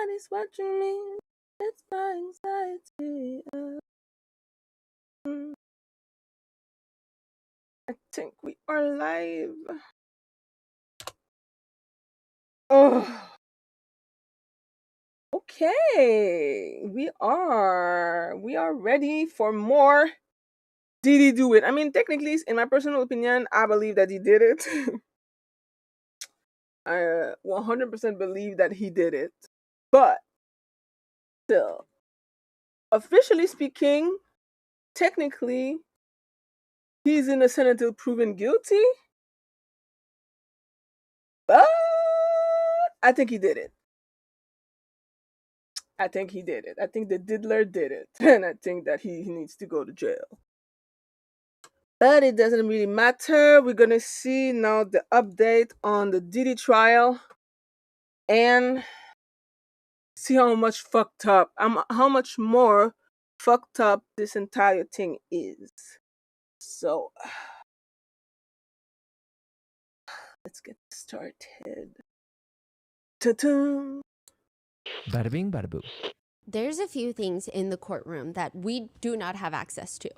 Somebody's watching me. It's my anxiety. I think we are live. Oh, okay. We are ready for more. Did he do it? I mean, technically, in my personal opinion, I believe that he did it. I 100% believe that he did it. But still, officially speaking, technically, he's innocent until proven guilty. But I think he did it. I think he did it. I think the diddler did it. And I think that he needs to go to jail. But it doesn't really matter. We're going to see now the update on the Diddy trial and see how much fucked up, how much more fucked up this entire thing is. So, let's get started. Ta-da! Bada bing, bada boo. There's a few things in the courtroom that we do not have access to.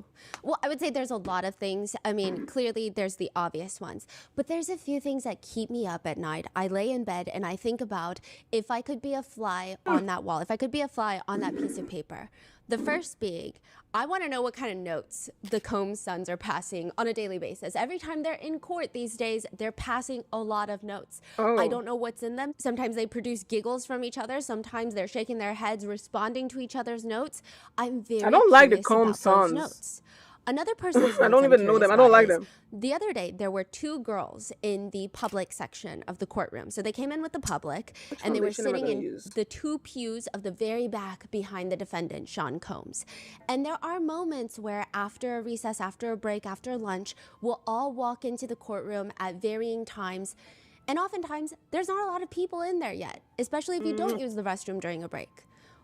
Well, I would say there's a lot of things. I mean, clearly there's the obvious ones, but there's a few things that keep me up at night. I lay in bed and I think about if I could be a fly on that wall, if I could be a fly on that piece of paper. The first being, I want to know what kind of notes the Combs sons are passing on a daily basis. Every time they're in court these days, they're passing a lot of notes. I don't know what's in them. Sometimes they produce giggles from each other. Sometimes they're shaking their heads, responding to each other's notes. I'm very I don't like the curious Combs about those sons. notes. Another person's I don't even know them. I don't like them. The other day, there were two girls in the public section of the courtroom. So they came in with the public, and they were sitting in the two pews of the very back behind the defendant, Sean Combs. And there are moments where after a recess, after a break, after lunch, we'll all walk into the courtroom at varying times. And oftentimes, there's not a lot of people in there yet, especially if you don't use the restroom during a break.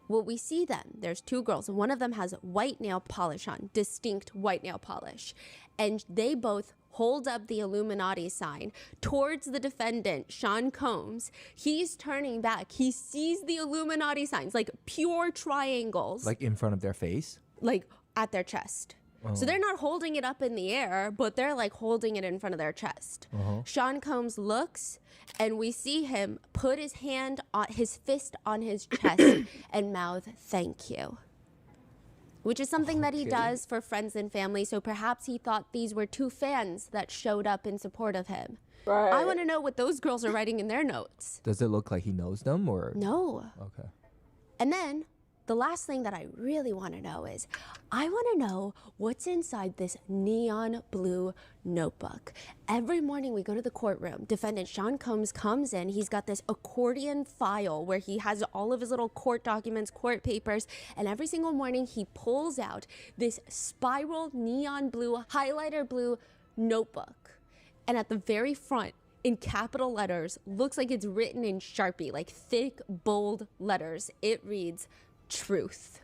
Well, we see them. There's two girls. One of them has white nail polish on, distinct white nail polish. And they both hold up the Illuminati sign towards the defendant, Sean Combs. He's turning back. He sees the Illuminati signs, like pure triangles. Like in front of their face? Like at their chest. So they're not holding it up in the air, but they're like holding it in front of their chest. Sean Combs looks, and we see him put his hand on his fist on his chest and mouth, "Thank you," which is something that he does for friends and family. So perhaps he thought these were two fans that showed up in support of him. Right. I want to know what those girls are writing in their notes. Does it look like he knows them or? No. Okay. And then the last thing that I really want to know is, I want to know what's inside this neon blue notebook. Every morning we go to the courtroom, defendant Sean Combs comes in, he's got this accordion file where he has all of his little court documents, court papers, and every single morning he pulls out this spiral neon blue, highlighter blue notebook. And at the very front, in capital letters, looks like it's written in Sharpie, like thick, bold letters, it reads, "Truth."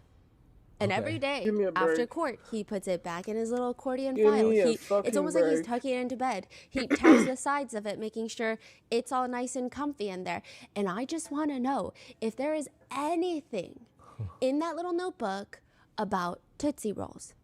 And every day after court, he puts it back in his little accordion file. It's almost like he's tucking it into bed. He taps the sides of it, making sure it's all nice and comfy in there. And I just want to know if there is anything in that little notebook about Tootsie Rolls.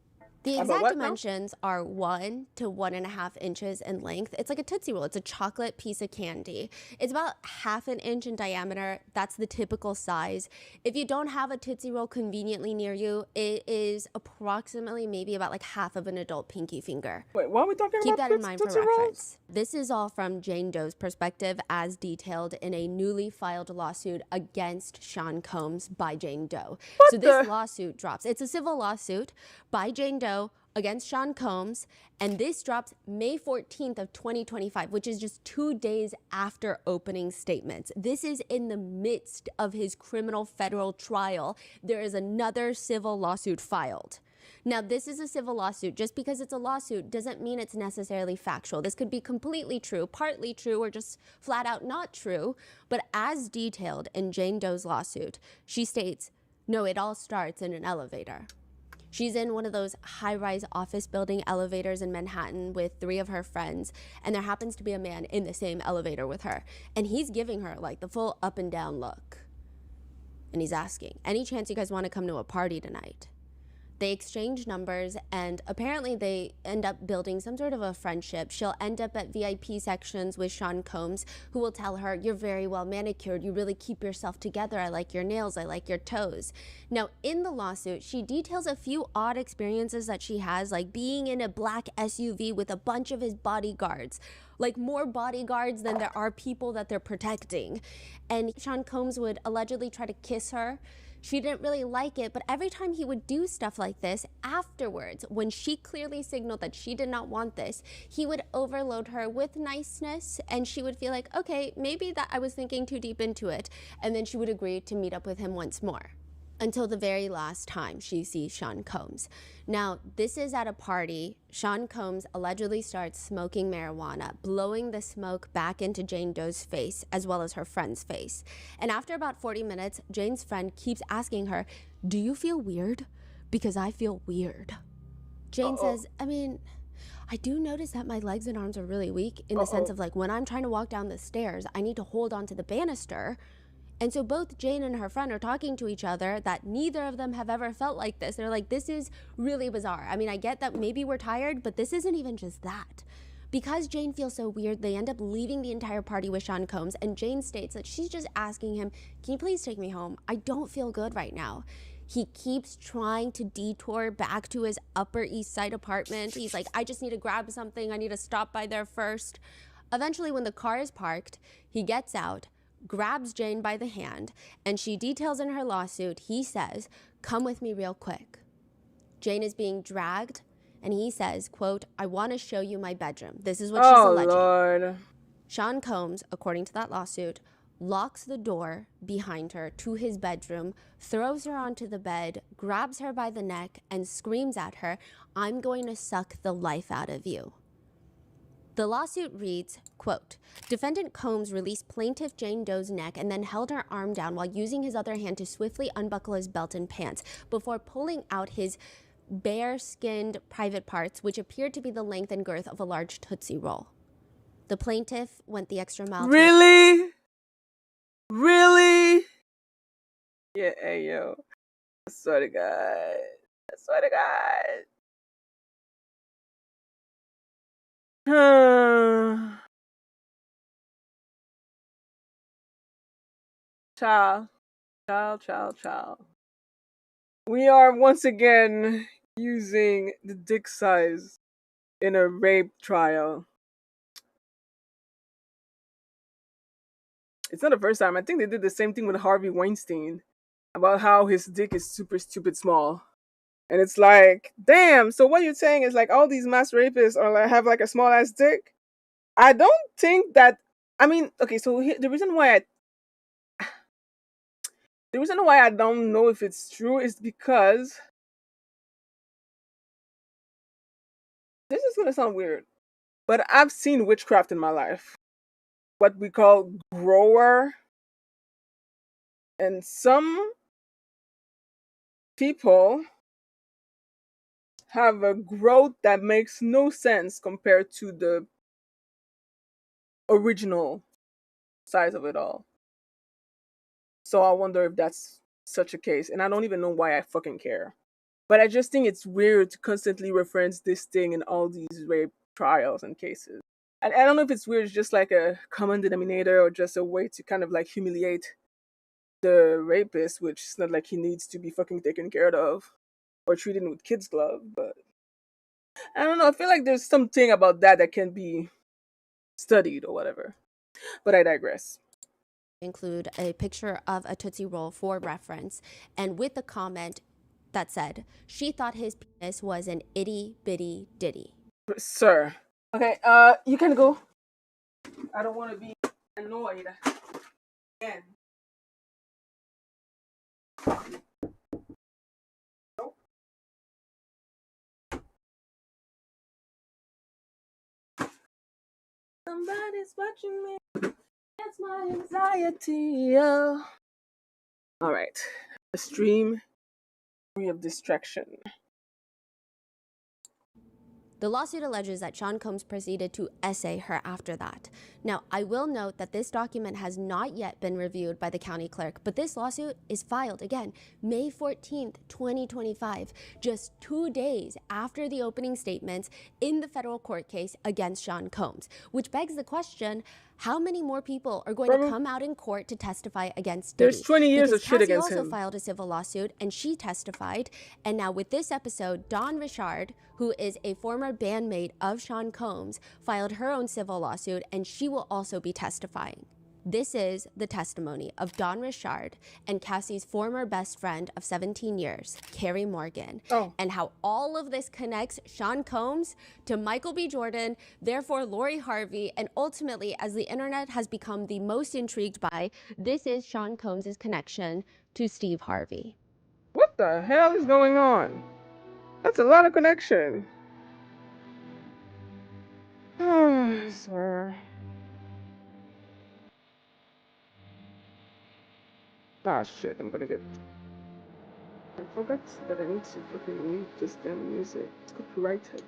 The exact dimensions are 1 to 1.5 inches in length. It's like a Tootsie Roll. It's a chocolate piece of candy. It's about 1/2 inch in diameter. That's the typical size. If you don't have a Tootsie Roll conveniently near you, it is approximately maybe about like half of an adult pinky finger. Wait, why are we talking Keep about that in mind for Tootsie reference. Rolls? This is all from Jane Doe's perspective as detailed in a newly filed lawsuit against Sean Combs by Jane Doe. So this lawsuit drops. It's a civil lawsuit by Jane Doe against Sean Combs, and this drops May 14th of 2025, which is just 2 days after opening statements. This is in the midst of his criminal federal trial. There is another civil lawsuit filed. Now, this is a civil lawsuit. Just because it's a lawsuit doesn't mean it's necessarily factual. This could be completely true, partly true, or just flat out not true. But as detailed in Jane Doe's lawsuit, she states, no, it all starts in an elevator. She's in one of those high-rise office building elevators in Manhattan with 3 of her friends, and there happens to be a man in the same elevator with her, and he's giving her like the full up and down look. And he's asking, any chance you guys want to come to a party tonight? They exchange numbers, and apparently they end up building some sort of a friendship. She'll end up at VIP sections with Sean Combs, who will tell her, you're very well manicured. You really keep yourself together. I like your nails. I like your toes. Now, in the lawsuit, she details a few odd experiences that she has, like being in a black SUV with a bunch of his bodyguards, like more bodyguards than there are people that they're protecting. And Sean Combs would allegedly try to kiss her. She didn't really like it, but every time he would do stuff like this, afterwards, when she clearly signaled that she did not want this, he would overload her with niceness, and she would feel like, okay, maybe that I was thinking too deep into it, and then she would agree to meet up with him once more. Until the very last time she sees Sean Combs. Now, this is at a party. Sean Combs allegedly starts smoking marijuana, blowing the smoke back into Jane Doe's face, as well as her friend's face. And after about 40 minutes, Jane's friend keeps asking her, do you feel weird? Because I feel weird. Jane says, I mean, I do notice that my legs and arms are really weak in the sense of like when I'm trying to walk down the stairs, I need to hold onto the banister. And so both Jane and her friend are talking to each other that neither of them have ever felt like this. They're like, this is really bizarre. I mean, I get that maybe we're tired, but this isn't even just that. Because Jane feels so weird, they end up leaving the entire party with Sean Combs, and Jane states that she's just asking him, can you please take me home? I don't feel good right now. He keeps trying to detour back to his Upper East Side apartment. He's like, I just need to grab something. I need to stop by there first. Eventually, when the car is parked, he gets out, grabs Jane by the hand, and she details in her lawsuit, he says, come with me real quick. Jane is being dragged, and he says, quote, I want to show you my bedroom. This is what she's alleging. Lord. Sean Combs, according to that lawsuit, locks the door behind her to his bedroom, throws her onto the bed, grabs her by the neck, and screams at her, I'm going to suck the life out of you. The lawsuit reads, quote, defendant Combs released plaintiff Jane Doe's neck and then held her arm down while using his other hand to swiftly unbuckle his belt and pants before pulling out his bare-skinned private parts, which appeared to be the length and girth of a large Tootsie Roll. The plaintiff went the extra mile. Really? Really? Yeah, hey, yo. I swear to God. I swear to God. Child. We are once again using the dick size in a rape trial. It's not the first time. I think they did the same thing with Harvey Weinstein about how his dick is super stupid small. And it's like, damn, so what you're saying is like all these mass rapists are like have like a small ass dick? I don't think that I mean, okay, so the reason why I don't know if it's true is because this is gonna sound weird, but I've seen witchcraft in my life. What we call grower. And some people have a growth that makes no sense compared to the original size of it all. So I wonder if that's such a case. And I don't even know why I fucking care. But I just think it's weird to constantly reference this thing in all these rape trials and cases. And I don't know if it's weird, it's just like a common denominator or just a way to kind of like humiliate the rapist, which is not like he needs to be fucking taken care of or treated with kids' glove. But I don't know. I feel like there's something about that can be studied or whatever. But I digress. Include a picture of a Tootsie Roll for reference, and with the comment that said, she thought his penis was an itty bitty ditty. Sir. Okay, you can go. I don't want to be annoyed again. Nope. Somebody's watching me. That's my anxiety. All right. The stream free of distraction. The lawsuit alleges that Sean Combs proceeded to essay her after that. Now, I will note that this document has not yet been reviewed by the county clerk, but this lawsuit is filed, again, May 14th, 2025, just 2 days after the opening statements in the federal court case against Sean Combs, which begs the question, how many more people are going to come out in court to testify against Diddy? There's 20 years of shit against Cassie also him. filed a civil lawsuit, and she testified. And now with this episode, Dawn Richard, who is a former bandmate of Sean Combs, filed her own civil lawsuit, and she will also be testifying. This is the testimony of Dawn Richard and Cassie's former best friend of 17 years, Carrie Morgan, and how all of this connects Sean Combs to Michael B. Jordan, therefore Lori Harvey, and ultimately, as the internet has become the most intrigued by, this is Sean Combs' connection to Steve Harvey. What the hell is going on? That's a lot of connection. Sir. Ah, shit, I'm gonna get... I forgot that I need to fucking mute this damn music. It's copyrighted.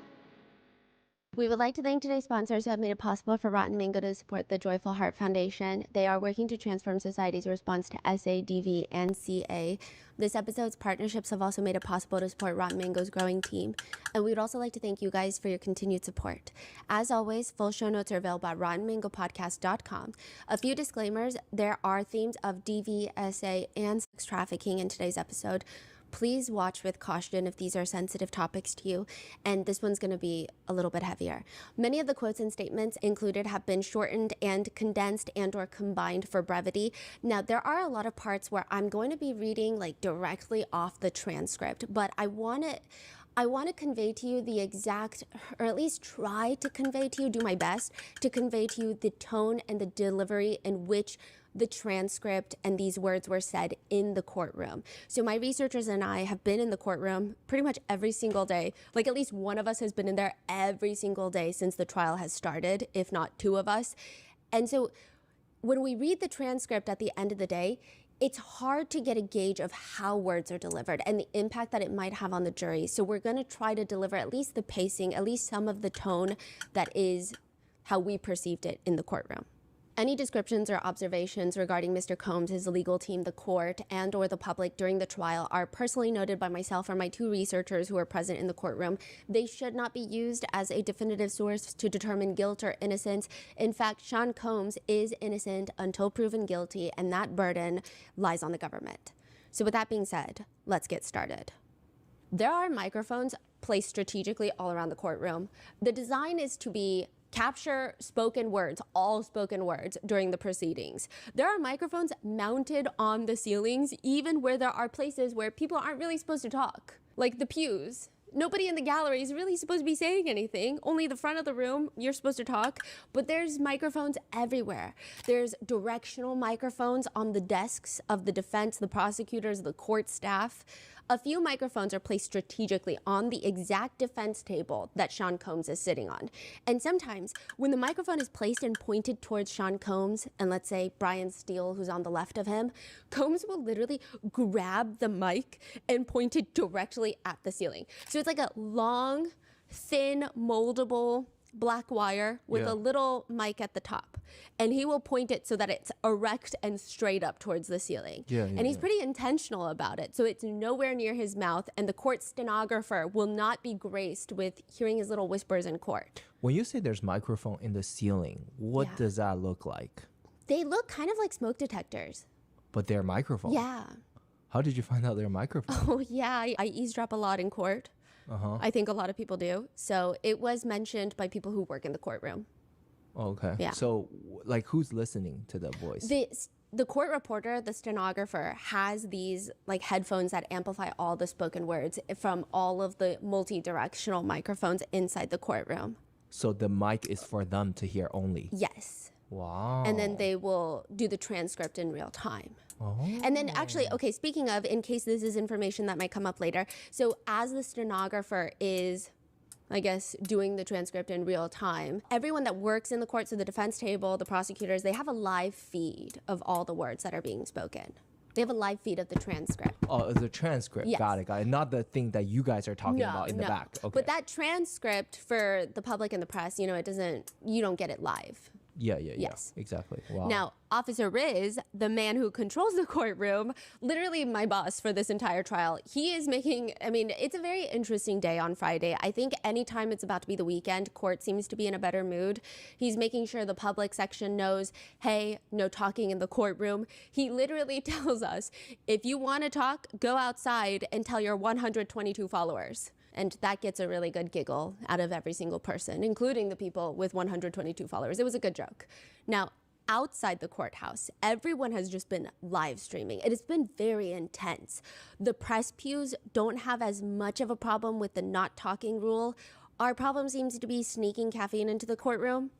We would like to thank today's sponsors who have made it possible for Rotten Mango to support the Joyful Heart Foundation. They are working to transform society's response to SADV and CA. This episode's partnerships have also made it possible to support Rotten Mango's growing team. And we would also like to thank you guys for your continued support. As always, full show notes are available at RottenMangoPodcast.com. A few disclaimers: there are themes of DVSA and sex trafficking in today's episode. Please watch with caution if these are sensitive topics to you, and this one's going to be a little bit heavier. Many of the quotes and statements included have been shortened and condensed and or combined for brevity. Now, there are a lot of parts where I'm going to be reading like directly off the transcript, but I want to convey to you the exact, or at least try to convey to you, do my best to convey to you the tone and the delivery in which the transcript and these words were said in the courtroom. So my researchers and I have been in the courtroom pretty much every single day. Like at least one of us has been in there every single day since the trial has started, if not two of us. And so when we read the transcript at the end of the day, it's hard to get a gauge of how words are delivered and the impact that it might have on the jury. So we're going to try to deliver at least the pacing, at least some of the tone that is how we perceived it in the courtroom. Any descriptions or observations regarding Mr. Combs, his legal team, the court, and or the public during the trial are personally noted by myself or my two researchers who are present in the courtroom. They should not be used as a definitive source to determine guilt or innocence. In fact, Sean Combs is innocent until proven guilty, and that burden lies on the government. So with that being said, let's get started. There are microphones placed strategically all around the courtroom. The design is to capture spoken words, all spoken words during the proceedings. There are microphones mounted on the ceilings, even where there are places where people aren't really supposed to talk, like the pews. Nobody in the gallery is really supposed to be saying anything. Only the front of the room, you're supposed to talk. But there's microphones everywhere. There's directional microphones on the desks of the defense, the prosecutors, the court staff. A few microphones are placed strategically on the exact defense table that Sean Combs is sitting on. And sometimes when the microphone is placed and pointed towards Sean Combs, and let's say Brian Steele, who's on the left of him, Combs will literally grab the mic and point it directly at the ceiling. So it's like a long, thin, moldable black wire with a little mic at the top, and he will point it so that it's erect and straight up towards the ceiling. And he's pretty intentional about it, so it's nowhere near his mouth, and the court stenographer will not be graced with hearing his little whispers in court. When you say there's microphone in the ceiling, what does that look like? They look kind of like smoke detectors. But they're microphones? Yeah. How did you find out they're microphones? Oh yeah, I eavesdrop a lot in court. I think a lot of people do. So it was mentioned by people who work in the courtroom. Okay. Yeah. So, like, who's listening to the voice? The court reporter, the stenographer, has these like headphones that amplify all the spoken words from all of the multi-directional microphones inside the courtroom. So the mic is for them to hear only? Yes. Wow. And then they will do the transcript in real time. Oh. And then actually, okay, speaking of, in case this is information that might come up later, so as the stenographer is, I guess, doing the transcript in real time, everyone that works in the court, so the defense table, the prosecutors, they have a live feed of all the words that are being spoken. They have a live feed of the transcript. Oh, the transcript. Yes. Got it. Not the thing that you guys are talking about in the back. Okay. But that transcript for the public and the press, you don't get it live. Yeah. Yes. Exactly. Wow. Now, Officer Riz, the man who controls the courtroom, literally my boss for this entire trial, he is making, it's a very interesting day on Friday. I think anytime it's about to be the weekend, court seems to be in a better mood. He's making sure the public section knows, hey, no talking in the courtroom. He literally tells us, if you want to talk, go outside and tell your 122 followers. And that gets a really good giggle out of every single person, including the people with 122 followers. It was a good joke. Now, outside the courthouse, everyone has just been live streaming. It has been very intense. The press pews don't have as much of a problem with the not talking rule. Our problem seems to be sneaking caffeine into the courtroom.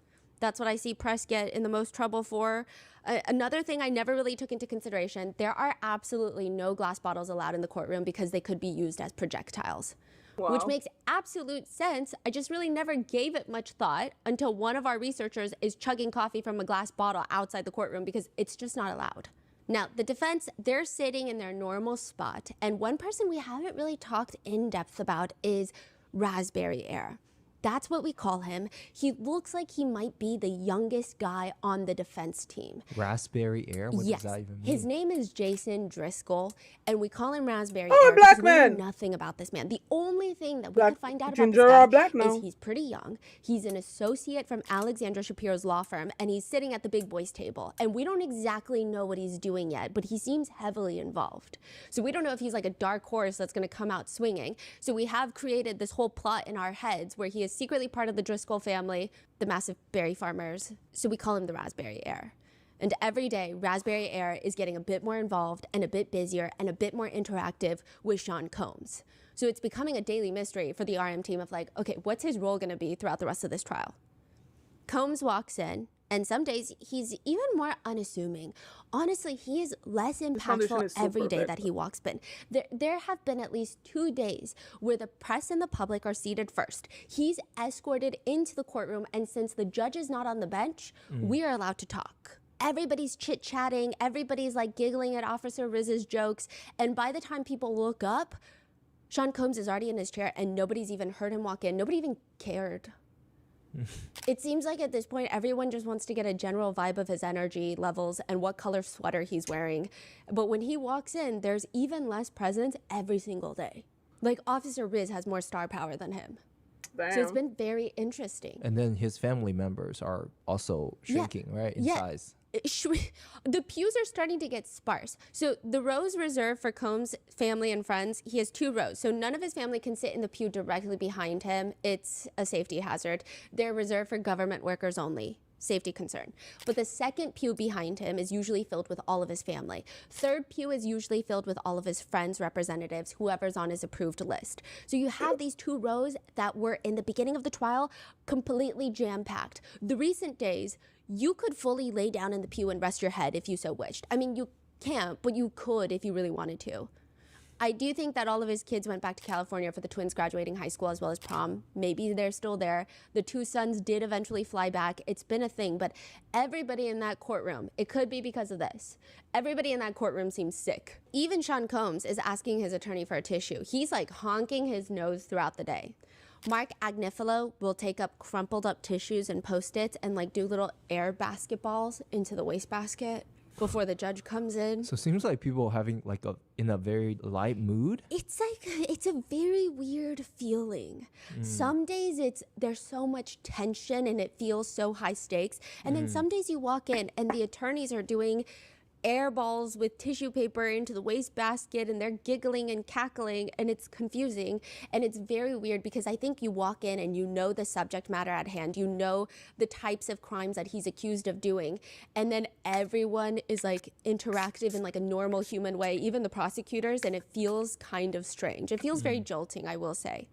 That's what I see press get in the most trouble for. Another thing I never really took into consideration, there are absolutely no glass bottles allowed in the courtroom because they could be used as projectiles. Wow. Which makes absolute sense. I just really never gave it much thought until one of our researchers is chugging coffee from a glass bottle outside the courtroom because it's just not allowed. Now, the defense, they're sitting in their normal spot, and one person we haven't really talked in depth about is Raspberry Air. That's what we call him. He looks like he might be the youngest guy on the defense team. Raspberry Air? What yes. does that even mean? His name is Jason Driscoll, and we call him Raspberry Air because we know nothing about this man. The only thing that we could find out about this guy is he's pretty young. He's an associate from Alexandra Shapiro's law firm, and he's sitting at the big boys table. And we don't exactly know what he's doing yet, but he seems heavily involved. So we don't know if he's like a dark horse that's going to come out swinging. So we have created this whole plot in our heads where he is secretly part of the Driscoll family, the massive berry farmers. So we call him the Raspberry Air. And every day, Raspberry Air is getting a bit more involved and a bit busier and a bit more interactive with Sean Combs. So it's becoming a daily mystery for the RM team of like, okay, what's his role going to be throughout the rest of this trial? Combs walks in, and some days he's even more unassuming. Honestly, he is less impactful every day that he walks in. There have been at least 2 days where the press and the public are seated first. He's escorted into the courtroom, and since the judge is not on the bench, we are allowed to talk. Everybody's chit-chatting, everybody's like giggling at Officer Riz's jokes, and by the time people look up, Sean Combs is already in his chair and nobody's even heard him walk in. Nobody even cared. It seems like at this point, everyone just wants to get a general vibe of his energy levels and what color sweater he's wearing. But when he walks in, there's even less presence every single day. Like Officer Riz has more star power than him. Damn. So it's been very interesting. And then his family members are also shrinking, right, in size. The pews are starting to get sparse. So the rows reserved for Combs' family and friends, he has 2 rows. So none of his family can sit in the pew directly behind him. It's a safety hazard. They're reserved for government workers only. Safety concern. But the second pew behind him is usually filled with all of his family. Third pew is usually filled with all of his friends, representatives, whoever's on his approved list. So you have these 2 rows that were in the beginning of the trial completely jam-packed. The recent days, you could fully lay down in the pew and rest your head if you so wished. I mean, you can't, but you could if you really wanted to. I do think that all of his kids went back to California for the twins graduating high school as well as prom. Maybe they're still there. The 2 sons did eventually fly back. It's been a thing, but everybody in that courtroom, it could be because of this. Everybody in that courtroom seems sick. Even Sean Combs is asking his attorney for a tissue. He's like honking his nose throughout the day. Mark Agnifilo will take up crumpled up tissues and Post-its and like do little air basketballs into the wastebasket before the judge comes in. So it seems like people having like in a very light mood. It's a very weird feeling. Some days there's so much tension and it feels so high stakes. And then some days you walk in and the attorneys are doing air balls with tissue paper into the wastebasket and they're giggling and cackling and it's confusing and it's very weird because I think you walk in and you know the subject matter at hand, you know the types of crimes that he's accused of doing, and then everyone is like interactive in like a normal human way, even the prosecutors, and it feels kind of strange. It feels very jolting, I will say.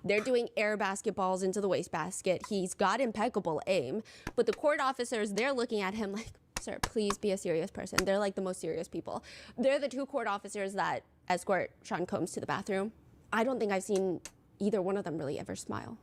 They're doing air basketballs into the wastebasket. He's got impeccable aim, but the court officers, they're looking at him like, sir, please be a serious person. They're like the most serious people. They're the 2 court officers that escort Sean Combs to the bathroom. I don't think I've seen either one of them really ever smile.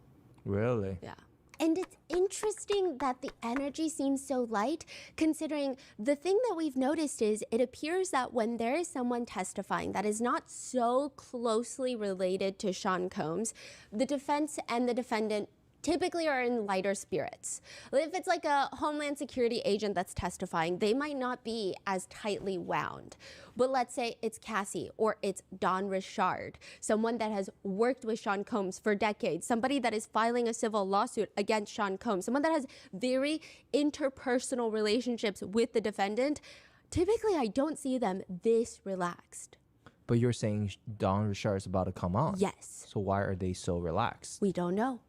Really? Yeah. And it's interesting that the energy seems so light, considering the thing that we've noticed is it appears that when there is someone testifying that is not so closely related to Sean Combs, the defense and the defendant typically are in lighter spirits. If it's like a Homeland Security agent that's testifying, they might not be as tightly wound. But let's say it's Cassie or it's Don Richard, someone that has worked with Sean Combs for decades, somebody that is filing a civil lawsuit against Sean Combs, someone that has very interpersonal relationships with the defendant. Typically, I don't see them this relaxed. But you're saying Don Richard is about to come on. Yes. So why are they so relaxed? We don't know.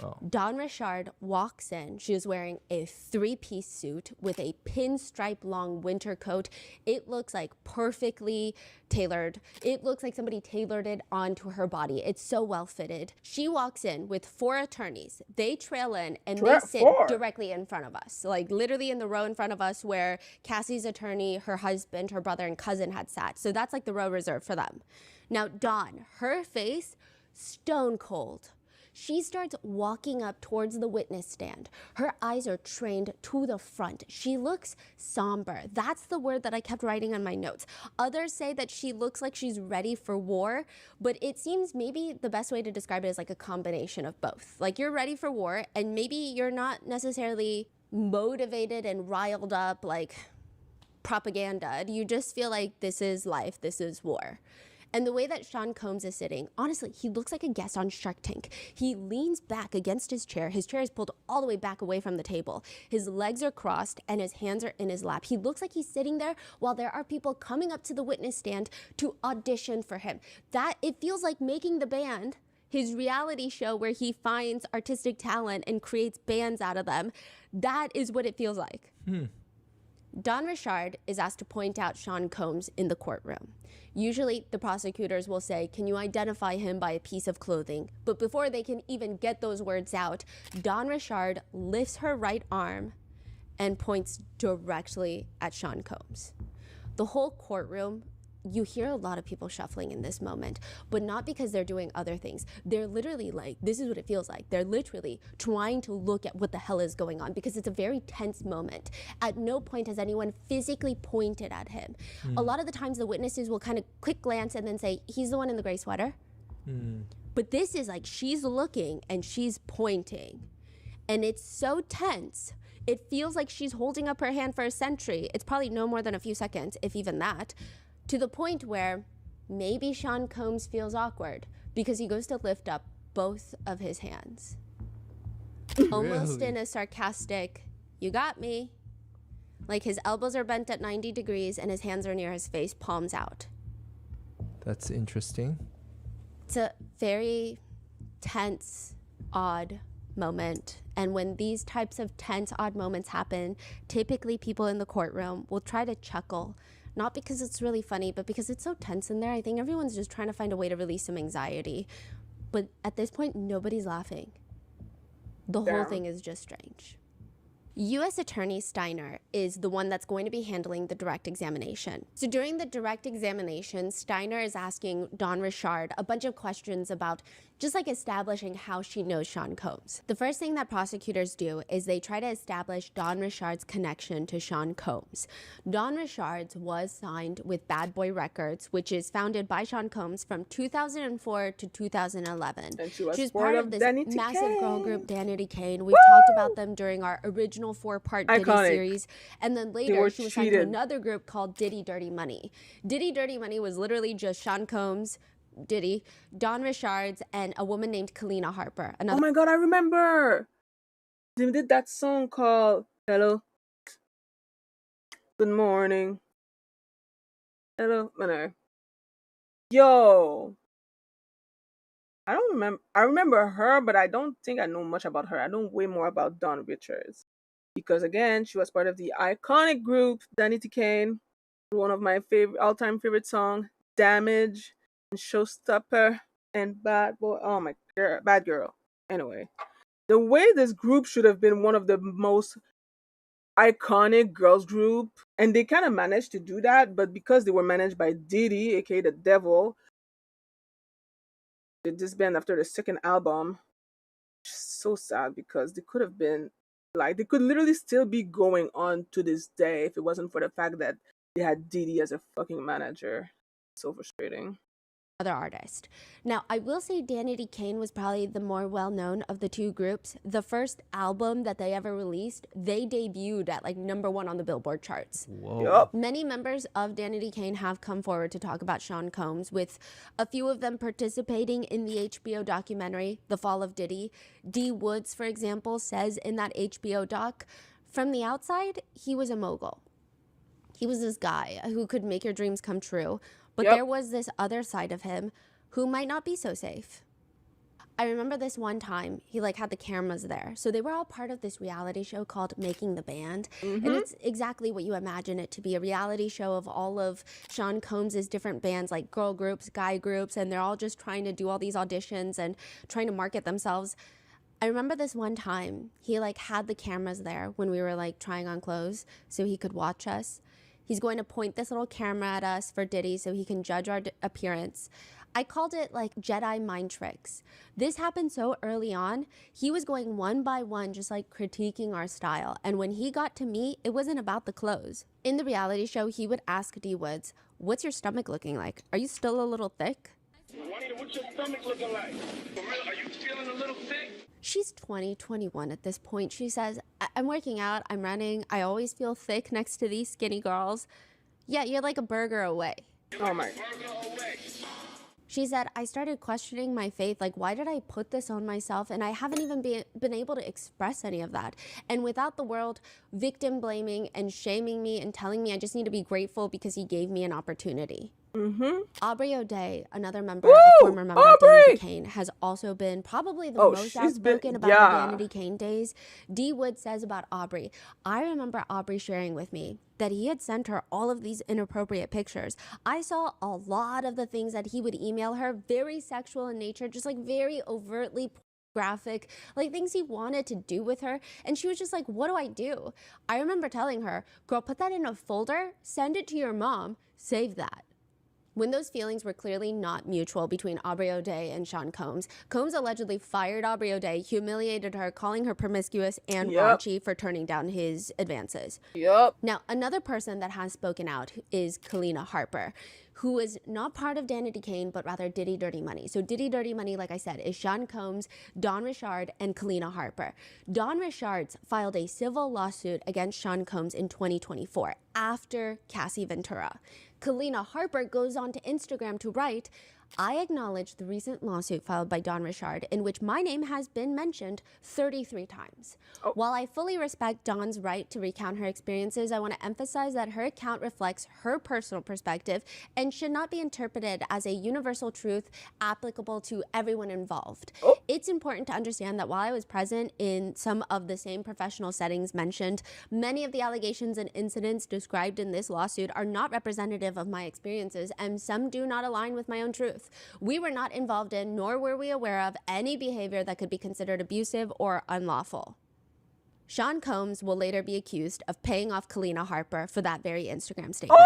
Oh. Don Richard walks in. She is wearing a three-piece suit with a pinstripe long winter coat. It looks like perfectly tailored. It looks like somebody tailored it onto her body. It's so well fitted. She walks in with 4 attorneys. They trail in and they sit directly in front of us, like literally in the row in front of us where Cassie's attorney, her husband, her brother, and cousin had sat. So that's like the row reserved for them. Now, Dawn, her face, stone cold. She starts walking up towards the witness stand. Her eyes are trained to the front. She looks somber. That's the word that I kept writing on my notes. Others say that she looks like she's ready for war, but it seems maybe the best way to describe it is like a combination of both. Like you're ready for war, and maybe you're not necessarily motivated and riled up like propaganda. You just feel like this is life, this is war. And the way that Sean Combs is sitting, honestly, he looks like a guest on Shark Tank. He leans back against his chair. His chair is pulled all the way back away from the table. His legs are crossed and his hands are in his lap. He looks like he's sitting there while there are people coming up to the witness stand to audition for him. That, it feels like Making the Band, his reality show where he finds artistic talent and creates bands out of them. That is what it feels like. Don Richard is asked to point out Sean Combs in the courtroom. Usually, the prosecutors will say, can you identify him by a piece of clothing? But before they can even get those words out, Don Richard lifts her right arm and points directly at Sean Combs. The whole courtroom, you hear a lot of people shuffling in this moment, but not because they're doing other things. They're literally like, this is what it feels like. They're literally trying to look at what the hell is going on because it's a very tense moment. At no point has anyone physically pointed at him. A lot of the times the witnesses will kind of quick glance and then say, he's the one in the gray sweater. But this is like, she's looking and she's pointing. And it's so tense. It feels like she's holding up her hand for a century. It's probably no more than a few seconds, if even that. To the point where maybe Sean Combs feels awkward because he goes to lift up both of his hands. Almost in a sarcastic, you got me. Like his elbows are bent at 90 degrees and his hands are near his face, palms out. That's interesting. It's a very tense, odd moment. And when these types of tense, odd moments happen, typically people in the courtroom will try to chuckle. Not because it's really funny, but because it's so tense in there. I think everyone's just trying to find a way to release some anxiety. But at this point, nobody's laughing. The whole thing is just strange. U.S. Attorney Steiner is the one that's going to be handling the direct examination. So during the direct examination, Steiner is asking Don Richard a bunch of questions about just like establishing how she knows Sean Combs. The first thing that prosecutors do is they try to establish Don Richard's connection to Sean Combs. Don Richard's was signed with Bad Boy Records, which is founded by Sean Combs from 2004 to 2011. And she was part of this Danny massive girl Kane. group, Danny Kane. We've talked about them during our original 4-part Diddy series. And then later, she was signed to another group called Diddy Dirty Money. Diddy Dirty Money was literally just Sean Combs, Diddy, Don Richards, and a woman named Kalina Harper. Oh my God, I remember. They did that song called Hello, Good Morning. Hello, no. Yo. I don't remember. I remember her, but I don't think I know much about her. I know way more about Don Richards. Because again, she was part of the iconic group, Danny Kane. One of my all-time favorite songs, Damage, and Showstopper, and Bad Boy. Oh my God, Bad Girl. Anyway, the way this group should have been one of the most iconic girls group, and they kind of managed to do that, but because they were managed by Diddy, aka the Devil, they disbanded after the second album. so sad because they could have been like they could literally still be going on to this day if it wasn't for the fact that they had Diddy as a fucking manager. So frustrating. Other artist. Now, I will say Danity Kane was probably the more well-known of the two groups. The first album that they ever released, they debuted at like #1 on the Billboard charts. Whoa. Yup. Many members of Danity Kane have come forward to talk about Sean Combs, with a few of them participating in the HBO documentary, The Fall of Diddy. D. Woods, for example, says in that HBO doc, from the outside, he was a mogul. He was this guy who could make your dreams come true. But Yep. there was this other side of him who might not be so safe. I remember this one time, he like had the cameras there. So they were all part of this reality show called Making the Band. And it's exactly what you imagine it to be, a reality show of all of Sean Combs' different bands, like girl groups, guy groups, and they're all just trying to do all these auditions and trying to market themselves. I remember this one time, he like had the cameras there when we were like trying on clothes so he could watch us. He's going to point this little camera at us for Diddy so he can judge our appearance. I called it like Jedi mind tricks. This happened so early on. He was going one by one, just like critiquing our style. And when he got to me, it wasn't about the clothes. In the reality show, he would ask D. Woods, "What's your stomach looking like? Are you still a little thick?" Juanita, what's your stomach looking like? For real, are you feeling a little thick? She's 20, 21 at this point. She says, I'm working out, I'm running, I always feel thick next to these skinny girls. Yeah, you're like a burger away. Oh my. She said, I started questioning my faith, like, why did I put this on myself? And I haven't even been able to express any of that. And without the world victim blaming and shaming me and telling me I just need to be grateful because he gave me an opportunity. Aubrey O'Day, another member, a former member of Danity Kane, has also been probably the most outspoken about her Danity Kane days. D. Wood says about Aubrey, I remember Aubrey sharing with me that he had sent her all of these inappropriate pictures. I saw a lot of the things that he would email her, very sexual in nature, just like very overtly graphic, like things he wanted to do with her. And she was just like, what do I do? I remember telling her, girl, put that in a folder, send it to your mom, save that. When those feelings were clearly not mutual between Aubrey O'Day and Sean Combs, Combs allegedly fired Aubrey O'Day, humiliated her, calling her promiscuous and raunchy for turning down his advances. Now, another person that has spoken out is Kalina Harper, who is not part of Danity Kane, but rather Diddy Dirty Money. So Diddy Dirty Money, like I said, is Sean Combs, Don Richard, and Kalina Harper. Don Richards filed a civil lawsuit against Sean Combs in 2024 after Cassie Ventura. Kalina Harper goes on to Instagram to write, I acknowledge the recent lawsuit filed by Don Richard in which my name has been mentioned 33 times. While I fully respect Don's right to recount her experiences, I want to emphasize that her account reflects her personal perspective and should not be interpreted as a universal truth applicable to everyone involved. It's important to understand that while I was present in some of the same professional settings mentioned, many of the allegations and incidents described in this lawsuit are not representative of my experiences, and some do not align with my own truth. We were not involved in, nor were we aware of, any behavior that could be considered abusive or unlawful. Sean Combs will later be accused of paying off Kalina Harper for that very Instagram statement.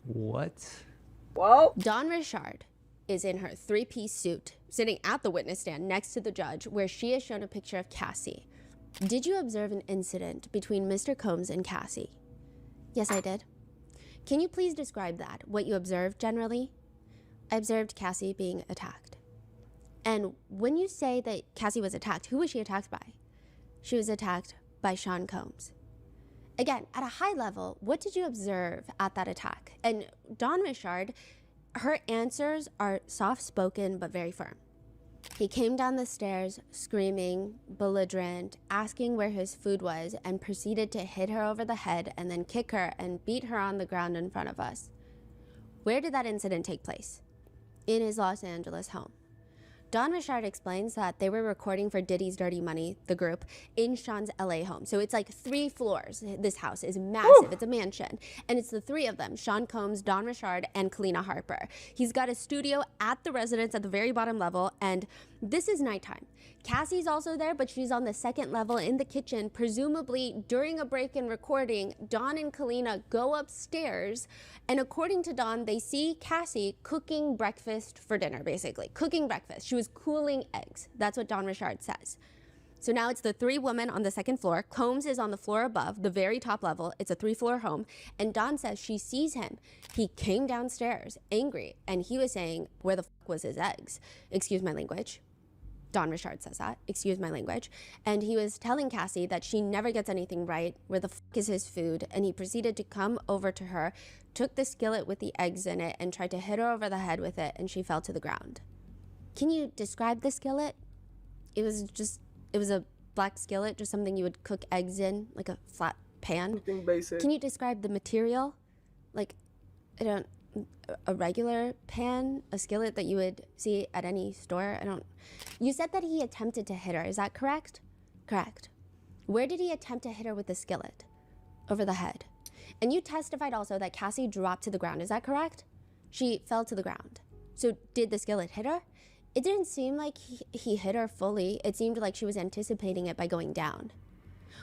What? Well, Don Richard is in her three-piece suit, sitting at the witness stand next to the judge, where she is shown a picture of Cassie. Did you observe an incident between Mr. Combs and Cassie? Yes, I did. Can you please describe that, what you observed generally? I observed Cassie being attacked. And when you say that Cassie was attacked, who was she attacked by? She was attacked by Sean Combs. Again, at a high level, what did you observe at that attack? And Don Richard, her answers are soft-spoken but very firm. He came down the stairs screaming, belligerent, asking where his food was, and proceeded to hit her over the head and then kick her and beat her on the ground in front of us. Where did that incident take place? In his Los Angeles home. Don Richard explains that they were recording for Diddy's Dirty Money, the group, in Sean's LA home. So it's like 3 floors. This house is massive. It's a mansion. And it's the 3 of them, Sean Combs, Don Richard, and Kalina Harper. He's got a studio at the residence at the very bottom level, and This is nighttime. Cassie's also there, but she's on the second level in the kitchen. Presumably, during a break in recording, Dawn and Kalina go upstairs, and according to Dawn, they see Cassie cooking breakfast for dinner, basically. Cooking breakfast. She was cooling eggs. That's what Dawn Richard says. So now it's the three women on the second floor. Combs is on the floor above, the very top level. It's a 3-floor home. And Dawn says she sees him. He came downstairs angry, and he was saying, where the fuck was his eggs? Excuse my language. Dawn Richard says that, excuse my language. And he was telling Cassie that she never gets anything right, where the fuck is his food, and he proceeded to come over to her, took the skillet with the eggs in it, and tried to hit her over the head with it, and she fell to the ground. Can you describe the skillet? It was a black skillet, just something you would cook eggs in, like a flat pan. Something basic. Can you describe the material? Like, a regular pan, a skillet that you would see at any store? You said that he attempted to hit her, is that correct? Correct. Where did he attempt to hit her with the skillet? Over the head. And you testified also that Cassie dropped to the ground, is that correct? She fell to the ground. So did the skillet hit her? It didn't seem like he hit her fully. It seemed like she was anticipating it by going down.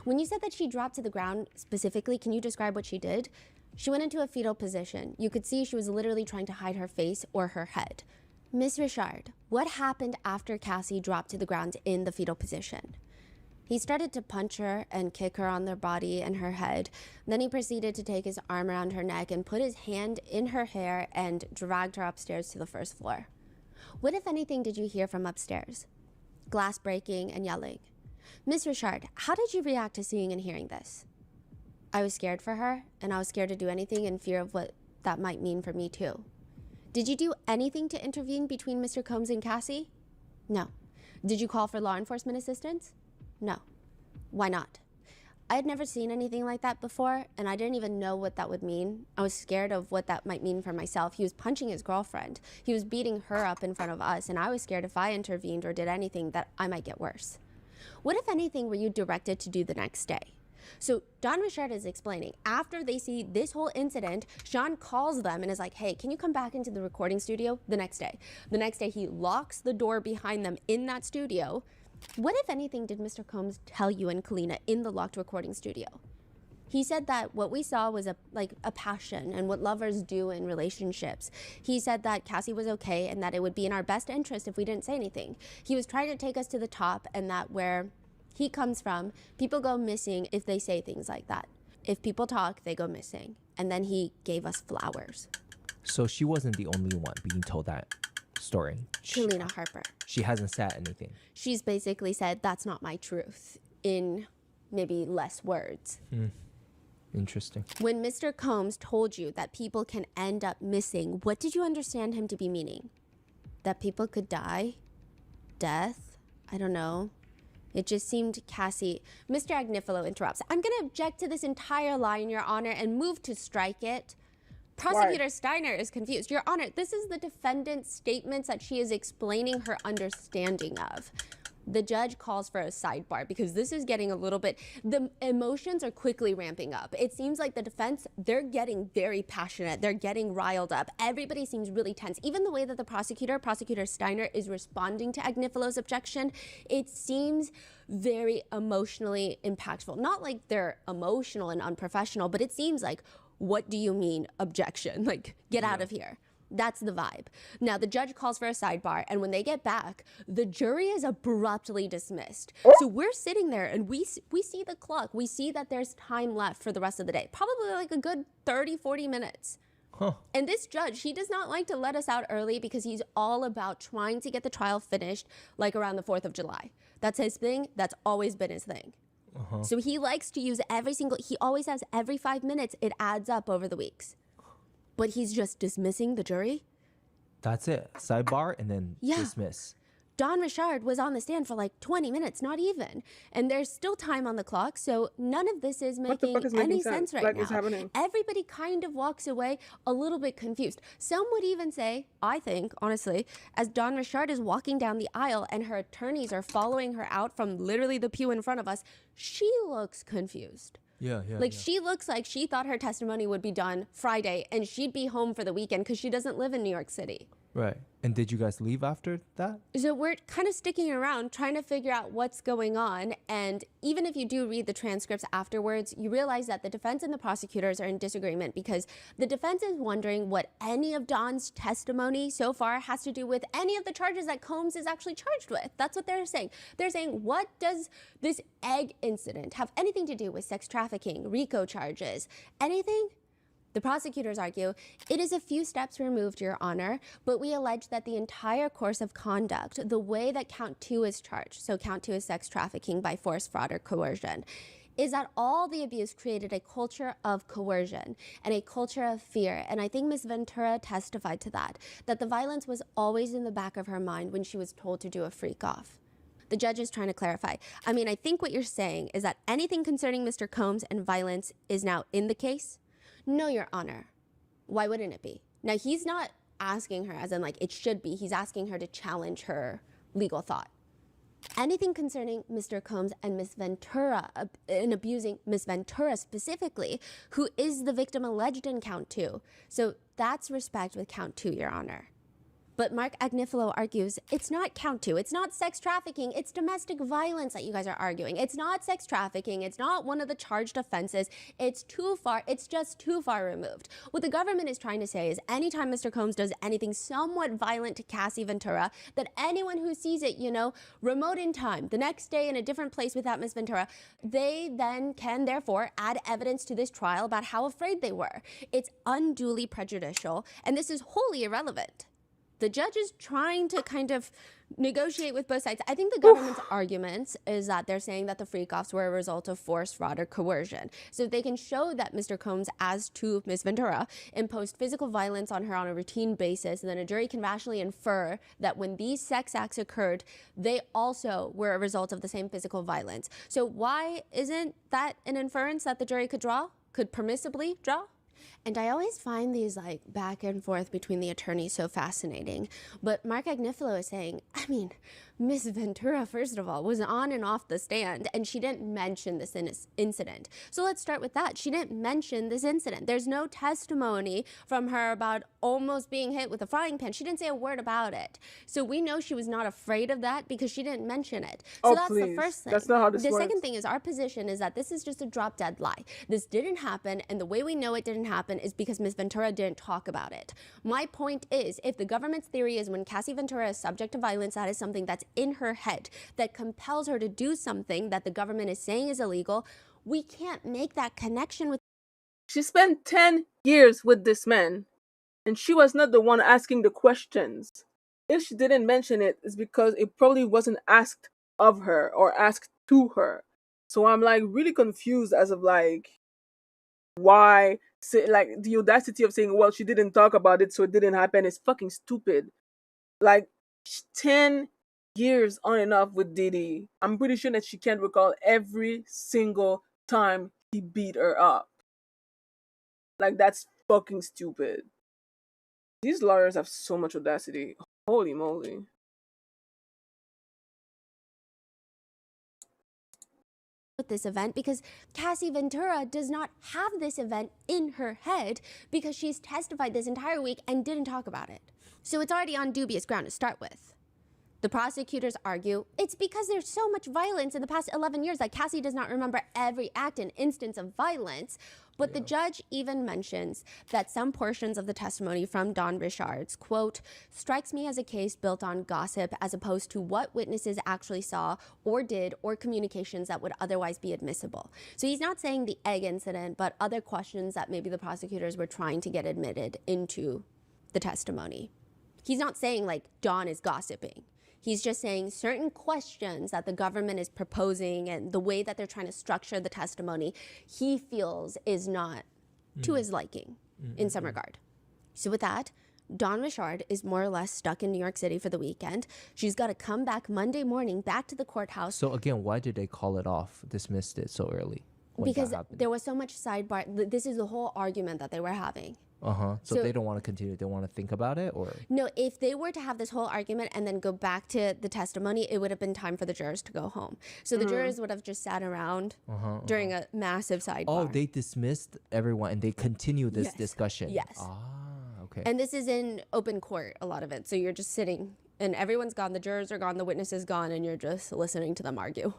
When you said that she dropped to the ground specifically, can you describe what she did? She went into a fetal position. You could see she was literally trying to hide her face or her head. Miss Richard, what happened after Cassie dropped to the ground in the fetal position? He started to punch her and kick her on their body and her head. Then he proceeded to take his arm around her neck and put his hand in her hair and dragged her upstairs to the first floor. What, if anything, did you hear from upstairs? Glass breaking and yelling. Miss Richard, how did you react to seeing and hearing this? I was scared for her, and I was scared to do anything in fear of what that might mean for me too. Did you do anything to intervene between Mr. Combs and Cassie? No. Did you call for law enforcement assistance? No. Why not? I had never seen anything like that before, and I didn't even know what that would mean. I was scared of what that might mean for myself. He was punching his girlfriend. He was beating her up in front of us, and I was scared if I intervened or did anything that I might get worse. What, if anything, were you directed to do the next day? So Dawn Richard is explaining, after they see this whole incident, Sean calls them and is like, hey, can you come back into the recording studio the next day? The next day, he locks the door behind them in that studio. What, if anything, did Mr. Combs tell you and Kalina in the locked recording studio? He said that what we saw was a passion and what lovers do in relationships. He said that Cassie was okay and that it would be in our best interest if we didn't say anything. He was trying to take us to the top, and that where he comes from, people go missing if they say things like that. If people talk, they go missing. And then he gave us flowers. So she wasn't the only one being told that story. Kalina Harper. She hasn't said anything. She's basically said, that's not my truth, in maybe less words. Interesting. When Mr. Combs told you that people can end up missing, what did you understand him to be meaning? That people could die? Death? I don't know. It just seemed Cassie. Mr. Agnifilo interrupts. I'm going to object to this entire line, Your Honor, and move to strike it. Prosecutor Steiner is confused. Your Honor, this is the defendant's statements that she is explaining her understanding of. The judge calls for a sidebar because this is getting a little bit, the emotions are quickly ramping up. It seems like the defense, they're getting very passionate. They're getting riled up. Everybody seems really tense. Even the way that the Prosecutor Steiner, is responding to Agnifilo's objection, it seems very emotionally impactful. Not like they're emotional and unprofessional, but it seems like, what do you mean objection? Like, get out of here. That's the vibe. Now, the judge calls for a sidebar, and when they get back, the jury is abruptly dismissed. So we're sitting there, and we see the clock. We see that there's time left for the rest of the day, probably like a good 30, 40 minutes. And this judge, he does not like to let us out early because he's all about trying to get the trial finished like around the 4th of July. That's his thing. That's always been his thing. So he likes to use he always has every 5 minutes. It adds up over the weeks. But he's just dismissing the jury? That's it. Sidebar and then dismiss. Dawn Richard was on the stand for like 20 minutes, not even. And there's still time on the clock, so none of this is making any sense right now. Happening? Everybody kind of walks away a little bit confused. Some would even say, I think, honestly, as Dawn Richard is walking down the aisle and her attorneys are following her out from literally the pew in front of us, she looks confused. She looks like she thought her testimony would be done Friday and she'd be home for the weekend because she doesn't live in New York City. Right. And did you guys leave after that? So we're kind of sticking around trying to figure out what's going on. And even if you do read the transcripts afterwards, you realize that the defense and the prosecutors are in disagreement because the defense is wondering what any of Dawn's testimony so far has to do with any of the charges that Combs is actually charged with. That's what they're saying. They're saying, what does this egg incident have anything to do with sex trafficking, RICO charges, anything? The prosecutors argue, it is a few steps removed, Your Honor, but we allege that the entire course of conduct, the way that count 2 is charged, so count 2 is sex trafficking by force, fraud, or coercion, is that all the abuse created a culture of coercion and a culture of fear. And I think Ms. Ventura testified to that the violence was always in the back of her mind when she was told to do a freak off. The judge is trying to clarify. I mean, I think what you're saying is that anything concerning Mr. Combs and violence is now in the case? No, Your Honor. Why wouldn't it be? Now, he's not asking her as in like it should be. He's asking her to challenge her legal thought. Anything concerning Mr. Combs and Ms. Ventura and abusing Ms. Ventura specifically, who is the victim alleged in count 2. So that's respect with count 2, Your Honor. But Mark Agnifilo argues it's not count 2. It's not sex trafficking. It's domestic violence that you guys are arguing. It's not sex trafficking. It's not one of the charged offenses. It's too far. It's just too far removed. What the government is trying to say is anytime Mr. Combs does anything somewhat violent to Cassie Ventura, that anyone who sees it, remote in time, the next day in a different place without Ms. Ventura, they then can therefore add evidence to this trial about how afraid they were. It's unduly prejudicial, and this is wholly irrelevant. The judge is trying to kind of negotiate with both sides. I think the government's arguments is that they're saying that the freak-offs were a result of force, fraud, or coercion. So if they can show that Mr. Combs, as to Ms. Ventura, imposed physical violence on her on a routine basis, then a jury can rationally infer that when these sex acts occurred, they also were a result of the same physical violence. So why isn't that an inference that the jury could permissibly draw? And I always find these back and forth between the attorneys so fascinating. But Mark Agnifilo is saying, Ms. Ventura, first of all, was on and off the stand, and she didn't mention this incident. So let's start with that. She didn't mention this incident. There's no testimony from her about almost being hit with a frying pan. She didn't say a word about it. So we know she was not afraid of that because she didn't mention it. So that's please. The first thing. That's not how this works. The second thing is our position is that this is just a drop-dead lie. This didn't happen, and the way we know it didn't happen is because Ms. Ventura didn't talk about it. My point is, if the government's theory is when Cassie Ventura is subject to violence, that is something that's in her head that compels her to do something that the government is saying is illegal, we can't make that connection with. She spent 10 years with this man, and she was not the one asking the questions. If she didn't mention it, it's because it probably wasn't asked of her or asked to her. So I'm really confused as of why the audacity of saying, well, she didn't talk about it, so it didn't happen is fucking stupid. 10 years on and off with Diddy. I'm pretty sure that she can't recall every single time he beat her up. That's fucking stupid. These lawyers have so much audacity. Holy moly. With this event, because Cassie Ventura does not have this event in her head because she's testified this entire week and didn't talk about it. So it's already on dubious ground to start with. The prosecutors argue it's because there's so much violence in the past 11 years that Cassie does not remember every act and instance of violence. But the judge even mentions that some portions of the testimony from Don Richard's, quote, strikes me as a case built on gossip as opposed to what witnesses actually saw or did or communications that would otherwise be admissible. So he's not saying the egg incident, but other questions that maybe the prosecutors were trying to get admitted into the testimony. He's not saying Don is gossiping. He's just saying certain questions that the government is proposing and the way that they're trying to structure the testimony, he feels is not to his liking in some regard. So with that, Dawn Richard is more or less stuck in New York City for the weekend. She's got to come back Monday morning back to the courthouse. So again, why did they call it off, dismissed it so early? Because there was so much sidebar. This is the whole argument that they were having. So they don't want to continue. They want to think about it, or no? If they were to have this whole argument and then go back to the testimony, it would have been time for the jurors to go home. So the jurors would have just sat around during a massive sidebar. Oh, they dismissed everyone and they continue this discussion. Yes. Ah, okay. Okay. And this is in open court, a lot of it. So you're just sitting and everyone's gone. The jurors are gone. The witness is gone. And you're just listening to them argue.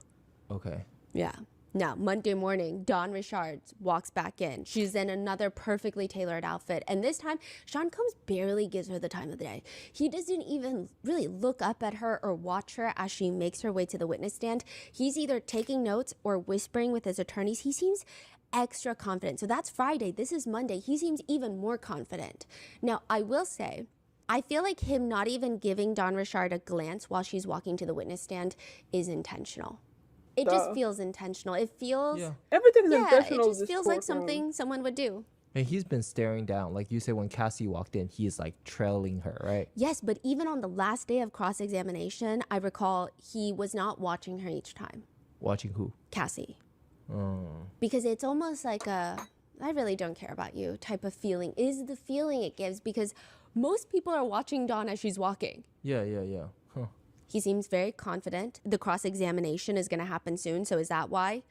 Okay. Yeah. Now, Monday morning, Dawn Richard walks back in. She's in another perfectly tailored outfit. And this time, Sean Combs barely gives her the time of the day. He doesn't even really look up at her or watch her as she makes her way to the witness stand. He's either taking notes or whispering with his attorneys. He seems extra confident. So that's Friday. This is Monday. He seems even more confident. Now, I will say, I feel like him not even giving Dawn Richard a glance while she's walking to the witness stand is intentional. It just feels intentional. It feels, Everything is yeah, intentional. it just feels like something someone would do. And he's been staring down. Like you said, when Cassie walked in, he's like trailing her, right? Yes, but even on the last day of cross-examination, I recall he was not watching her each time. Watching who? Cassie. Because it's almost like a, I really don't care about you type of feeling, is the feeling it gives, because most people are watching Dawn as she's walking. Yeah. Huh. He seems very confident. The cross-examination is going to happen soon, so is that why?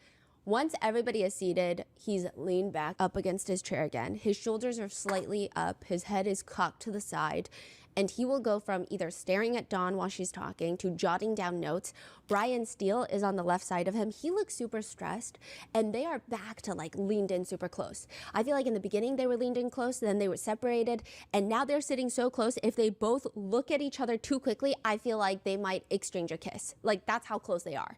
Once everybody is seated, he's leaned back up against his chair again. His shoulders are slightly up, his head is cocked to the side, and he will go from either staring at Dawn while she's talking to jotting down notes. Brian Steele is on the left side of him. He looks super stressed, and they are back to like leaned in super close. I feel like in the beginning they were leaned in close, then they were separated, and now they're sitting so close. If they both look at each other too quickly, I feel like they might exchange a kiss. Like that's how close they are.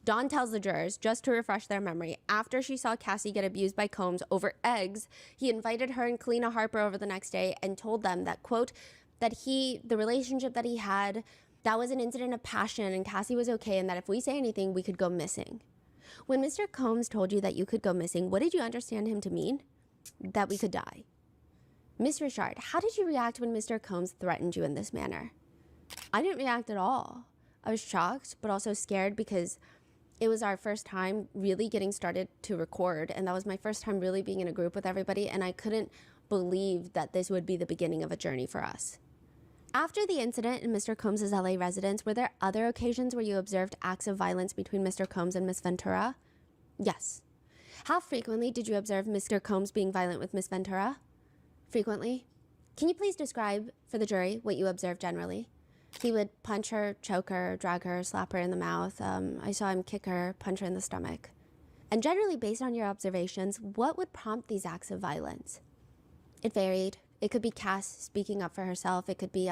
Dawn tells the jurors, just to refresh their memory, after she saw Cassie get abused by Combs over eggs, he invited her and Kalina Harper over the next day and told them that, quote, that the relationship that he had, that was an incident of passion and Cassie was okay, and that if we say anything, we could go missing. When Mr. Combs told you that you could go missing, what did you understand him to mean? That we could die. Miss Richard, how did you react when Mr. Combs threatened you in this manner? I didn't react at all. I was shocked, but also scared because it was our first time really getting started to record, and that was my first time really being in a group with everybody, and I couldn't believe that this would be the beginning of a journey for us. After the incident in Mr. Combs' LA residence, were there other occasions where you observed acts of violence between Mr. Combs and Miss Ventura? Yes. How frequently did you observe Mr. Combs being violent with Miss Ventura? Frequently. Can you please describe for the jury what you observed generally? He would punch her, choke her, drag her, slap her in the mouth. I saw him kick her, punch her in the stomach. And generally, based on your observations, what would prompt these acts of violence? It varied. It could be Cass speaking up for herself. It could be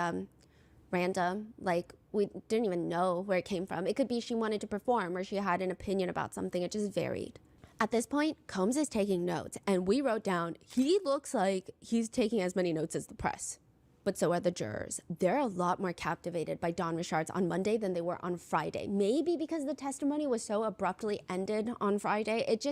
random, like we didn't even know where it came from. It could be she wanted to perform or she had an opinion about something. It just varied. At this point, Combs is taking notes, and we wrote down, he looks like he's taking as many notes as the press. But so are the jurors. They're a lot more captivated by Dawn Richard's on Monday than they were on Friday. Maybe because the testimony was so abruptly ended on Friday, it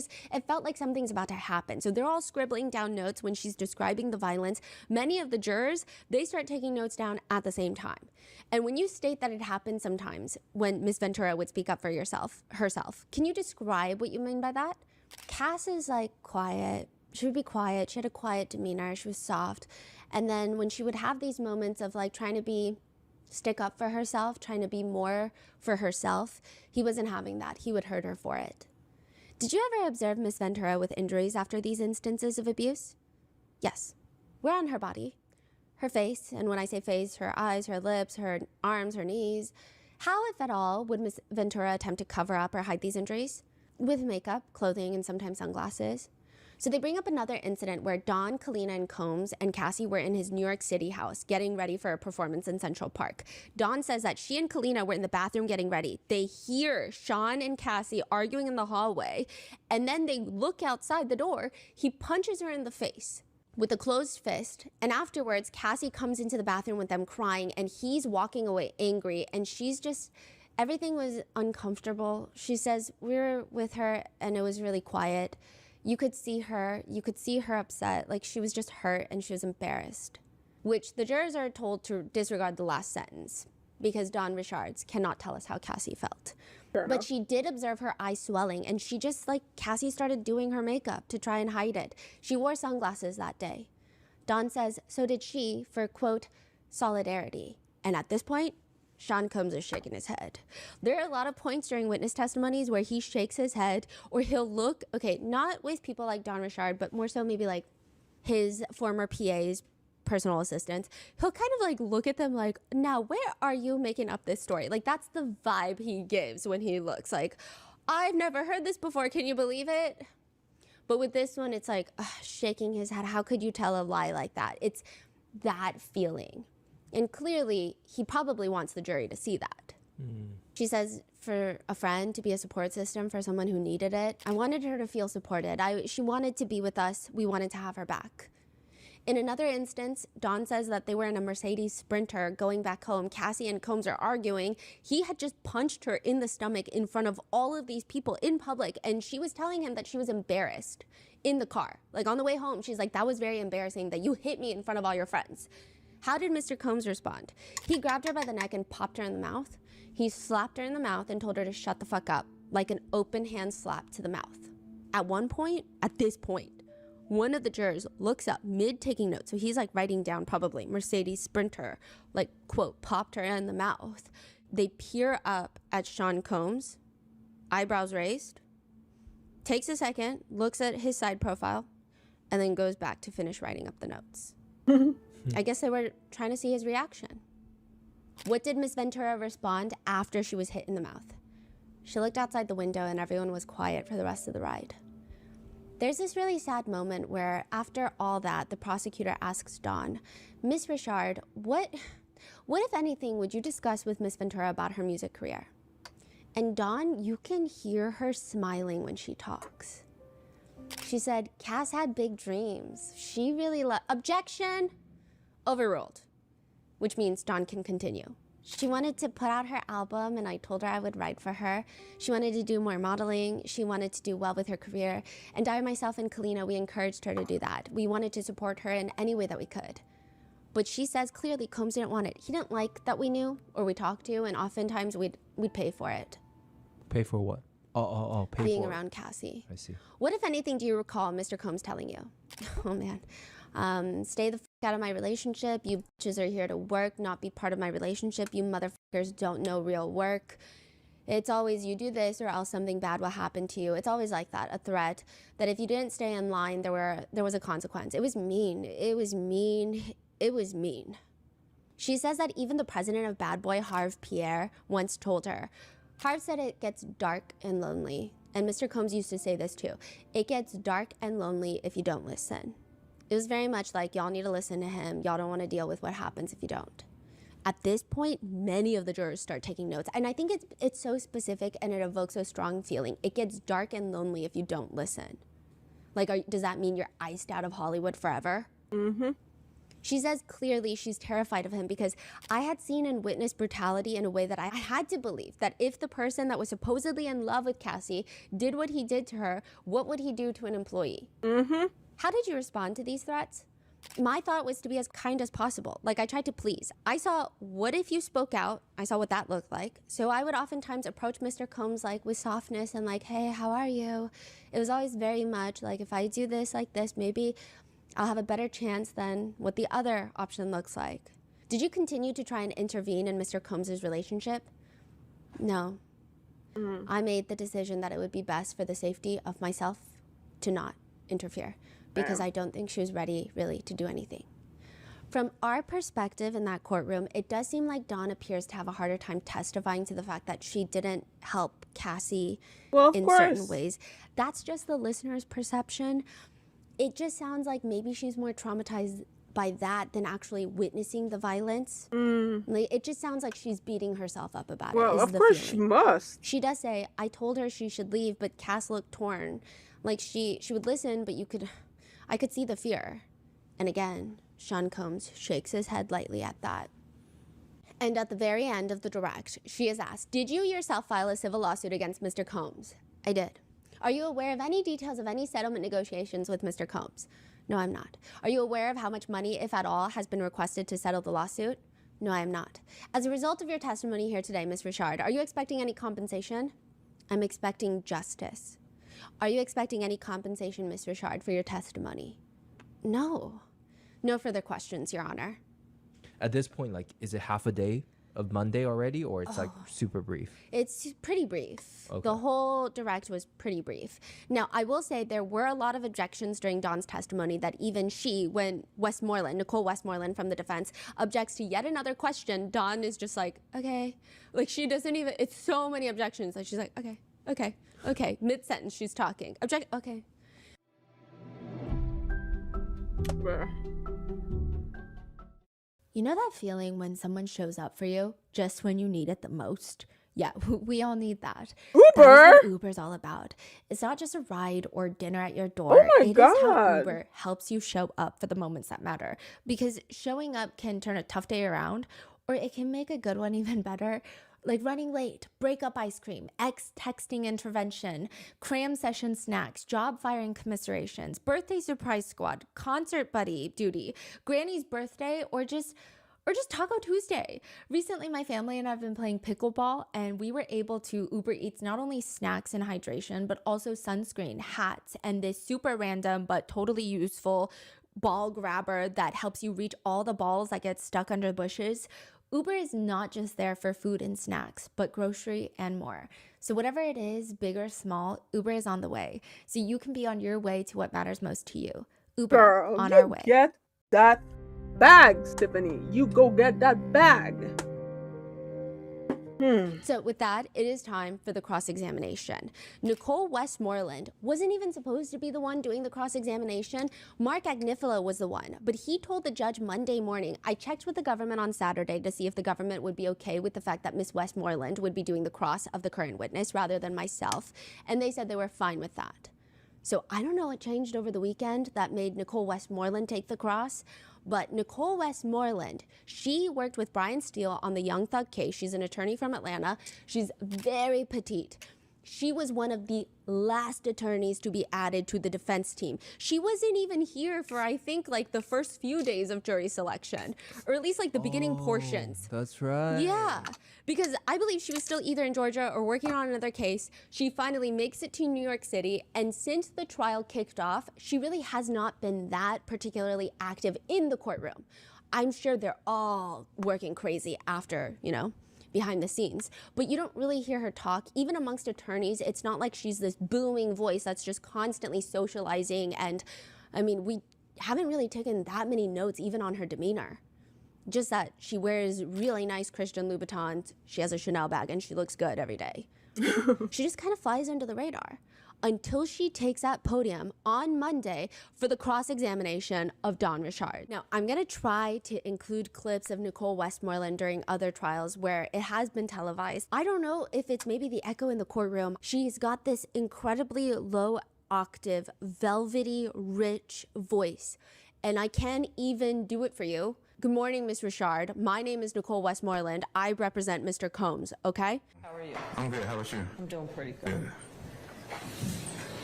felt like something's about to happen. So they're all scribbling down notes when she's describing the violence. Many of the jurors, they start taking notes down at the same time. And when you state that it happens sometimes when Miss Ventura would speak up for herself, can you describe what you mean by that? Cass is like quiet. She would be quiet. She had a quiet demeanor. She was soft. And then when she would have these moments of like trying to stick up for herself, trying to be more for herself, he wasn't having that. He would hurt her for it. Did you ever observe Miss Ventura with injuries after these instances of abuse? Yes. Where on her body? Her face, and when I say face, her eyes, her lips, her arms, her knees. How, if at all, would Miss Ventura attempt to cover up or hide these injuries? With makeup, clothing, and sometimes sunglasses. So they bring up another incident where Dawn, Kalina, and Combs and Cassie were in his New York City house getting ready for a performance in Central Park. Dawn says that she and Kalina were in the bathroom getting ready. They hear Sean and Cassie arguing in the hallway, and then they look outside the door. He punches her in the face with a closed fist, and afterwards Cassie comes into the bathroom with them crying, and he's walking away angry, and she's just... Everything was uncomfortable. She says, we were with her, and it was really quiet. You could see her upset, like she was just hurt and she was embarrassed, which the jurors are told to disregard the last sentence because Dawn Richards cannot tell us how Cassie felt. But she did observe her eye swelling, and she just, like, Cassie started doing her makeup to try and hide it. She wore sunglasses that day. Dawn says, so did she, for, quote, solidarity. And at this point, Sean Combs is shaking his head. There are a lot of points during witness testimonies where he shakes his head, or he'll look, okay, not with people like Dawn Richard, but more so maybe like his former PAs, personal assistants, he'll kind of like look at them like, now where are you making up this story? Like that's the vibe he gives when he looks like, I've never heard this before, can you believe it? But with this one, it's like shaking his head. How could you tell a lie like that? It's that feeling. And clearly, he probably wants the jury to see that. She says for a friend to be a support system for someone who needed it. I wanted her to feel supported. She wanted to be with us. We wanted to have her back. In another instance, Dawn says that they were in a Mercedes Sprinter going back home. Cassie and Combs are arguing. He had just punched her in the stomach in front of all of these people in public, and she was telling him that she was embarrassed in the car. Like on the way home, she's like, that was very embarrassing that you hit me in front of all your friends. How did Mr. Combs respond? He grabbed her by the neck and popped her in the mouth. He slapped her in the mouth and told her to shut the fuck up, like an open hand slap to the mouth. At this point, one of the jurors looks up mid-taking notes. So he's like writing down probably Mercedes Sprinter, like, quote, popped her in the mouth. They peer up at Sean Combs, eyebrows raised, takes a second, looks at his side profile, and then goes back to finish writing up the notes. I guess they were trying to see his reaction. What did Miss Ventura respond after she was hit in the mouth? She looked outside the window and everyone was quiet for the rest of the ride. There's this really sad moment where after all that, the prosecutor asks Dawn, Miss Richard, what if anything would you discuss with Miss Ventura about her music career? And Dawn, you can hear her smiling when she talks. She said, Cass had big dreams. She really objection, overruled, which means Dawn can continue. She wanted to put out her album and I told her I would write for her. She wanted to do more modeling. She wanted to do well with her career. And I, myself, and Kalina, we encouraged her to do that. We wanted to support her in any way that we could. But she says clearly Combs didn't want it. He didn't like that we knew or we talked to, and oftentimes we'd pay for it. Pay for what? Pay Being for around Cassie. I see. What, if anything, do you recall Mr. Combs telling you? Oh, man. Stay the f*** out of my relationship. You bitches are here to work, not be part of my relationship. You motherfuckers don't know real work. It's always you do this or else something bad will happen to you. It's always like that, a threat that if you didn't stay in line, there was a consequence. It was mean. It was mean. It was mean. She says that even the president of Bad Boy, Harv Pierre, once told her. Harv said it gets dark and lonely. And Mr. Combs used to say this too. It gets dark and lonely if you don't listen. It was very much like, y'all need to listen to him. Y'all don't want to deal with what happens if you don't. At this point, many of the jurors start taking notes. And I think it's so specific and it evokes a strong feeling. It gets dark and lonely if you don't listen. Like, does that mean you're iced out of Hollywood forever? Mm-hmm. She says clearly she's terrified of him because I had seen and witnessed brutality in a way that I had to believe that if the person that was supposedly in love with Cassie did what he did to her, what would he do to an employee? Mm-hmm. How did you respond to these threats? My thought was to be as kind as possible. Like, I tried to please. I saw, what if you spoke out? I saw what that looked like. So I would oftentimes approach Mr. Combs like with softness and like, hey, how are you? It was always very much like, if I do this like this, maybe I'll have a better chance than what the other option looks like. Did you continue to try and intervene in Mr. Combs' relationship? No. I made the decision that it would be best for the safety of myself to not interfere because I don't think she was ready really to do anything. From our perspective in that courtroom, it does seem like Dawn appears to have a harder time testifying to the fact that she didn't help Cassie in certain ways. That's just the listener's perception. It just sounds like maybe she's more traumatized by that than actually witnessing the violence. Like, it just sounds like she's beating herself up about it. Well, of course she must. She does say, I told her she should leave, but Cass looked torn. Like, she would listen, but I could see the fear. And again, Sean Combs shakes his head lightly at that. And at the very end of the direct, she is asked, did you yourself file a civil lawsuit against Mr. Combs? I did. Are you aware of any details of any settlement negotiations with Mr. Combs? No, I'm not. Are you aware of how much money, if at all, has been requested to settle the lawsuit? No, I am not. As a result of your testimony here today, Ms. Richard, are you expecting any compensation? I'm expecting justice. Are you expecting any compensation, Ms. Richard, for your testimony? No. No further questions, Your Honor. At this point, like, is it half a day? of Monday already, or it's like super brief? It's pretty brief. Okay. The whole direct was pretty brief. Now, I will say there were a lot of objections during Dawn's testimony that even she, when Nicole Westmoreland from the defense, objects to yet another question, Dawn is just like, okay. Like, she doesn't even, it's so many objections that she's like, okay. Mid-sentence, she's talking. Okay. Bruh. You know that feeling when someone shows up for you just when you need it the most? Yeah, we all need that. Uber? That is what Uber's all about. It's not just a ride or dinner at your door. Oh my It is how God. Uber helps you show up for the moments that matter. Because showing up can turn a tough day around, or it can make a good one even better. Like running late, breakup ice cream, texting intervention, cram session snacks, job firing commiserations, birthday surprise squad, concert buddy duty, granny's birthday, or just Taco Tuesday. Recently, my family and I have been playing pickleball, and we were able to Uber Eats not only snacks and hydration, but also sunscreen, hats, and this super random but totally useful ball grabber that helps you reach all the balls that get stuck under bushes. Uber is not just there for food and snacks, but grocery and more. So whatever it is, big or small, Uber is on the way. So you can be on your way to what matters most to you. Uber, Girl, on you our way. get that bag, Tiffany. You go get that bag. So with that, it is time for the cross-examination. Nicole Westmoreland wasn't even supposed to be the one doing the cross-examination. Mark Agnifilo was the one, but he told the judge Monday morning, I checked with the government on Saturday to see if the government would be okay with the fact that Miss Westmoreland would be doing the cross of the current witness rather than myself, and they said they were fine with that. So I don't know what changed over the weekend that made Nicole Westmoreland take the cross, but Nicole Westmoreland, she worked with Brian Steele on the Young Thug case. She's an attorney from Atlanta. She's very petite. She was one of the last attorneys to be added to the defense team. She wasn't even here for, I think, like the first few days of jury selection, or at least like the beginning portions. That's right. Yeah, because I believe she was still either in Georgia or working on another case. She finally makes it to New York City, and since the trial kicked off, she really has not been that particularly active in the courtroom. I'm sure they're all working crazy after, behind the scenes, but you don't really hear her talk. Even amongst attorneys, it's not like she's this booming voice that's just constantly socializing, and we haven't really taken that many notes even on her demeanor. Just that she wears really nice Christian Louboutins, she has a Chanel bag, and she looks good every day. She just kind of flies under the radar until she takes that podium on Monday for the cross-examination of Dawn Richard. Now, I'm gonna try to include clips of Nicole Westmoreland during other trials where it has been televised. I don't know if it's maybe the echo in the courtroom. She's got this incredibly low octave, velvety, rich voice, and I can even do it for you. Good morning, Miss Richard. My name is Nicole Westmoreland. I represent Mr. Combs, okay? How are you? I'm good. How about you? I'm doing pretty good.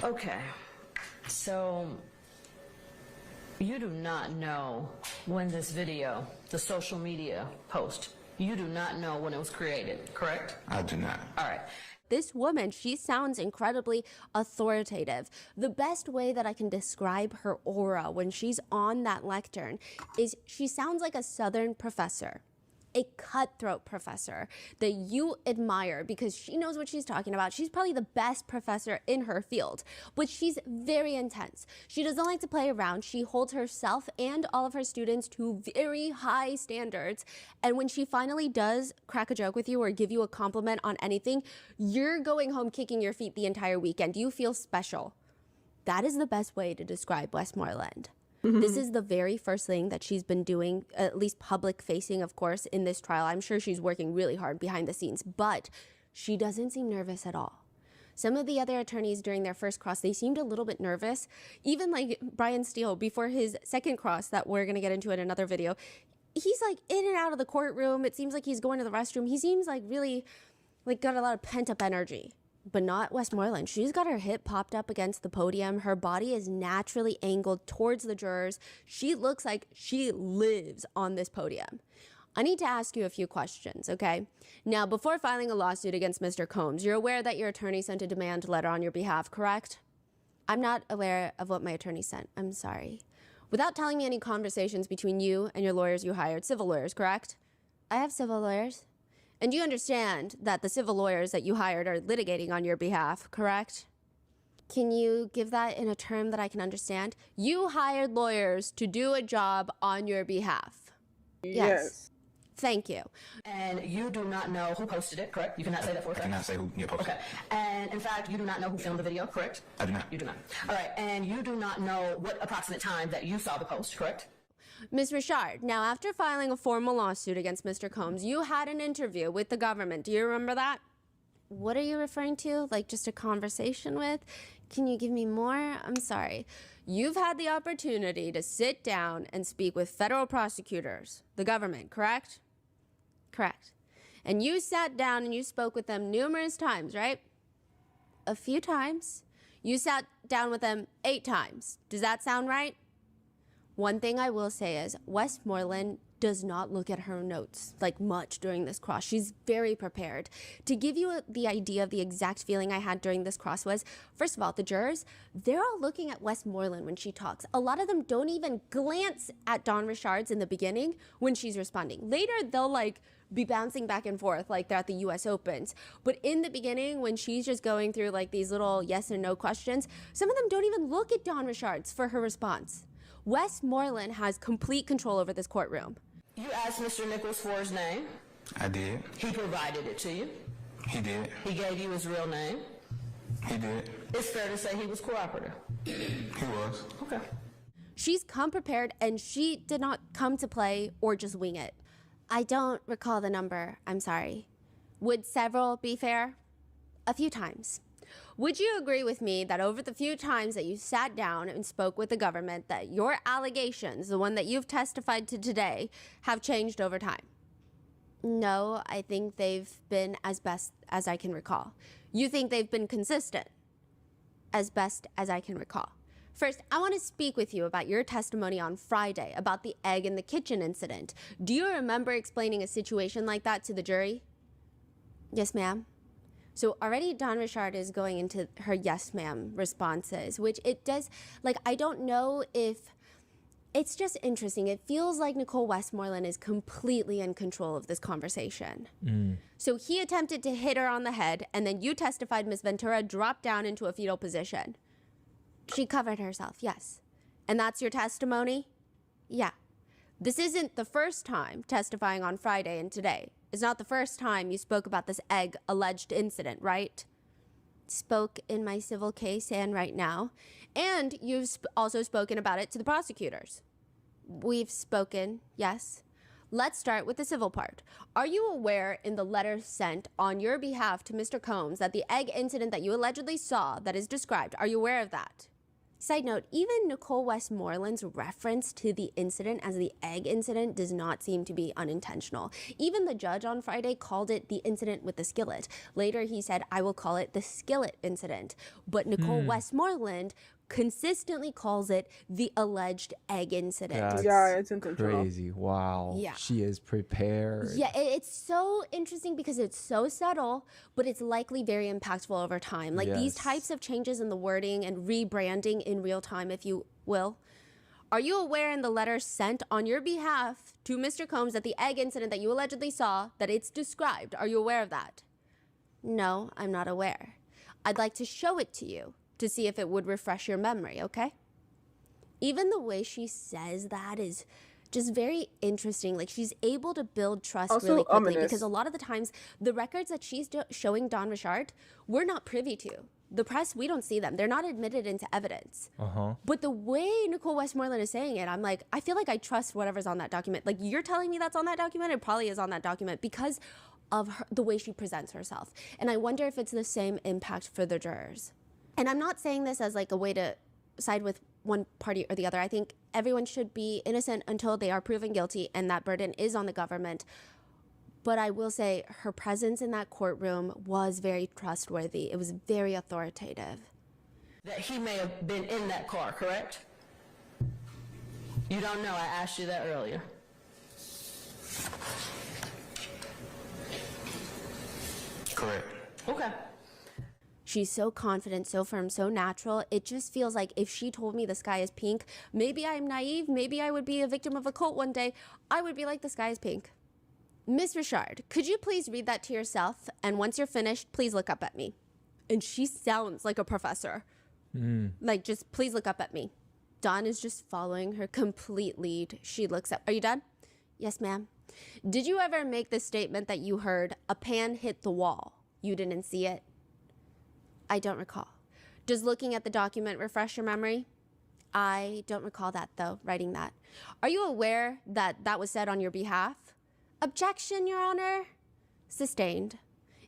Okay, so you do not know when this video, the social media post, you do not know when it was created, correct? I do not. All right. This woman, she sounds incredibly authoritative. The best way that I can describe her aura when she's on that lectern is she sounds like a Southern professor, a cutthroat professor that you admire because she knows what she's talking about. She's probably the best professor in her field, but she's very intense. She doesn't like to play around. She holds herself and all of her students to very high standards. And when she finally does crack a joke with you or give you a compliment on anything, you're going home kicking your feet the entire weekend. You feel special. That is the best way to describe Westmoreland. This is the very first thing that she's been doing, at least public facing, of course, in this trial. I'm sure she's working really hard behind the scenes, but she doesn't seem nervous at all. Some of the other attorneys during their first cross, they seemed a little bit nervous. Even like Brian Steele, before his second cross that we're going to get into in another video, he's like in and out of the courtroom. It seems like he's going to the restroom. He seems like really like got a lot of pent up energy. But not Westmoreland. She's got her hip popped up against the podium. Her body is naturally angled towards the jurors. She looks like she lives on this podium. I need to ask you a few questions, okay? Now, before filing a lawsuit against Mr. Combs, you're aware that your attorney sent a demand letter on your behalf, correct? I'm not aware of what my attorney sent. I'm sorry. Without telling me any conversations between you and your lawyers you hired, civil lawyers, correct? I have civil lawyers. And you understand that the civil lawyers that you hired are litigating on your behalf, correct? Can you give that in a term that I can understand? You hired lawyers to do a job on your behalf. Yes. Thank you. And you do not know who posted it, correct? You cannot say that for a fact? I cannot say who posted it. Okay. And in fact, you do not know who filmed the video, correct? I do not. You do not. All right. And you do not know what approximate time that you saw the post, correct? Ms. Richard, now after filing a formal lawsuit against Mr. Combs, you had an interview with the government. Do you remember that? What are you referring to? Like just a conversation with? Can you give me more? I'm sorry. You've had the opportunity to sit down and speak with federal prosecutors, the government, correct? Correct. And you sat down and you spoke with them numerous times, right? A few times. You sat down with them 8 times. Does that sound right? One thing I will say is Westmoreland does not look at her notes like much during this cross. She's very prepared. To give you the idea of the exact feeling I had during this cross was, first of all, the jurors, they're all looking at Westmoreland when she talks. A lot of them don't even glance at Dawn Richards in the beginning when she's responding. Later, they'll like be bouncing back and forth like they're at the US Opens. But in the beginning, when she's just going through like these little yes and no questions, some of them don't even look at Dawn Richards for her response. Westmoreland has complete control over this courtroom. You asked Mr. Nichols for his name. I did. He provided it to you. He did. He gave you his real name. He did. It's fair to say he was cooperative. He was. Okay. She's come prepared and she did not come to play or just wing it. I don't recall the number, I'm sorry. Would several be fair? A few times. Would you agree with me that over the few times that you sat down and spoke with the government that your allegations, the one that you've testified to today, have changed over time? No, I think they've been as best as I can recall. You think they've been consistent? As best as I can recall. First, I want to speak with you about your testimony on Friday about the egg in the kitchen incident. Do you remember explaining a situation like that to the jury? Yes, ma'am. So already Dawn Richard is going into her yes, ma'am responses, which it does, like, I don't know if, it's just interesting. It feels like Nicole Westmoreland is completely in control of this conversation. So he attempted to hit her on the head, and then you testified Ms. Ventura dropped down into a fetal position. She covered herself, yes. And that's your testimony? Yeah. This isn't the first time testifying on Friday and today. It's not the first time you spoke about this egg alleged incident, right? Spoke in my civil case and right now. And you've also spoken about it to the prosecutors. We've spoken, yes. Let's start with the civil part. Are you aware in the letter sent on your behalf to Mr. Combs that the egg incident that you allegedly saw that is described, are you aware of that? Side note, even Nicole Westmoreland's reference to the incident as the egg incident does not seem to be unintentional. Even the judge on Friday called it the incident with the skillet. Later he said, I will call it the skillet incident. But Nicole Westmoreland consistently calls it the alleged egg incident. That's Yeah, it's intentional. crazy. Wow. Yeah. She is prepared. Yeah, it's so interesting because it's so subtle, but it's likely very impactful over time. Like these Yes. types of changes in the wording and rebranding in real time, if you will. Are you aware in the letter sent on your behalf to Mr. Combs that the egg incident that you allegedly saw, that it's described? Are you aware of that? No, I'm not aware. I'd like to show it to you to see if it would refresh your memory, okay? Even the way she says that is just very interesting. Like she's able to build trust Also really quickly ominous. because a lot of the times the records that she's showing Dawn Richard, we're not privy to. The press, we don't see them. They're not admitted into evidence. But the way Nicole Westmoreland is saying it, I'm like, I feel like I trust whatever's on that document. Like you're telling me that's on that document, it probably is on that document because of the way she presents herself. And I wonder if it's the same impact for the jurors. And I'm not saying this as like a way to side with one party or the other. I think everyone should be innocent until they are proven guilty, and that burden is on the government. But I will say her presence in that courtroom was very trustworthy. It was very authoritative. That he may have been in that car, correct? You don't know. I asked you that earlier. Correct. Okay. She's so confident, so firm, so natural. It just feels like if she told me the sky is pink, maybe I'm naive, maybe I would be a victim of a cult one day. I would be like, the sky is pink. Miss Richard, could you please read that to yourself? And once you're finished, please look up at me. And she sounds like a professor. Like, just please look up at me. Dawn is just following her complete lead. She looks up. Are you done? Yes, ma'am. Did you ever make the statement that you heard a pan hit the wall? You didn't see it? I don't recall. Does looking at the document refresh your memory? I don't recall that, though, writing that. Are you aware that that was said on your behalf? Objection, Your Honor. Sustained.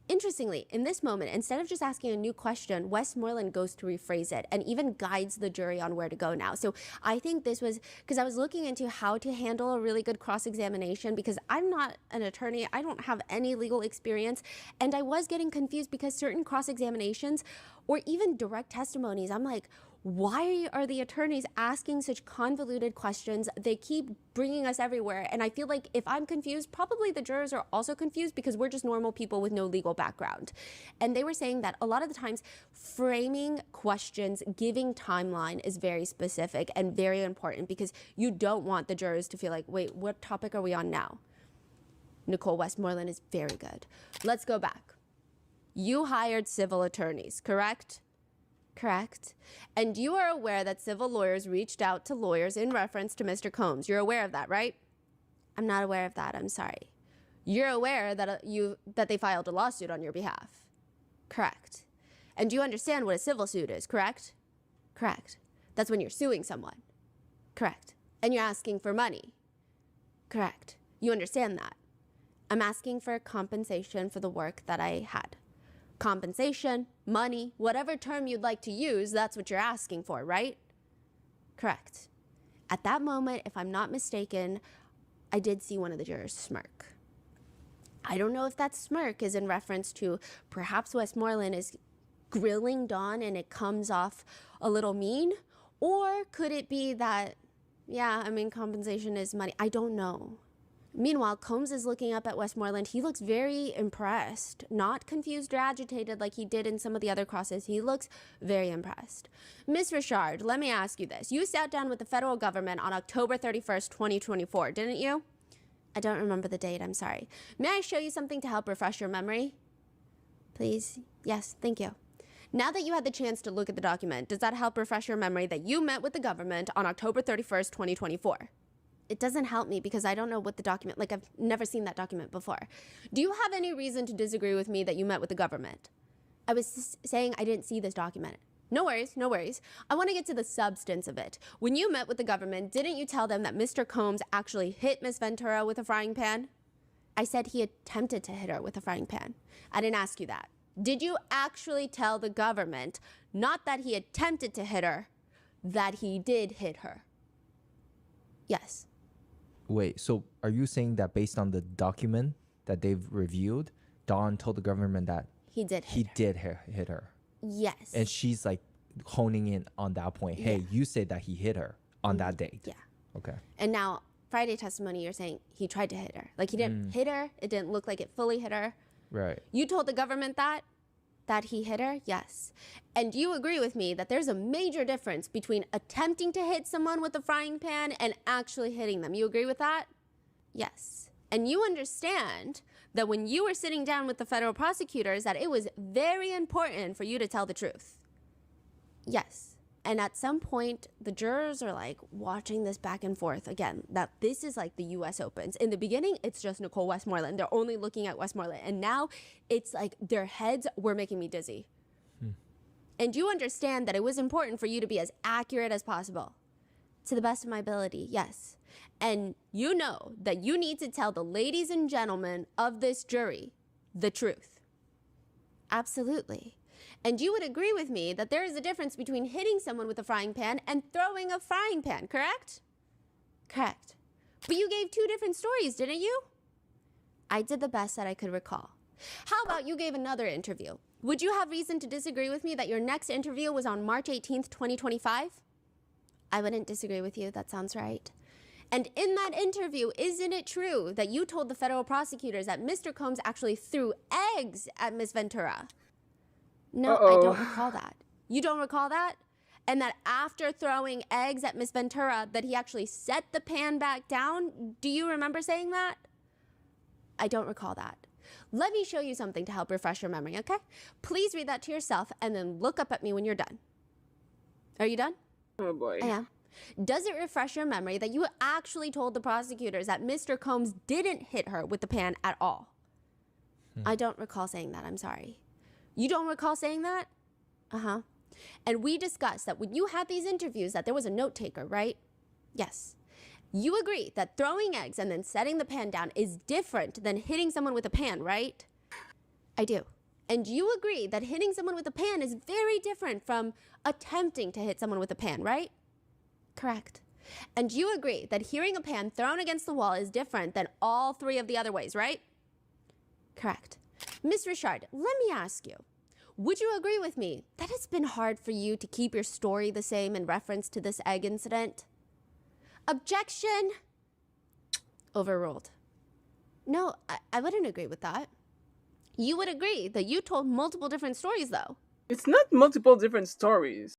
Interestingly, in this moment, instead of just asking a new question, Westmoreland goes to rephrase it and even guides the jury on where to go now. So I think this was, because I was looking into how to handle a really good cross-examination, because I'm not an attorney, I don't have any legal experience, and I was getting confused because certain cross-examinations or even direct testimonies, I'm like, why are the attorneys asking such convoluted questions? They keep bringing us everywhere. And I feel like if I'm confused, probably the jurors are also confused because we're just normal people with no legal background. And they were saying that a lot of the times framing questions, giving timeline is very specific and very important because you don't want the jurors to feel like, wait, what topic are we on now? Nicole Westmoreland is very good. Let's go back. You hired civil attorneys, correct? Correct. And you are aware that civil lawyers reached out to lawyers in reference to Mr. Combs. You're aware of that, right? I'm not aware of that. I'm sorry. You're aware that that they filed a lawsuit on your behalf. Correct. And you understand what a civil suit is, correct? Correct. That's when you're suing someone. Correct. And you're asking for money. Correct. You understand that. I'm asking for compensation for the work that I had. Compensation, money, whatever term you'd like to use, that's what you're asking for, right? Correct. At that moment, if I'm not mistaken, I did see one of the jurors smirk. I don't know if that smirk is in reference to perhaps Westmoreland is grilling Dawn and it comes off a little mean, or could it be that, yeah, I mean, compensation is money. I don't know. Meanwhile, Combs is looking up at Westmoreland. He looks very impressed, not confused or agitated like he did in some of the other crosses. He looks very impressed. Miss Richard, let me ask you this. You sat down with the federal government on October 31st, 2024, didn't you? I don't remember the date, I'm sorry. May I show you something to help refresh your memory? Please? Yes, thank you. Now that you had the chance to look at the document, does that help refresh your memory that you met with the government on October 31st, 2024? It doesn't help me because I don't know what the document, like I've never seen that document before. Do you have any reason to disagree with me that you met with the government? I was saying I didn't see this document. No worries, no worries. I want to get to the substance of it. When you met with the government, didn't you tell them that Mr. Combs actually hit Miss Ventura with a frying pan? I said he attempted to hit her with a frying pan. I didn't ask you that. Did you actually tell the government, not that he attempted to hit her, that he did hit her? Yes. Wait, so are you saying that based on the document that they've reviewed, Dawn told the government that he did hit her? Yes. And she's like honing in on that point. Hey, you said that he hit her on that date. Yeah. Okay. And now, Friday testimony, you're saying he tried to hit her. Like he didn't hit her. It didn't look like it fully hit her. Right. You told the government that he hit her? Yes. And you agree with me that there's a major difference between attempting to hit someone with a frying pan and actually hitting them. You agree with that? Yes. And you understand that when you were sitting down with the federal prosecutors that it was very important for you to tell the truth. Yes. And at some point, the jurors are like watching this back and forth again, that this is like the US Opens. In the beginning, it's just Nicole Westmoreland. They're only looking at Westmoreland. And now it's like their heads were making me dizzy. And you understand that it was important for you to be as accurate as possible. To the best of my ability, yes. And you know that you need to tell the ladies and gentlemen of this jury the truth. Absolutely. And you would agree with me that there is a difference between hitting someone with a frying pan and throwing a frying pan, correct? Correct. But you gave two different stories, didn't you? I did the best that I could recall. How about you gave another interview? Would you have reason to disagree with me that your next interview was on March 18th, 2025? I wouldn't disagree with you. That sounds right. And in that interview, isn't it true that you told the federal prosecutors that Mr. Combs actually threw eggs at Miss Ventura? No, I don't recall that. You don't recall that? And that after throwing eggs at Miss Ventura, that he actually set the pan back down? Do you remember saying that? I don't recall that. Let me show you something to help refresh your memory, okay? Please read that to yourself and then look up at me when you're done. Are you done? Oh boy. I am. Does it refresh your memory that you actually told the prosecutors that Mr. Combs didn't hit her with the pan at all? I don't recall saying that. I'm sorry. You don't recall saying that? Uh-huh. And we discussed that when you had these interviews that there was a note taker, right? Yes. You agree that throwing eggs and then setting the pan down is different than hitting someone with a pan, right? I do. And you agree that hitting someone with a pan is very different from attempting to hit someone with a pan, right? Correct. And you agree that hearing a pan thrown against the wall is different than all three of the other ways, right? Correct. Ms. Richard, let me ask you, would you agree with me that it's been hard for you to keep your story the same in reference to this egg incident? Objection. Overruled. No, I wouldn't agree with that. You would agree that you told multiple different stories, though. It's not multiple different stories.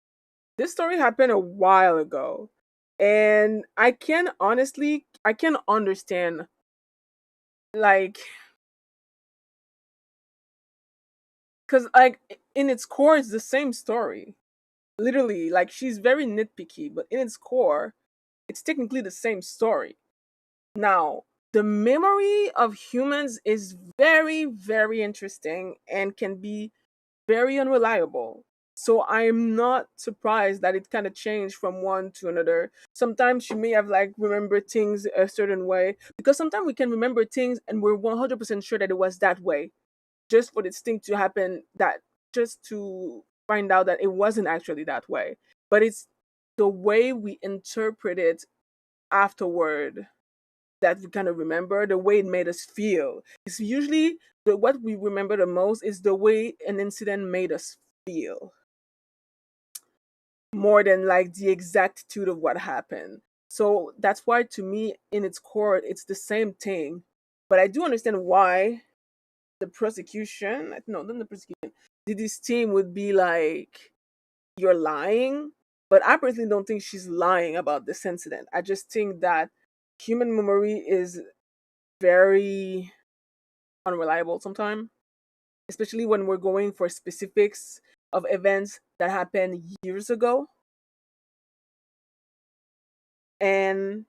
This story happened a while ago. And I can understand, like, because, like, in its core, it's the same story. Literally, like, she's very nitpicky, but in its core, it's technically the same story. Now, the memory of humans is very, very interesting and can be very unreliable. So I'm not surprised that it kind of changed from one to another. Sometimes she may have like remembered things a certain way because sometimes we can remember things and we're 100% sure that it was that way, just for this thing to happen, that just to find out that it wasn't actually that way. But it's the way we interpret it afterward that we kind of remember, the way it made us feel. It's usually what we remember the most is the way an incident made us feel, more than like the exactitude of what happened. So that's why, to me, in its core, it's the same thing. But I do understand why the prosecution, no, not the prosecution, Diddy's team would be like, you're lying. But I personally don't think she's lying about this incident. I just think that human memory is very unreliable sometimes, especially when we're going for specifics of events that happened years ago. And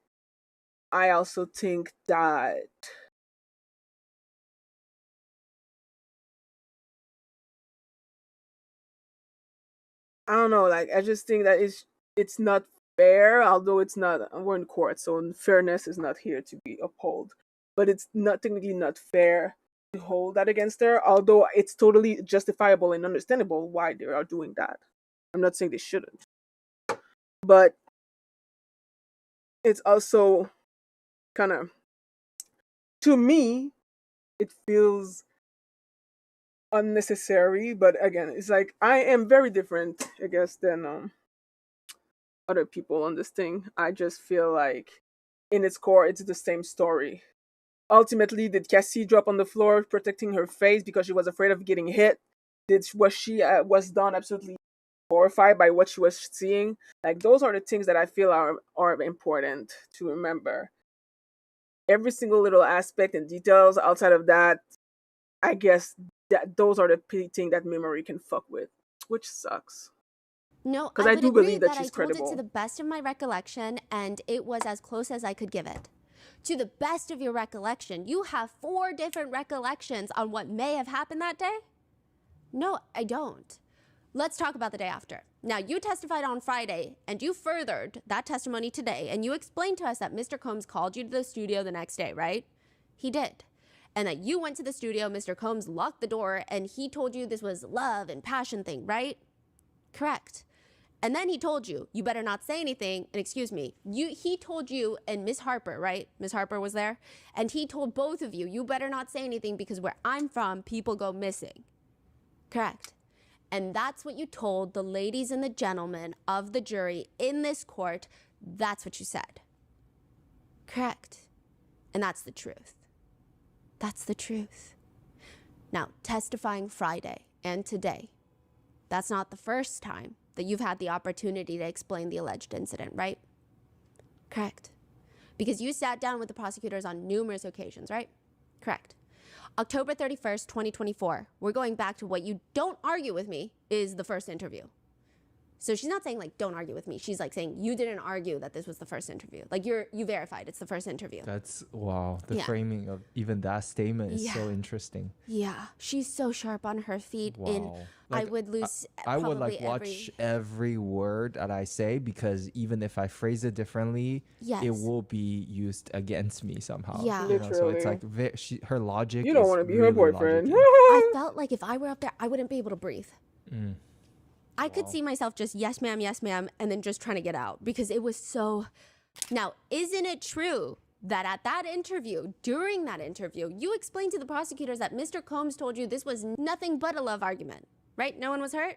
I also think that I don't know, like I just think that it's not fair, although it's not, we're in court, so fairness is not here to be upheld. But it's not technically not fair to hold that against her, although it's totally justifiable and understandable why they are doing that. I'm not saying they shouldn't. But it's also kind of, to me, it feels unnecessary. But again, it's like I am very different, I guess, than other people on this thing. I just feel like in its core, it's the same story. Ultimately, did Cassie drop on the floor protecting her face because she was afraid of getting hit? Was she was done absolutely horrified by what she was seeing? Like those are the things that I feel are important to remember. Every single little aspect and details outside of that, I guess that those are the petty thing that memory can fuck with, which sucks. No, Because I I would do agree believe that I she's told it to credible. the best of my recollection, and it was as close as I could give it. To the best of your recollection, you have 4 different recollections on what may have happened that day? No, I don't. Let's talk about the day after. Now, you testified on Friday, and you furthered that testimony today, and you explained to us that Mr. Combs called you to the studio the next day, right? He did. And that you went to the studio, Mr. Combs locked the door, and he told you this was love and passion thing, right? Correct. And then he told you, you better not say anything. And excuse me, he told you and Miss Harper, right? Miss Harper was there. And he told both of you, you better not say anything because where I'm from, people go missing. Correct. And that's what you told the ladies and the gentlemen of the jury in this court. That's what you said. Correct. And that's the truth. That's the truth. Now, testifying Friday and today, that's not the first time that you've had the opportunity to explain the alleged incident, right? Correct. Because you sat down with the prosecutors on numerous occasions, right? Correct. October 31st, 2024. We're going back to what you don't argue with me is the first interview. So she's not saying like, don't argue with me. She's like saying you didn't argue that this was the first interview. Like you verified it's the first interview. That's wow. The Yeah. framing of even that statement is Yeah. so interesting. Yeah, she's so sharp on her feet. Wow. I would lose. I would probably like watch every word that I say, because even if I phrase it differently, Yes. it will be used against me somehow. Yeah. You know, so it's Literally. like her logic. You don't is want to be really her boyfriend. logic-y. I felt like if I were up there, I wouldn't be able to breathe. I could see myself just yes ma'am, and then just trying to get out because it was so. Now, isn't it true that at that interview, during that interview, you explained to the prosecutors that Mr. Combs told you this was nothing but a love argument, right? No one was hurt?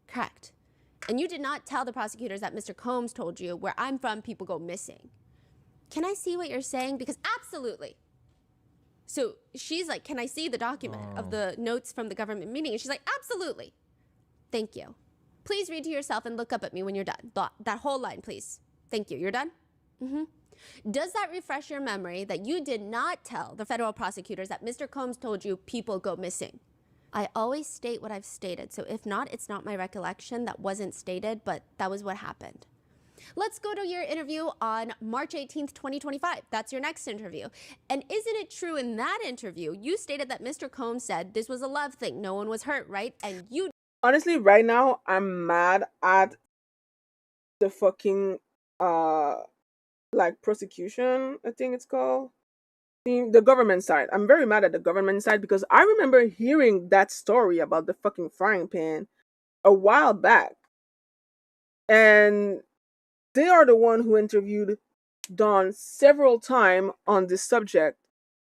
Correct. And you did not tell the prosecutors that Mr. Combs told you where I'm from, people go missing. Can I see what you're saying? Because absolutely. So she's like, can I see the document of the notes from the government meeting? And she's like, absolutely. Thank you. Please read to yourself and look up at me when you're done. That whole line, please. Thank you. You're done? Does that refresh your memory that you did not tell the federal prosecutors that Mr. Combs told you people go missing? I always state what I've stated, so if not, it's not my recollection. That wasn't stated, but that was what happened. Let's go to your interview on March 18th, 2025. That's your next interview. And isn't it true in that interview, you stated that Mr. Combs said this was a love thing, no one was hurt, right? And you... Honestly, right now, I'm mad at the fucking, like, prosecution, I think it's called. The government side. I'm very mad at the government side because I remember hearing that story about the fucking frying pan a while back. And they are the one who interviewed Dawn several times on this subject.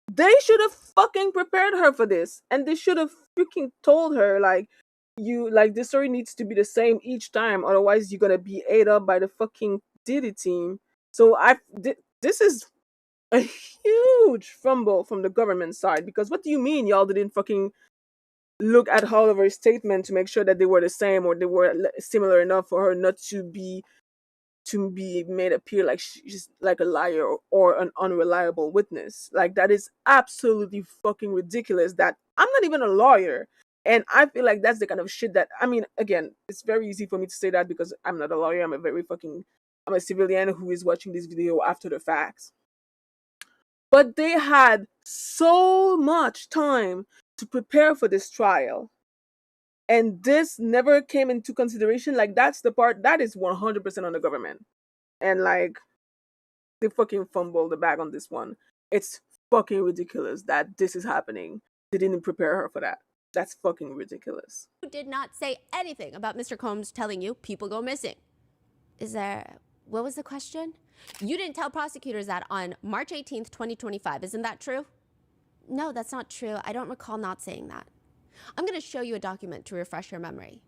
They should have fucking prepared her for this. And they should have freaking told her, like, the story needs to be the same each time, otherwise you're gonna be ate up by the fucking Diddy team. So this is a huge fumble from the government side, because what do you mean y'all didn't fucking look at Oliver's statement to make sure that they were the same or they were similar enough for her not to be made appear like she's like a liar or an unreliable witness? Like, that is absolutely fucking ridiculous. That I'm not even a lawyer, and I feel like that's the kind of shit that, I mean, again, it's very easy for me to say that because I'm not a lawyer. I'm a civilian who is watching this video after the facts. But they had so much time to prepare for this trial, and this never came into consideration. Like, that's the part that is 100% on the government. And, like, they fucking fumbled the bag on this one. It's fucking ridiculous that this is happening. They didn't prepare her for that. That's fucking ridiculous. You did not say anything about Mr. Combs telling you people go missing. What was the question? You didn't tell prosecutors that on March 18th, 2025. Isn't that true? No, that's not true. I don't recall not saying that. I'm going to show you a document to refresh your memory.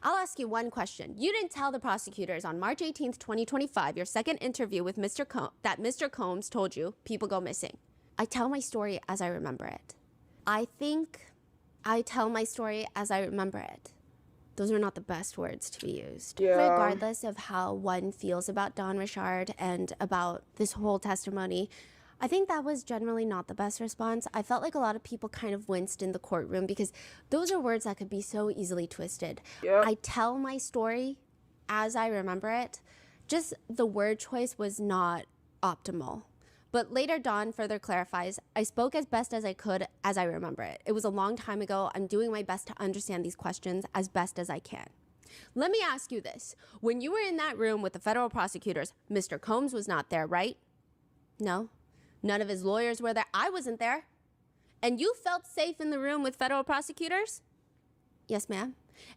I'll ask you one question. You didn't tell the prosecutors on March 18th, 2025, your second interview with that Mr. Combs told you people go missing. I tell my story as I remember it. I think I tell my story as I remember it. Those are not the best words to be used. Yeah. Regardless of how one feels about Don Richard and about this whole testimony, I think that was generally not the best response. I felt like a lot of people kind of winced in the courtroom because those are words that could be so easily twisted. Yep. I tell my story as I remember it. Just the word choice was not optimal. But later, Dawn further clarifies, I spoke as best as I could as I remember it. It was a long time ago. I'm doing my best to understand these questions as best as I can. Let me ask you this. When you were in that room with the federal prosecutors, Mr. Combs was not there, right? No. None of his lawyers were there. I wasn't there. And you felt safe in the room with federal prosecutors? Yes, ma'am.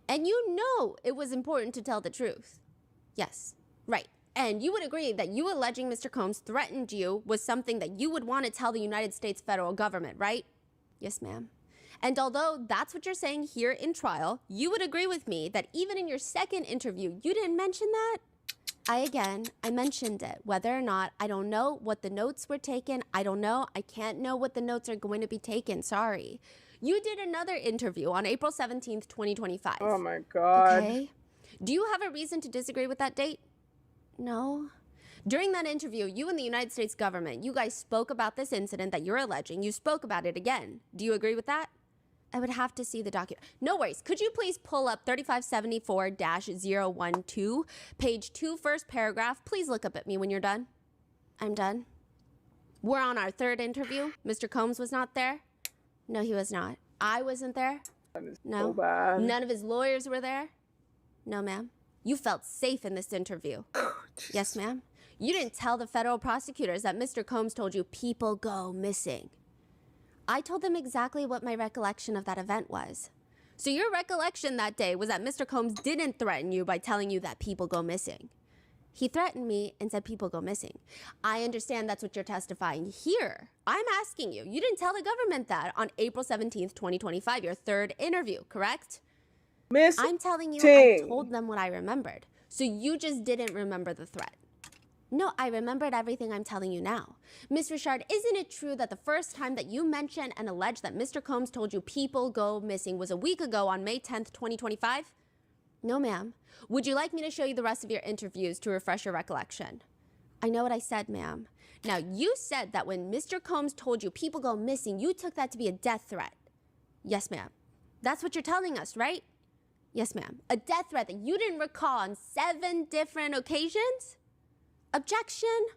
And you know it was important to tell the truth. Yes, right. And you would agree that you alleging Mr. Combs threatened you was something that you would want to tell the United States federal government, right? Yes, ma'am. And although that's what you're saying here in trial, you would agree with me that even in your second interview, you didn't mention that? I mentioned it. Whether or not, I don't know what the notes were taken. I don't know. I can't know what the notes are going to be taken. Sorry. You did another interview on April 17th, 2025. Oh my God. Okay. Do you have a reason to disagree with that date? No. During that interview, you and the United States government, you guys spoke about this incident that you're alleging. You spoke about it again. Do you agree with that? I would have to see the document. No worries. Could you please pull up 3574-012, page 2, first paragraph? Please look up at me when you're done. I'm done. We're on our third interview. Mr. Combs was not there. No, he was not. I wasn't there. No. So bad. None of his lawyers were there. No, ma'am. You felt safe in this interview. Yes, ma'am. You didn't tell the federal prosecutors that Mr. Combs told you people go missing. I told them exactly what my recollection of that event was. So your recollection that day was that Mr. Combs didn't threaten you by telling you that people go missing. He threatened me and said people go missing. I understand that's what you're testifying here. I'm asking you. You didn't tell the government that on April 17th, 2025, your third interview, correct? Miss I'm telling you, Ting. I told them what I remembered. So you just didn't remember the threat. No, I remembered everything I'm telling you now. Ms. Richard, isn't it true that the first time that you mentioned and alleged that Mr. Combs told you people go missing was a week ago on May 10th, 2025? No, ma'am. Would you like me to show you the rest of your interviews to refresh your recollection? I know what I said, ma'am. Now, you said that when Mr. Combs told you people go missing, you took that to be a death threat. Yes, ma'am. That's what you're telling us, right? Yes, ma'am. A death threat that you didn't recall on 7 different occasions? Objection?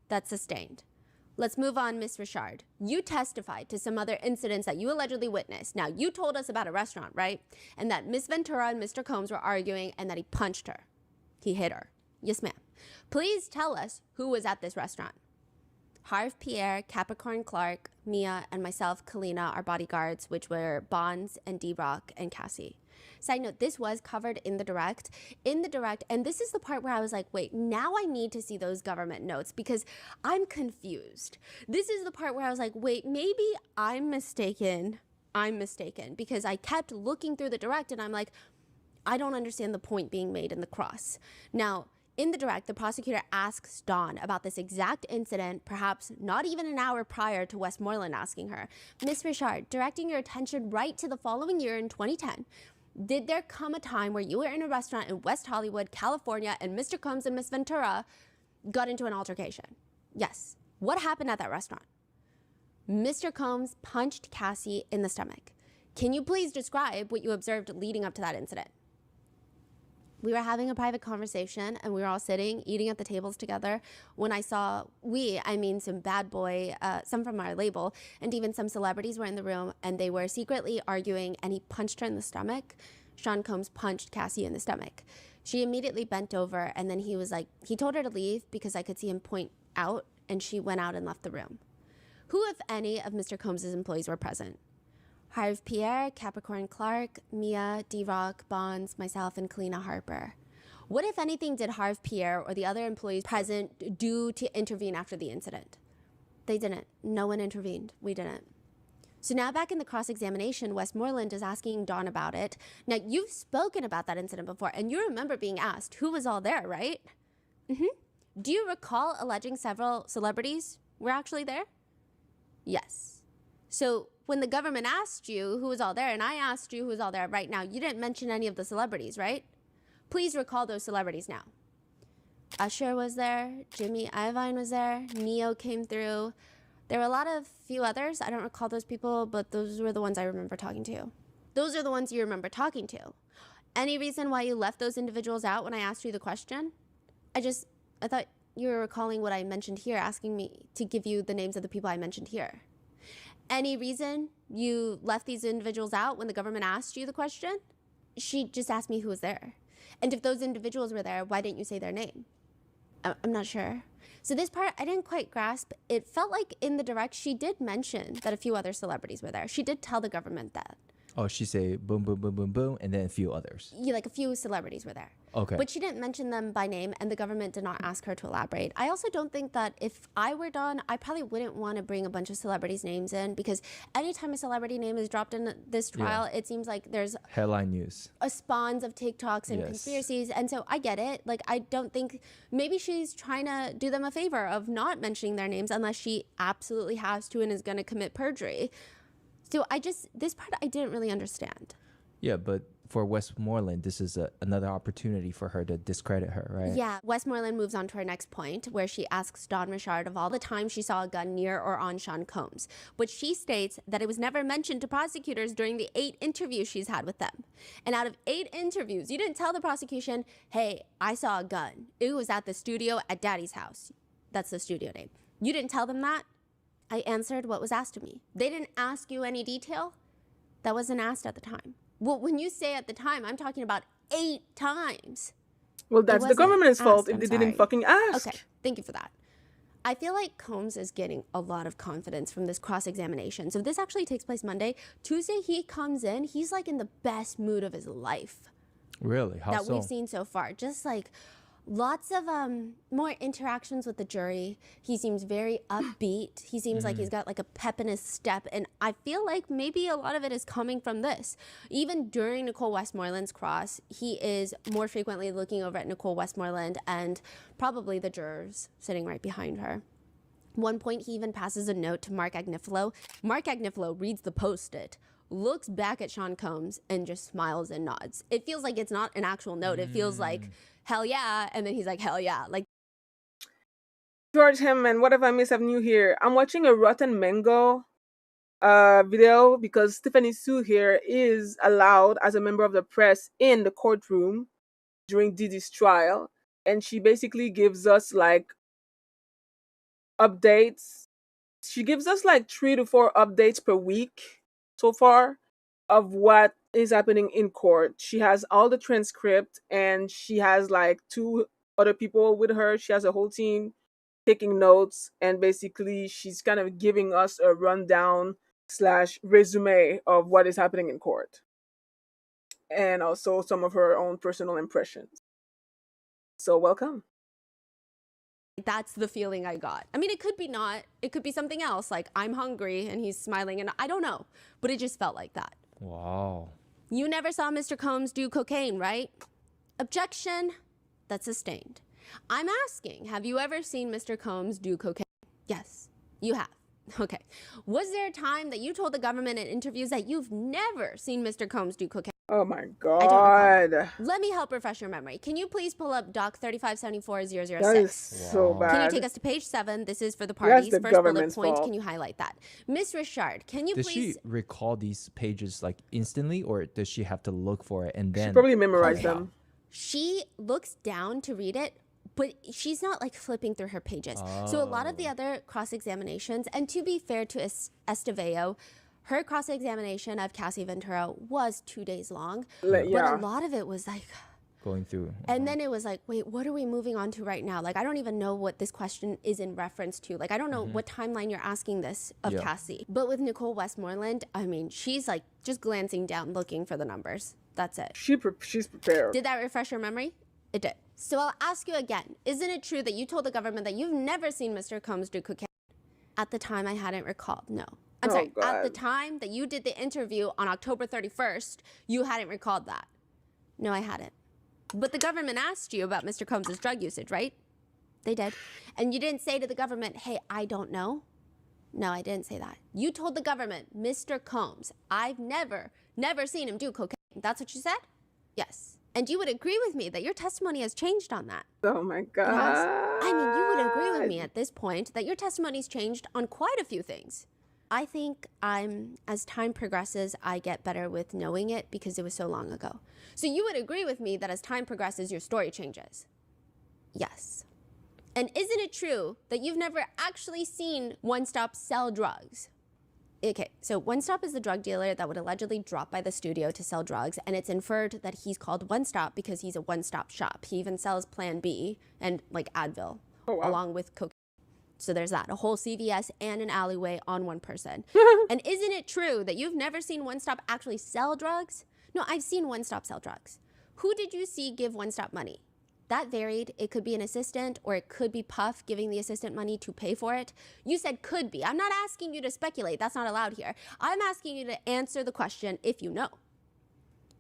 That's sustained. Let's move on, Ms. Richard. You testified to some other incidents that you allegedly witnessed. Now, you told us about a restaurant, right? And that Ms. Ventura and Mr. Combs were arguing and that he punched her. He hit her. Yes, ma'am. Please tell us who was at this restaurant. Harv Pierre, Capricorn Clark, Mia, and myself, Kalina, our bodyguards, which were Bonds and D-Rock and Cassie. Side note, this was covered in the direct. And this is the part where I was like, wait, now I need to see those government notes because I'm confused. This is the part where I was like, wait, maybe I'm mistaken. Because I kept looking through the direct and I'm like, I don't understand the point being made in the cross. Now, in the direct, the prosecutor asks Dawn about this exact incident, perhaps not even an hour prior to Westmoreland asking her, Miss Richard, directing your attention right to the following year in 2010, did there come a time where you were in a restaurant in West Hollywood, California, and Mr. Combs and Miss Ventura got into an altercation? Yes. What happened at that restaurant? Mr. Combs punched Cassie in the stomach. Can you please describe what you observed leading up to that incident? We were having a private conversation and we were all sitting, eating at the tables together when I saw some bad boy, some from our label, and even some celebrities were in the room and they were secretly arguing and he punched her in the stomach. Sean Combs punched Cassie in the stomach. She immediately bent over and then he told her to leave because I could see him point out and she went out and left the room. Who, if any, of Mr. Combs' employees were present? Harv Pierre, Capricorn Clark, Mia, D-Rock, Bonds, myself, and Kalina Harper. What, if anything, did Harv Pierre or the other employees present do to intervene after the incident? They didn't. No one intervened. We didn't. So now back in the cross-examination, Westmoreland is asking Dawn about it. Now, you've spoken about that incident before, and you remember being asked who was all there, right? Do you recall alleging several celebrities were actually there? Yes. So when the government asked you who was all there, and I asked you who was all there right now, you didn't mention any of the celebrities, right? Please recall those celebrities now. Usher was there, Jimmy Iovine was there, Neo came through. There were few others. I don't recall those people, but those were the ones I remember talking to. Those are the ones you remember talking to. Any reason why you left those individuals out when I asked you the question? I thought you were recalling what I mentioned here, asking me to give you the names of the people I mentioned here. Any reason you left these individuals out when the government asked you the question? She just asked me who was there. And if those individuals were there, why didn't you say their name? I'm not sure. So this part, I didn't quite grasp. It felt like in the direct, she did mention that a few other celebrities were there. She did tell the government that. Oh, she say boom, boom, boom, boom, boom, and then a few others. Yeah, like a few celebrities were there. Okay. But she didn't mention them by name, and the government did not ask her to elaborate. I also don't think that if I were Dawn, I probably wouldn't want to bring a bunch of celebrities' names in, because anytime a celebrity name is dropped in this trial, it seems like there's headline news, a spawns of TikToks and conspiracies. And so I get it. Like, I don't think, maybe she's trying to do them a favor of not mentioning their names unless she absolutely has to and is going to commit perjury. So this part I didn't really understand. Yeah, but for Westmoreland, this is another opportunity for her to discredit her, right? Yeah, Westmoreland moves on to her next point, where she asks Dawn Richard of all the times she saw a gun near or on Sean Combs, but she states that it was never mentioned to prosecutors during the 8 interviews she's had with them. And out of 8 interviews, you didn't tell the prosecution, hey, I saw a gun. It was at the studio at Daddy's house. That's the studio name. You didn't tell them that? I answered what was asked of me. They didn't ask you any detail? That wasn't asked at the time. Well, when you say at the time, I'm talking about 8 times. Well, that's the government's fault if they didn't fucking ask. Okay, thank you for that. I feel like Combs is getting a lot of confidence from this cross-examination. So this actually takes place Monday. Tuesday, he comes in. He's like in the best mood of his life. Really? How that so? we've seen so far. Just like lots of more interactions with the jury. He seems very upbeat. He seems like he's got like a pep in his step. And I feel like maybe a lot of it is coming from this. Even during Nicole Westmoreland's cross, he is more frequently looking over at Nicole Westmoreland and probably the jurors sitting right behind her. One point, he even passes a note to Mark Agnifilo. Mark Agnifilo reads the post-it, looks back at Sean Combs, and just smiles and nods. It feels like it's not an actual note. It feels like, hell yeah, and then he's like, hell yeah. Like, George Hammond, what have I missed of new here? I'm watching a Rotten Mango video because Stephanie Sue here is allowed as a member of the press in the courtroom during Diddy's trial. And she basically gives us like updates. She gives us like 3 to 4 updates per week so far of what is happening in court. She has all the transcript and she has like 2 other people with her. She has a whole team taking notes, and basically she's kind of giving us a rundown / resume of what is happening in court, and also some of her own personal impressions. So welcome. that's the feeling I got. I mean, it could be not. It could be something else, like I'm hungry and he's smiling, and I don't know. But it just felt like that. Wow. You never saw Mr. Combs do cocaine, right? Objection. That's sustained. I'm asking, have you ever seen Mr. Combs do cocaine? Yes, you have. Okay. Was there a time that you told the government in interviews that you've never seen Mr. Combs do cocaine? Oh my I don't god. recall. Let me help refresh your memory. Can you please pull up Doc 3574006? That is so bad. Can you take us to page 7? This is for the parties. the First bullet government's point. fault. Can you highlight that? Miss Richard, can you Does please... she recall these pages like instantly, or does she have to look for it and then She probably memorized call it them. out? She looks down to read it, but she's not like flipping through her pages. So a lot of the other cross-examinations, and to be fair to Esteveo, her cross-examination of Cassie Ventura was 2 days long, but Yeah. a lot of it was like... Going through. And then it was like, wait, what are we moving on to right now? Like, I don't even know what this question is in reference to. Like, I don't know what timeline you're asking this of Yeah. Cassie. But with Nicole Westmoreland, I mean, she's like just glancing down, looking for the numbers. That's it. She's prepared. Did that refresh your memory? It did. So I'll ask you again. Isn't it true that you told the government that you've never seen Mr. Combs do cocaine? At the time, I hadn't recalled. No. I'm Oh, sorry. At the God. time that you did the interview on October 31st, you hadn't recalled that. No, I hadn't. But the government asked you about Mr. Combs' drug usage, right? They did. And you didn't say to the government, hey, I don't know. No, I didn't say that. You told the government, Mr. Combs, I've never seen him do cocaine. That's what you said? Yes. And you would agree with me that your testimony has changed on that. Oh my It god. has. I mean, you would agree with me at this point that your testimony's changed on quite a few things. I think as time progresses, I get better with knowing it because it was so long ago. So you would agree with me that as time progresses, your story changes? Yes. And isn't it true that you've never actually seen One Stop sell drugs? Okay, so One Stop is the drug dealer that would allegedly drop by the studio to sell drugs, and it's inferred that he's called One Stop because he's a one-stop shop. He even sells Plan B and like Advil, along with cocaine. So there's that, a whole CVS and an alleyway on one person. And isn't it true that you've never seen One Stop actually sell drugs? No, I've seen One Stop sell drugs. Who did you see give One Stop money? That varied. It could be an assistant or it could be Puff giving the assistant money to pay for it. You said could be. I'm not asking you to speculate. That's not allowed here. I'm asking you to answer the question if you know.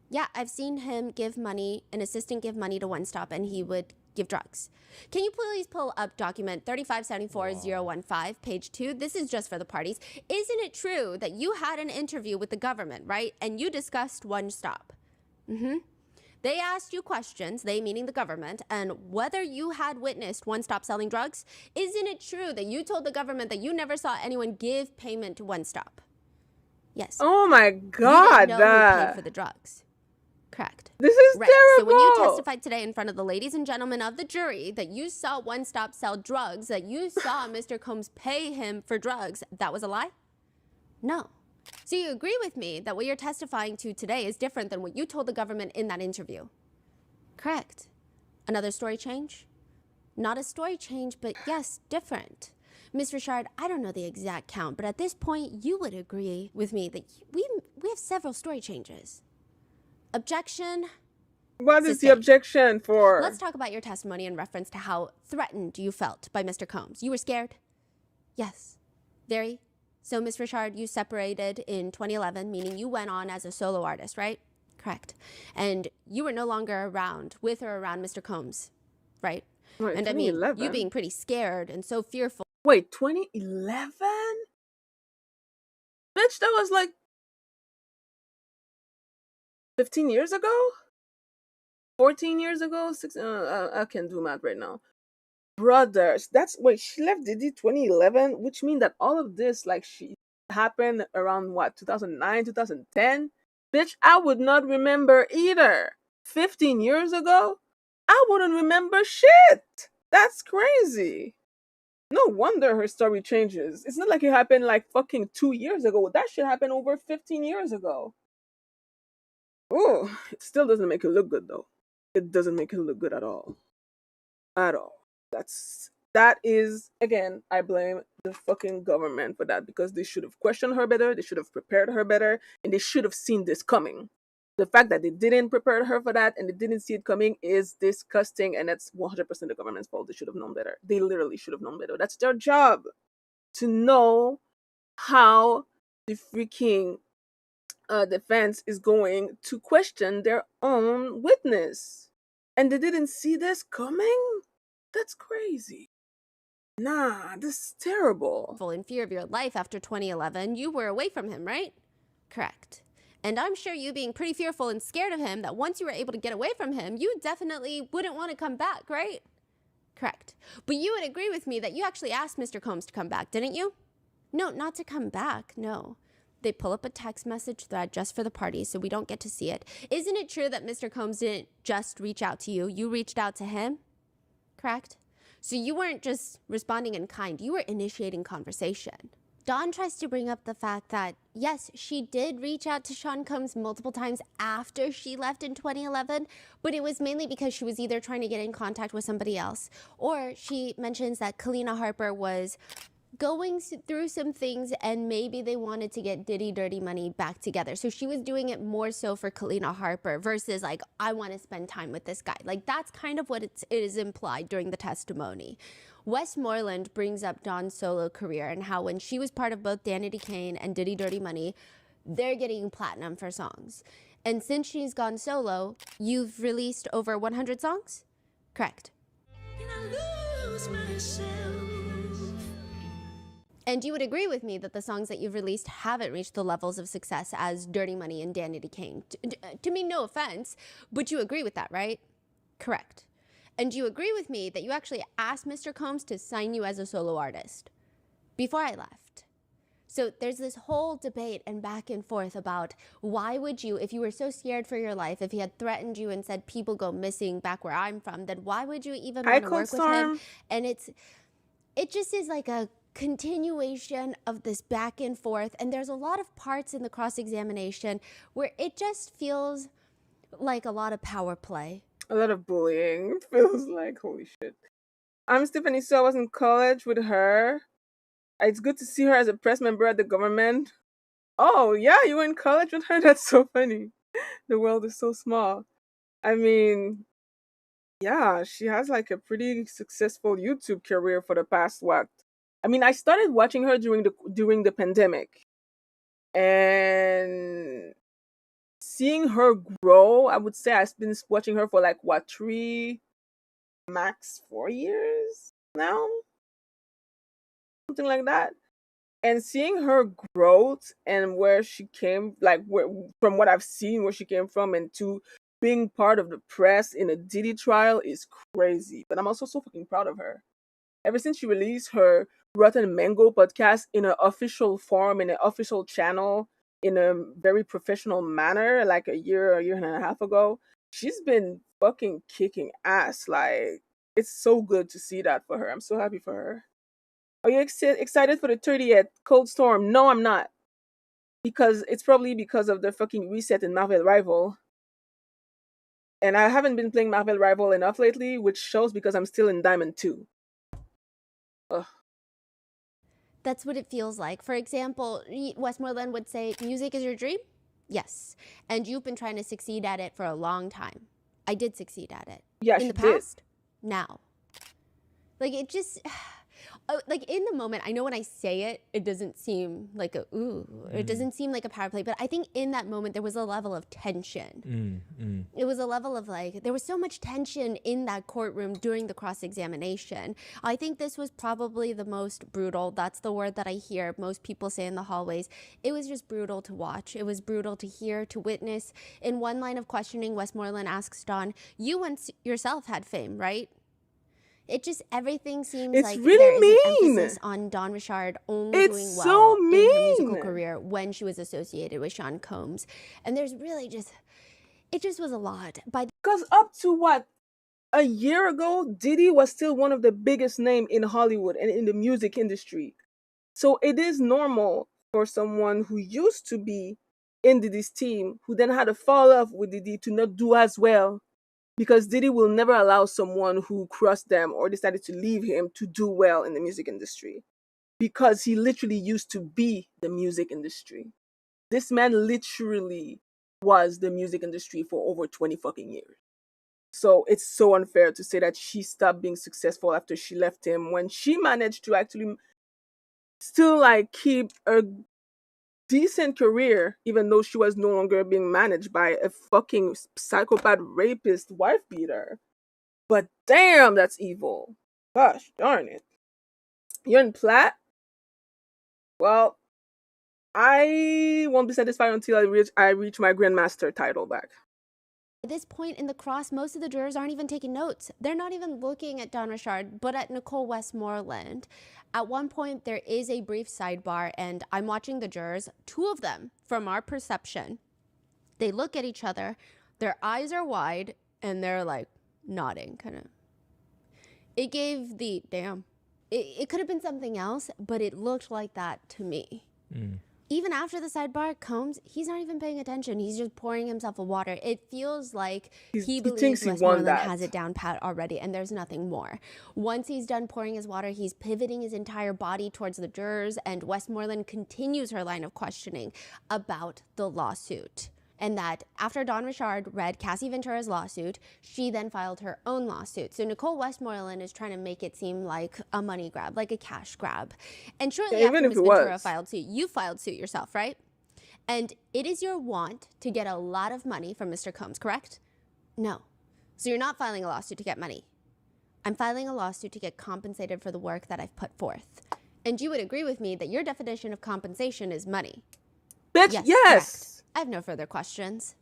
Yeah, I've seen him give money, an assistant give money to One Stop, and he would give drugs. Can you please pull up document 3574015, page 2? This is just for the parties. Isn't it true that you had an interview with the government, right? And you discussed One Stop? They asked you questions, they meaning the government, and whether you had witnessed One Stop selling drugs. Isn't it true that you told the government that you never saw anyone give payment to One Stop? Yes. Oh my You didn't God. know who paid for the drugs. Correct. This is Right. terrible. So when you testified today in front of the ladies and gentlemen of the jury that you saw One Stop sell drugs, that you saw Mr. Combs pay him for drugs, that was a lie? No. So you agree with me that what you're testifying to today is different than what you told the government in that interview? Correct. Another story change? Not a story change, but yes, different. Ms. Richard, I don't know the exact count, but at this point, you would agree with me that we have several story changes. Objection. What is the Sustained. objection for? Let's talk about your testimony in reference to how threatened you felt by Mr. Combs. You were scared? Yes. Very. So, Ms. Richard, you separated in 2011, meaning you went on as a solo artist, right? Correct. And you were no longer around with or around Mr. Combs, right? Wait, And I mean, 2011? you being pretty scared and so fearful. Wait, 2011? Bitch, that was like 15 years ago? 14 years ago? I can't do math right now. Brothers, wait, she left Diddy 2011, which means that all of this, like, she happened around what, 2009, 2010? Bitch, I would not remember either. 15 years ago? I wouldn't remember shit. That's crazy. No wonder her story changes. It's not like it happened like fucking 2 years ago. That shit happened over 15 years ago. Oh, it still doesn't make it look good though. It doesn't make it look good at all. At all. That is, again, I blame the fucking government for that, because they should have questioned her better, they should have prepared her better, and they should have seen this coming. The fact that they didn't prepare her for that and they didn't see it coming is disgusting, and that's 100% the government's fault. They should have known better. They literally should have known better. That's their job, to know how the freaking defense is going to question their own witness. And they didn't see this coming? That's crazy. Nah, this is terrible. In fear of your life after 2011, you were away from him, right? Correct. And I'm sure you being pretty fearful and scared of him, that once you were able to get away from him, you definitely wouldn't want to come back, right? Correct. But you would agree with me that you actually asked Mr. Combs to come back, didn't you? No, not to come back, no. They pull up a text message thread just for the party, so we don't get to see it. Isn't it true that Mr. Combs didn't just reach out to you? You reached out to him? Correct? So you weren't just responding in kind, you were initiating conversation. Dawn tries to bring up the fact that, yes, she did reach out to Sean Combs multiple times after she left in 2011, but it was mainly because she was either trying to get in contact with somebody else, or she mentions that Kalina Harper was going through some things and maybe they wanted to get Diddy Dirty Money back together. So she was doing it more so for Kalina Harper versus like, I want to spend time with this guy. Like, that's kind of what it is implied during the testimony. Westmoreland brings up Dawn's solo career and how when she was part of both Danity Kane and Diddy Dirty Money, they're getting platinum for songs. And since she's gone solo, you've released over 100 songs? Correct. And you would agree with me that the songs that you've released haven't reached the levels of success as Dirty Money and Danity Kane. To me, no offense, but you agree with that, right? Correct. And you agree with me that you actually asked Mr. Combs to sign you as a solo artist before I left. So there's this whole debate and back and forth about why would you, if you were so scared for your life, if he had threatened you and said people go missing back where I'm from, then why would you even want to work with him? And it just is like a continuation of this back and forth. And there's a lot of parts in the cross-examination where it just feels like a lot of power play. A lot of bullying. Feels like, holy shit. I'm Stephanie, so I was in college with her. It's good to see her as a press member at the government. Oh, yeah, you were in college with her? That's so funny. The world is so small. I mean, yeah, she has like a pretty successful YouTube career for the past, what? I mean, I started watching her during the pandemic. And seeing her grow, I would say I've been watching her for like, what, 3, max 4 years now? Something like that. And seeing her growth and where she came, like from what I've seen, where she came from, and to being part of the press in a Diddy trial is crazy. But I'm also so fucking proud of her. Ever since she released her Rotten Mango podcast in an official form, in an official channel, in a very professional manner, like a year and a half ago, she's been fucking kicking ass. Like, it's so good to see that for her. I'm so happy for her. Are you excited for the 30th Cold Storm? No, I'm not. Because it's probably because of the fucking reset in Marvel Rival. And I haven't been playing Marvel Rival enough lately, which shows because I'm still in Diamond 2. Ugh. That's what it feels like. For example, Westmoreland would say, music is your dream? Yes. And you've been trying to succeed at it for a long time. I did succeed at it. Yeah, in she the did. past, now. Like, it just, like, in the moment, I know when I say it, it doesn't seem like a ooh, it doesn't seem like a power play, but I think in that moment there was a level of tension. It was a level of, like, there was so much tension in that courtroom during the cross-examination. I think this was probably the most brutal. That's the word that I hear most people say in the hallways. It was just brutal to watch. It was brutal to hear, to witness. In one line of questioning, Westmoreland asks Dawn, "You once yourself had fame, right?" It just, everything seems It's like really there is mean. an emphasis on Dawn Richard only It's doing so well in her musical mean. career when she was associated with Sean Combs. And there's really just, it just was a lot. Because up to what? A year ago, Diddy was still one of the biggest names in Hollywood and in the music industry. So it is normal for someone who used to be in Diddy's team, who then had a fall off with Diddy, to not do as well. Because Diddy will never allow someone who crossed them or decided to leave him to do well in the music industry. Because he literally used to be the music industry. This man literally was the music industry for over 20 fucking years. So it's so unfair to say that she stopped being successful after she left him when she managed to actually still like keep a decent career, even though she was no longer being managed by a fucking psychopath rapist wife beater. But damn, that's evil. Gosh darn it. You're in Platt? Well, I won't be satisfied until I reach my Grandmaster title back. At this point in the cross, most of the jurors aren't even taking notes. They're not even looking at Dawn Richard, but at Nicole Westmoreland. At one point, there is a brief sidebar, and I'm watching the jurors, two of them, from our perception. They look at each other, their eyes are wide, and they're like nodding, kind of. It gave the, damn. It could have been something else, but it looked like that to me. Even after the sidebar, Combs, he's not even paying attention. He's just pouring himself a water. It feels like he believes thinks he won Westmoreland that. has it down pat already, and there's nothing more. Once he's done pouring his water, he's pivoting his entire body towards the jurors, and Westmoreland continues her line of questioning about the lawsuit. And that after Dawn Richard read Cassie Ventura's lawsuit, she then filed her own lawsuit. So Nicole Westmoreland is trying to make it seem like a money grab, like a cash grab. And shortly after Ms. Ventura filed suit, you filed suit yourself, right? And it is your want to get a lot of money from Mr. Combs, correct? No. So you're not filing a lawsuit to get money. I'm filing a lawsuit to get compensated for the work that I've put forth. And you would agree with me that your definition of compensation is money. Bitch, yes. I have no further questions.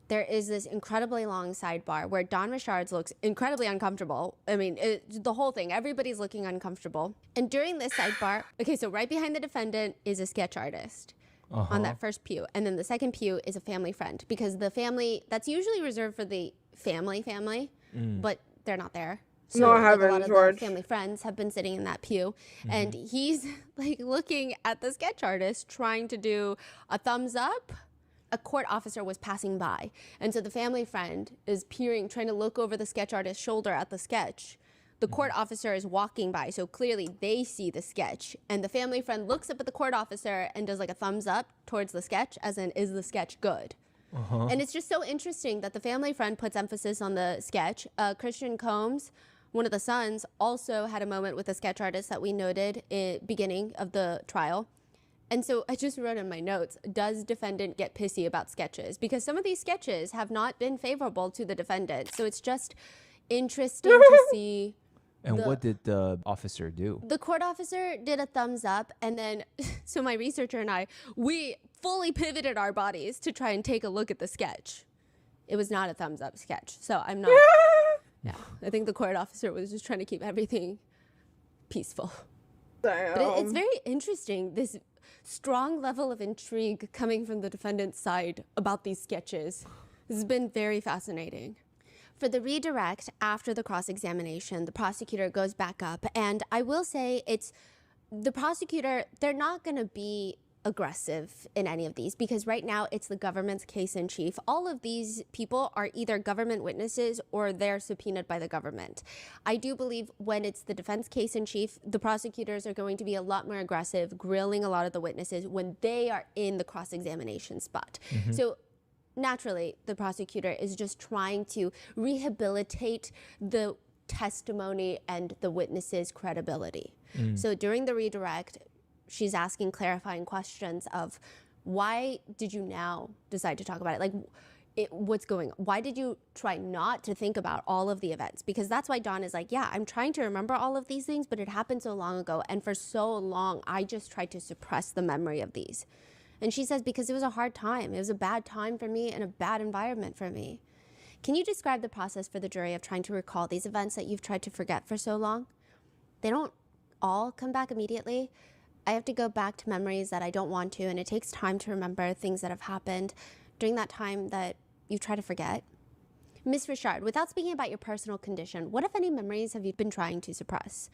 There is this incredibly long sidebar where Dawn Richards looks incredibly uncomfortable. I mean, the whole thing, everybody's looking uncomfortable. And during this sidebar, okay, so right behind the defendant is a sketch artist on that first pew. And then the second pew is a family friend, because the family, that's usually reserved for the family, but they're not there. So no, I haven't, a lot of George. the family friends have been sitting in that pew, and he's like looking at the sketch artist trying to do a thumbs up. A court officer was passing by, and so the family friend is peering, trying to look over the sketch artist's shoulder at the sketch. The court officer is walking by, so clearly they see the sketch, and the family friend looks up at the court officer and does like a thumbs up towards the sketch, as in, is the sketch good? And it's just so interesting that the family friend puts emphasis on the sketch. Christian Combs, one of the sons, also had a moment with the sketch artist that we noted in beginning of the trial. And so I just wrote in my notes, does defendant get pissy about sketches? Because some of these sketches have not been favorable to the defendant. So it's just interesting to see And what did the officer do? The court officer did a thumbs up, and then so my researcher and I, we fully pivoted our bodies to try and take a look at the sketch. It was not a thumbs up sketch, so I'm not. No, I think the court officer was just trying to keep everything peaceful. Damn. But it's very interesting, this strong level of intrigue coming from the defendant's side about these sketches. This has been very fascinating. For the redirect after the cross-examination, the prosecutor goes back up, and I will say it's the prosecutor, they're not going to be aggressive in any of these because right now it's the government's case in chief. All of these people are either government witnesses or they're subpoenaed by the government. I do believe when it's the defense case in chief, the prosecutors are going to be a lot more aggressive, grilling a lot of the witnesses when they are in the cross-examination spot. So naturally, the prosecutor is just trying to rehabilitate the testimony and the witness's credibility. So during the redirect, she's asking clarifying questions of why did you now decide to talk about it? Like, what's going on? Why did you try not to think about all of the events? Because that's why Dawn is like, yeah, I'm trying to remember all of these things, but it happened so long ago. And for so long, I just tried to suppress the memory of these. And she says, because it was a hard time. It was a bad time for me and a bad environment for me. Can you describe the process for the jury of trying to recall these events that you've tried to forget for so long? They don't all come back immediately. I have to go back to memories that I don't want to, and it takes time to remember things that have happened during that time that you try to forget. Miss Richard, without speaking about your personal condition, what, if any, memories have you been trying to suppress?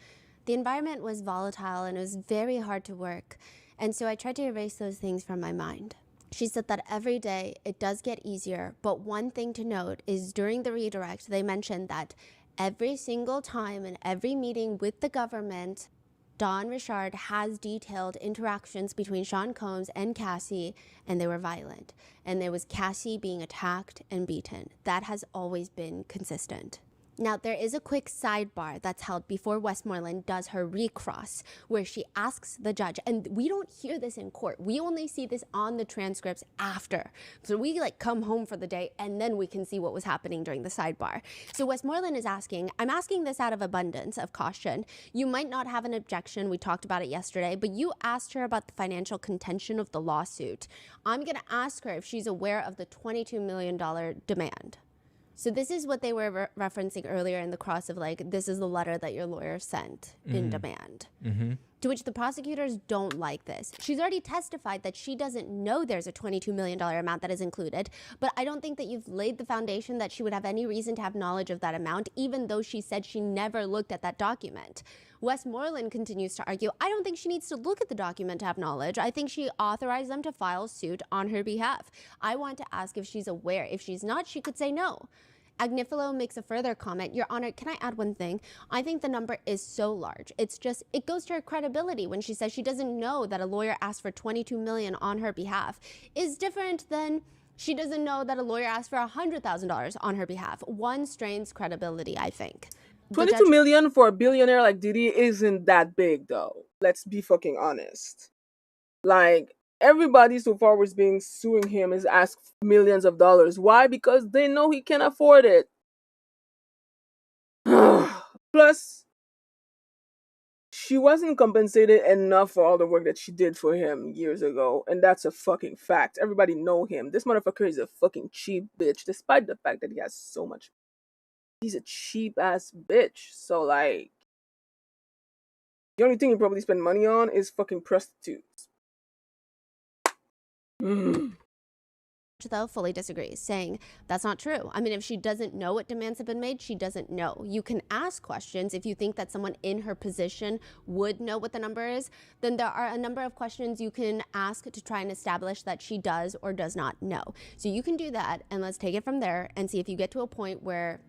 The environment was volatile and it was very hard to work, and so I tried to erase those things from my mind. She said that every day it does get easier, but one thing to note is during the redirect, they mentioned that every single time in every meeting with the government, Dawn Richard has detailed interactions between Sean Combs and Cassie, and they were violent. And there was Cassie being attacked and beaten. That has always been consistent. Now, there is a quick sidebar that's held before Westmoreland does her recross, where she asks the judge, and we don't hear this in court. We only see this on the transcripts after. So we come home for the day, and then we can see what was happening during the sidebar. So Westmoreland is asking, I'm asking this out of abundance of caution. You might not have an objection. We talked about it yesterday, but you asked her about the financial contention of the lawsuit. I'm going to ask her if she's aware of the $22 million demand. So this is what they were referencing earlier in the cross of this is the letter that your lawyer sent in demand. To which the prosecutors don't like this. She's already testified that she doesn't know there's a $22 million amount that is included, but I don't think that you've laid the foundation that she would have any reason to have knowledge of that amount, even though she said she never looked at that document. Westmoreland continues to argue, I don't think she needs to look at the document to have knowledge. I think she authorized them to file suit on her behalf. I want to ask if she's aware. If she's not, she could say no. Agnifilo makes a further comment. Your Honor, can I add one thing? I think the number is so large. It's just, it goes to her credibility when she says she doesn't know that a lawyer asked for $22 million on her behalf. Is different than she doesn't know that a lawyer asked for $100,000 on her behalf. One strains credibility, I think. 22 million for a billionaire like Diddy isn't that big, though. Let's be fucking honest. Everybody so far was being suing him is asked millions of dollars. Why? Because they know he can afford it. Plus, she wasn't compensated enough for all the work that she did for him years ago, and that's a fucking fact. Everybody know him. This motherfucker is a fucking cheap bitch, despite the fact that he has so much. He's a cheap ass bitch. So the only thing he probably spend money on is fucking prostitutes. Though fully disagrees, saying that's not true. I mean, if she doesn't know what demands have been made, she doesn't know. You can ask questions if you think that someone in her position would know what the number is, then there are a number of questions you can ask to try and establish that she does or does not know. So you can do that, and let's take it from there and see if you get to a point where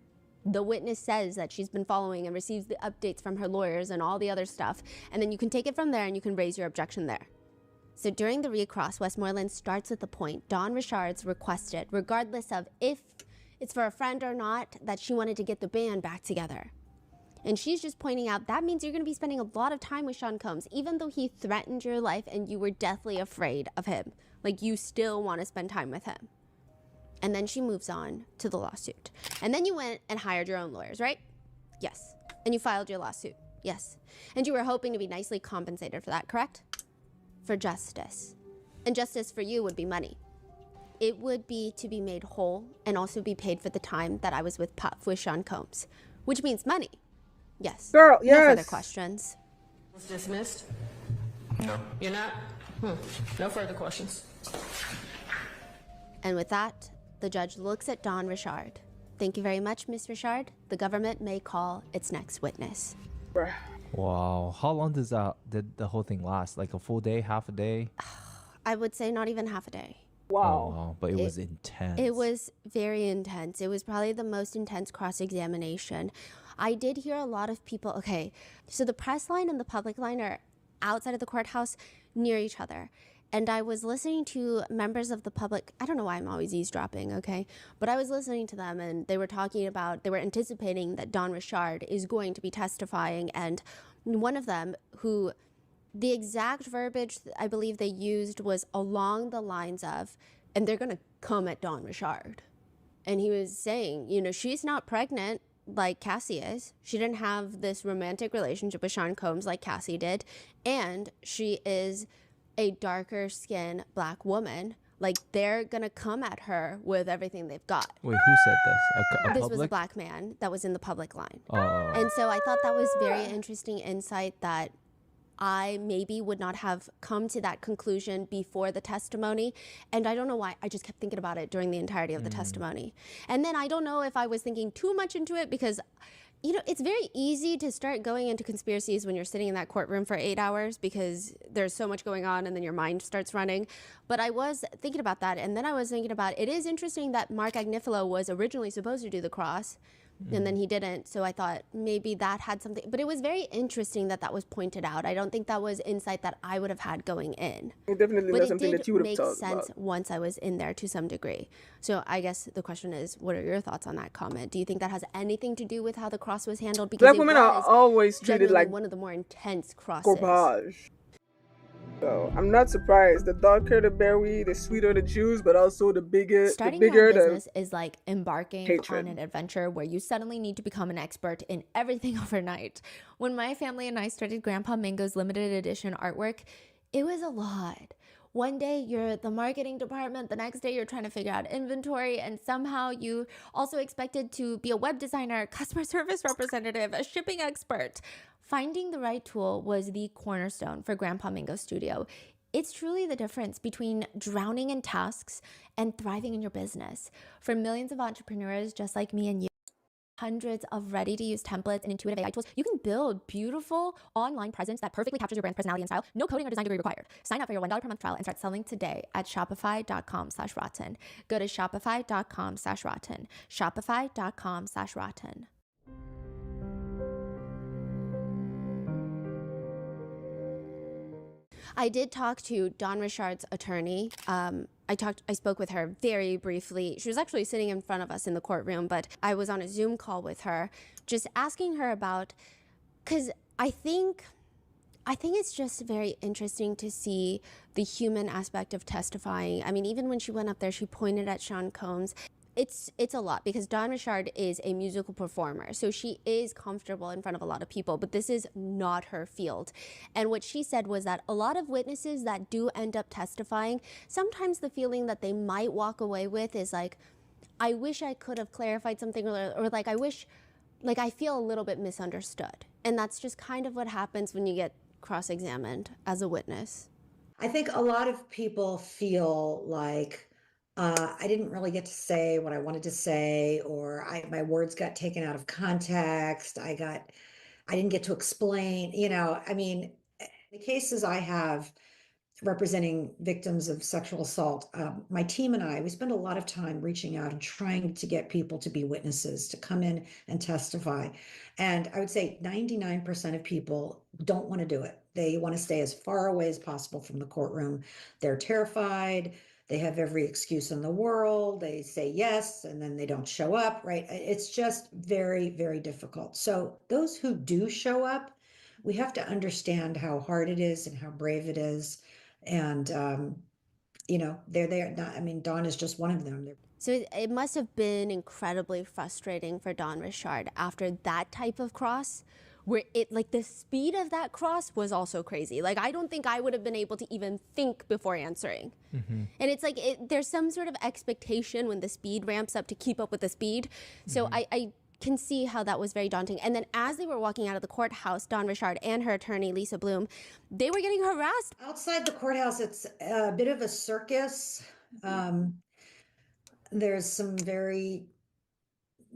the witness says that she's been following and receives the updates from her lawyers and all the other stuff, and then you can take it from there and you can raise your objection there. So during the recross, Westmoreland starts with the point Dawn Richards requested, regardless of if it's for a friend or not, that she wanted to get the band back together. And she's just pointing out that means you're going to be spending a lot of time with Sean Combs, even though he threatened your life and you were deathly afraid of him. You still want to spend time with him. And then she moves on to the lawsuit. And then you went and hired your own lawyers, right? Yes. And you filed your lawsuit, yes. And you were hoping to be nicely compensated for that, correct? For justice. And justice for you would be money. It would be to be made whole and also be paid for the time that I was with Puff, with Sean Combs, which means money. Yes. Girl, No further yes. questions. Was dismissed? No. You're not? No further questions. And with that, the judge looks at Dawn Richard. Thank you very much, Miss Richard. The government may call its next witness. Bruh. Wow. How long did the whole thing last? Like a full day, half a day? I would say not even half a day. Oh, Wow. wow. But it was intense. It was very intense. It was probably the most intense cross-examination. I did hear a lot of people, okay, so the press line and the public line are outside of the courthouse near each other. And I was listening to members of the public. I don't know why I'm always eavesdropping, okay? But I was listening to them and they were talking about, they were anticipating that Dawn Richard is going to be testifying. And one of them, who the exact verbiage I believe they used was along the lines of, and they're going to come at Dawn Richard. And he was saying, you know, she's not pregnant like Cassie is. She didn't have this romantic relationship with Sean Combs like Cassie did. And she is a darker skinned black woman. Like, they're gonna come at her with everything they've got. Wait, who said this? A This public? was a black man that was in the public line. Oh. And so I thought that was very interesting insight that I maybe would not have come to that conclusion before the testimony. And I don't know why. I just kept thinking about it during the entirety of the testimony. And then I don't know if I was thinking too much into it because, you know, it's very easy to start going into conspiracies when you're sitting in that courtroom for 8 hours because there's so much going on and then your mind starts running. But I was thinking about that. And then I was thinking about, it is interesting that Mark Agnifilo was originally supposed to do the cross and then he didn't. So I thought maybe that had something, but it was very interesting that that was pointed out. I don't think that was insight that I would have had going in. It definitely But not it something that did you would have make talked sense about. once I was in there to some degree. So I guess the question is, what are your thoughts on that comment? Do you think that has anything to do with how the cross was handled? Because Black it women are was always treated genuinely like one of the more intense crosses. garbage. So I'm not surprised. The darker the berry, the sweeter the juice, but also the bigger, Starting the your bigger own the business is like embarking hatred. on an adventure where you suddenly need to become an expert in everything overnight. When my family and I started Grandpa Mango's limited edition artwork, it was a lot. One day you're the marketing department, the next day you're trying to figure out inventory, and somehow you also expected to be a web designer, customer service representative, a shipping expert. Finding the right tool was the cornerstone for Grandpa Mango Studio. It's truly the difference between drowning in tasks and thriving in your business. For millions of entrepreneurs just like me and you, hundreds of ready-to-use templates and intuitive AI tools, you can build beautiful online presence that perfectly captures your brand's personality and style. No coding or design degree required. Sign up for your $1 per month trial and start selling today at shopify.com/rotten. Go to shopify.com/rotten. Shopify.com/rotten. I did talk to Dawn Richard's attorney. I spoke with her very briefly. She was actually sitting in front of us in the courtroom, but I was on a Zoom call with her, just asking her about, because I think it's just very interesting to see the human aspect of testifying. I mean, even when she went up there, she pointed at Sean Combs. It's a lot because Dawn Richard is a musical performer, so she is comfortable in front of a lot of people, but this is not her field. And what she said was that a lot of witnesses that do end up testifying, sometimes the feeling that they might walk away with is like, I wish I could have clarified something, or like, I feel a little bit misunderstood. And that's just kind of what happens when you get cross-examined as a witness. I think a lot of people feel like I didn't really get to say what I wanted to say, or my words got taken out of context. I didn't get to explain, I mean, the cases I have representing victims of sexual assault, my team and we spend a lot of time reaching out and trying to get people to be witnesses, to come in and testify. And I would say 99% of people don't want to do it. They want to stay as far away as possible from the courtroom. They're terrified. They have every excuse in the world. They say yes, and then they don't show up, right? It's just very, very difficult. So those who do show up, we have to understand how hard it is and how brave it is. And they're not, I mean, Dawn is just one of them. So it must have been incredibly frustrating for Don Richard after that type of cross, where it, like, the speed of that cross was also crazy. Like, I don't think I would have been able to even think before answering. And it's like there's some sort of expectation when the speed ramps up to keep up with the speed. So I can see how that was very daunting. And then as they were walking out of the courthouse, Don Richard and her attorney, Lisa Bloom, they were getting harassed. Outside the courthouse, it's a bit of a circus. There's some very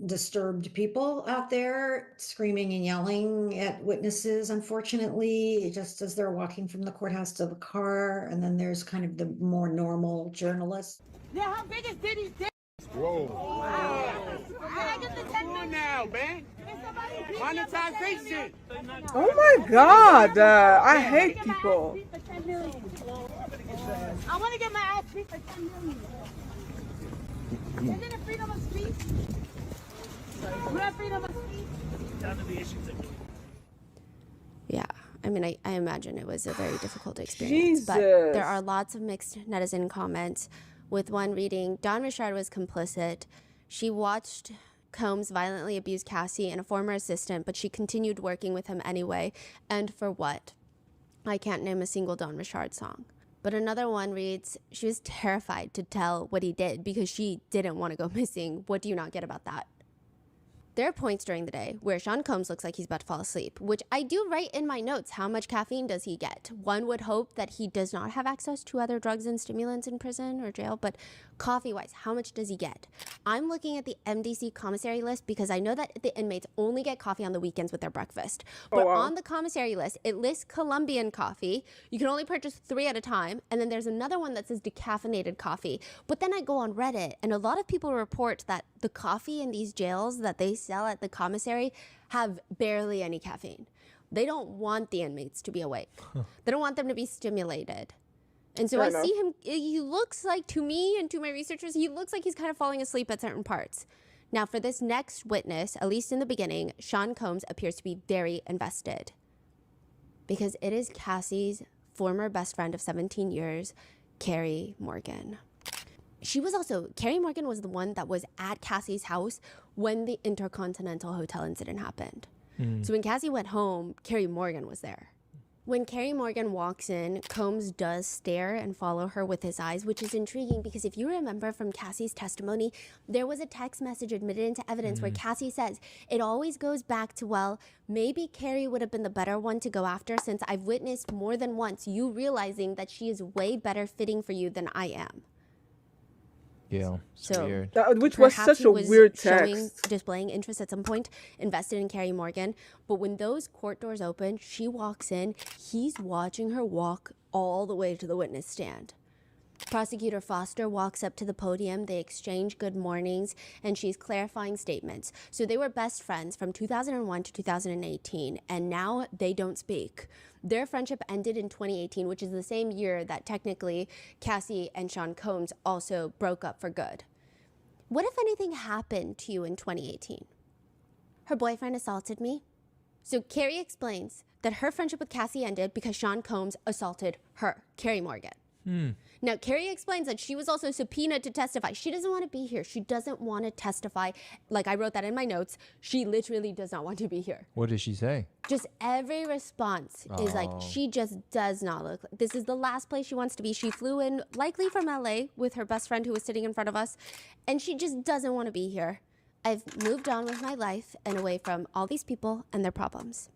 disturbed people out there screaming and yelling at witnesses, unfortunately, just as they're walking from the courthouse to the car. And then there's kind of the more normal journalists. Yeah, how big is Diddy's dick? Whoa. Wow. I get the 10 million now, man. Monetization. Oh my God, I hate people. I want to get my ass beat for 10 million. Isn't it freedom of speech? You have freedom of speech? Yeah, I mean, I imagine it was a very difficult experience. Jesus. But there are lots of mixed netizen comments, with one reading, Don Richard was complicit. She watched Combs violently abuse Cassie and a former assistant, but she continued working with him anyway. And for what? I can't name a single Don Richard song. But another one reads, she was terrified to tell what he did because she didn't want to go missing. What do you not get about that? There are points during the day where Sean Combs looks like he's about to fall asleep, which I do write in my notes. How much caffeine does he get? One would hope that he does not have access to other drugs and stimulants in prison or jail, but coffee-wise, how much does he get? I'm looking at the MDC commissary list because I know that the inmates only get coffee on the weekends with their breakfast. But on the commissary list, it lists Colombian coffee. You can only purchase 3 at a time. And then there's another one that says decaffeinated coffee. But then I go on Reddit, and a lot of people report that the coffee in these jails that they sell at the commissary have barely any caffeine. They don't want the inmates to be awake. They don't want them to be stimulated. And so I see him, he looks like, to me and to my researchers, he looks like he's kind of falling asleep at certain parts. Now, for this next witness, at least in the beginning, Sean Combs appears to be very invested because it is Cassie's former best friend of 17 years, Carrie Morgan. Carrie Morgan was the one that was at Cassie's house when the Intercontinental Hotel incident happened. So when Cassie went home, Carrie Morgan was there. When Carrie Morgan walks in, Combs does stare and follow her with his eyes, which is intriguing because if you remember from Cassie's testimony, there was a text message admitted into evidence where Cassie says, it always goes back to, well, maybe Carrie would have been the better one to go after since I've witnessed more than once you realizing that she is way better fitting for you than I am. Yeah, it's So weird. Which was perhaps such he a was weird showing, text. displaying interest at some point, invested in Carrie Morgan. But when those court doors open, she walks in. He's watching her walk all the way to the witness stand. Prosecutor Foster walks up to the podium. They exchange good mornings, and she's clarifying statements. So they were best friends from 2001 to 2018, and now they don't speak. Their friendship ended in 2018, which is the same year that technically Cassie and Sean Combs also broke up for good. What, if anything, happened to you in 2018? Her boyfriend assaulted me. So Carrie explains that her friendship with Cassie ended because Sean Combs assaulted her, Carrie Morgan. Now, Carrie explains that she was also subpoenaed to testify. She doesn't want to be here. She doesn't want to testify. Like, I wrote that in my notes. She literally does not want to be here. What did she say? Just every response is like, she just does not look like, this is the last place she wants to be. She flew in, likely from LA, with her best friend who was sitting in front of us, and she just doesn't want to be here. I've moved on with my life and away from all these people and their problems.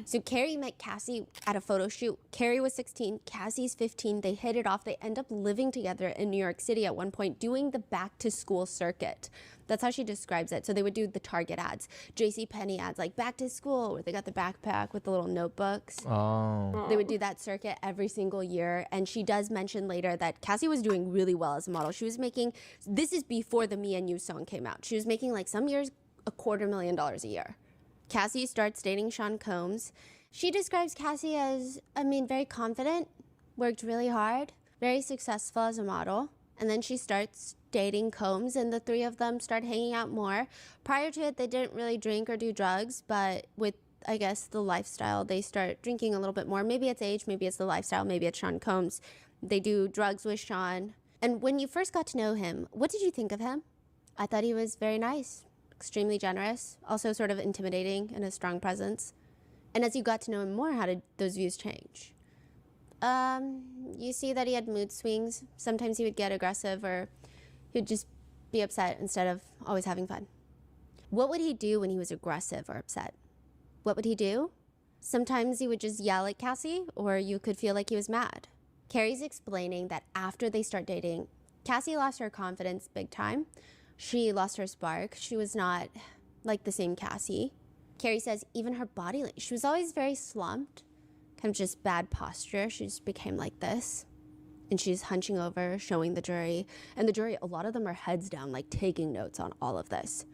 So Carrie met Cassie at a photo shoot. Carrie was 16, Cassie's 15. They hit it off. They end up living together in New York City at one point, doing the back to school circuit. That's how she describes it. So they would do the Target ads, JCPenney ads, like back to school, where they got the backpack with the little notebooks. They would do that circuit every single year. And she does mention later that Cassie was doing really well as a model. She was making, this is before the Me and You song came out. She was making, like, some years $250,000 a year. Cassie starts dating Sean Combs. She describes Cassie as, very confident, worked really hard, very successful as a model. And then she starts dating Combs, and the three of them start hanging out more. Prior to it, they didn't really drink or do drugs, but with, I guess, the lifestyle, they start drinking a little bit more. Maybe it's age, maybe it's the lifestyle, maybe it's Sean Combs. They do drugs with Sean. And when you first got to know him, what did you think of him? I thought he was very nice, extremely generous, also sort of intimidating and a strong presence. And as you got to know him more, how did those views change? You see that he had mood swings. Sometimes he would get aggressive, or he would just be upset instead of always having fun. What would he do when he was aggressive or upset? What would he do? Sometimes he would just yell at Cassie, or you could feel like he was mad. Carrie's explaining that after they start dating, Cassie lost her confidence big time. She lost her spark. She was not like the same Cassie. Carrie says even her body, she was always very slumped, kind of just bad posture. She just became like this. And she's hunching over, showing the jury. And the jury, a lot of them are heads down, like taking notes on all of this.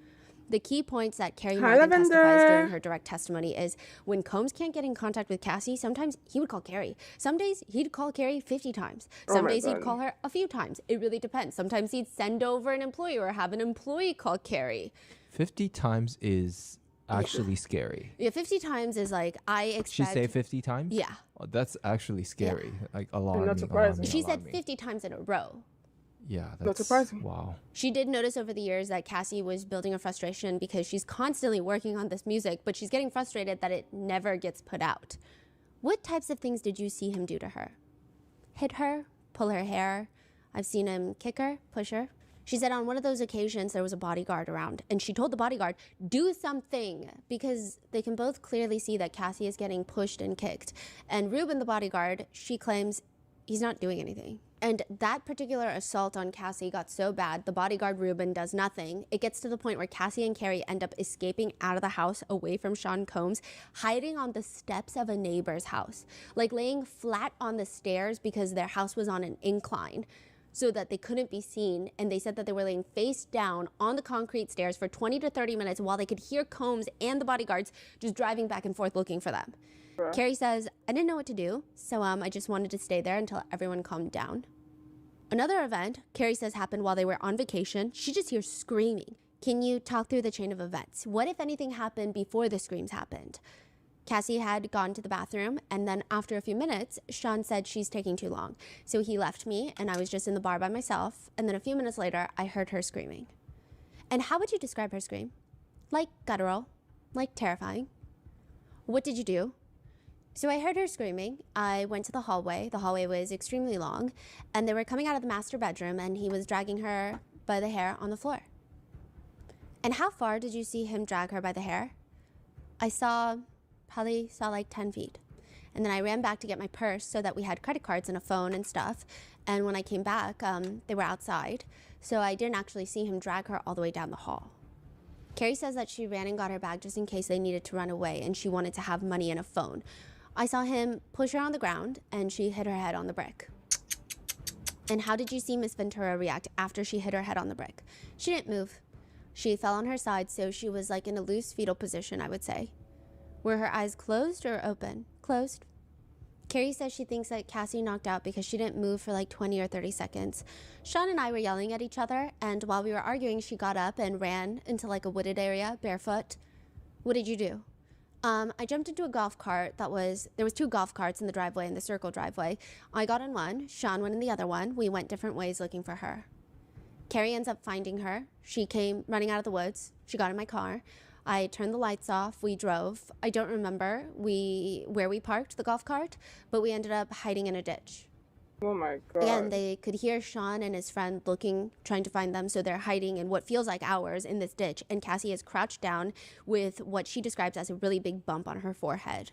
The key points that Carrie Morgan testifies during her direct testimony is when Combs can't get in contact with Cassie, sometimes he would call Carrie. Some days he'd call Carrie 50 times. Some days he'd call her a few times. It really depends. Sometimes he'd send over an employee or have an employee call Carrie. 50 times is actually scary. Yeah, 50 times is like, I expect... She say 50 times? Yeah. Oh, that's actually scary. Like alarming. Not surprising. She said 50 times in a row. Yeah, that's not surprising. Wow. She did notice over the years that Cassie was building a frustration because she's constantly working on this music, but she's getting frustrated that it never gets put out. What types of things did you see him do to her? Hit her? Pull her hair? I've seen him kick her? Push her? She said on one of those occasions there was a bodyguard around, and she told the bodyguard, do something, because they can both clearly see that Cassie is getting pushed and kicked. And Ruben, the bodyguard, she claims he's not doing anything. And that particular assault on Cassie got so bad, the bodyguard Ruben does nothing. It gets to the point where Cassie and Carrie end up escaping out of the house away from Sean Combs, hiding on the steps of a neighbor's house, like laying flat on the stairs because their house was on an incline so that they couldn't be seen. And they said that they were laying face down on the concrete stairs for 20 to 30 minutes while they could hear Combs and the bodyguards just driving back and forth looking for them. Carrie says, I didn't know what to do, so I just wanted to stay there until everyone calmed down. Another event, Carrie says, happened while they were on vacation. She just hears screaming. Can you talk through the chain of events? What, if anything, happened before the screams happened? Cassie had gone to the bathroom, and then after a few minutes, Sean said she's taking too long. So he left me, and I was just in the bar by myself, and then a few minutes later, I heard her screaming. And how would you describe her scream? Like guttural, like terrifying. What did you do? So I heard her screaming. I went to the hallway. The hallway was extremely long, and they were coming out of the master bedroom, and he was dragging her by the hair on the floor. And how far did you see him drag her by the hair? I probably saw like 10 feet. And then I ran back to get my purse so that we had credit cards and a phone and stuff. And when I came back, they were outside. So I didn't actually see him drag her all the way down the hall. Carrie says that she ran and got her bag just in case they needed to run away, and she wanted to have money and a phone. I saw him push her on the ground, and she hit her head on the brick. And how did you see Miss Ventura react after she hit her head on the brick? She didn't move. She fell on her side, so she was like in a loose fetal position, I would say. Were her eyes closed or open? Closed. Carrie says she thinks that Cassie knocked out because she didn't move for like 20 or 30 seconds. Sean and I were yelling at each other, and while we were arguing, she got up and ran into like a wooded area, barefoot. What did you do? I jumped into a golf cart there was 2 golf carts in the driveway, in the circle driveway. I got in one, Sean went in the other one. We went different ways looking for her. Carrie ends up finding her. She came running out of the woods. She got in my car. I turned the lights off. We drove. I don't remember where we parked the golf cart, but we ended up hiding in a ditch. Oh my God. And they could hear Sean and his friend trying to find them, so they're hiding in what feels like hours in this ditch, and Cassie is crouched down with what she describes as a really big bump on her forehead.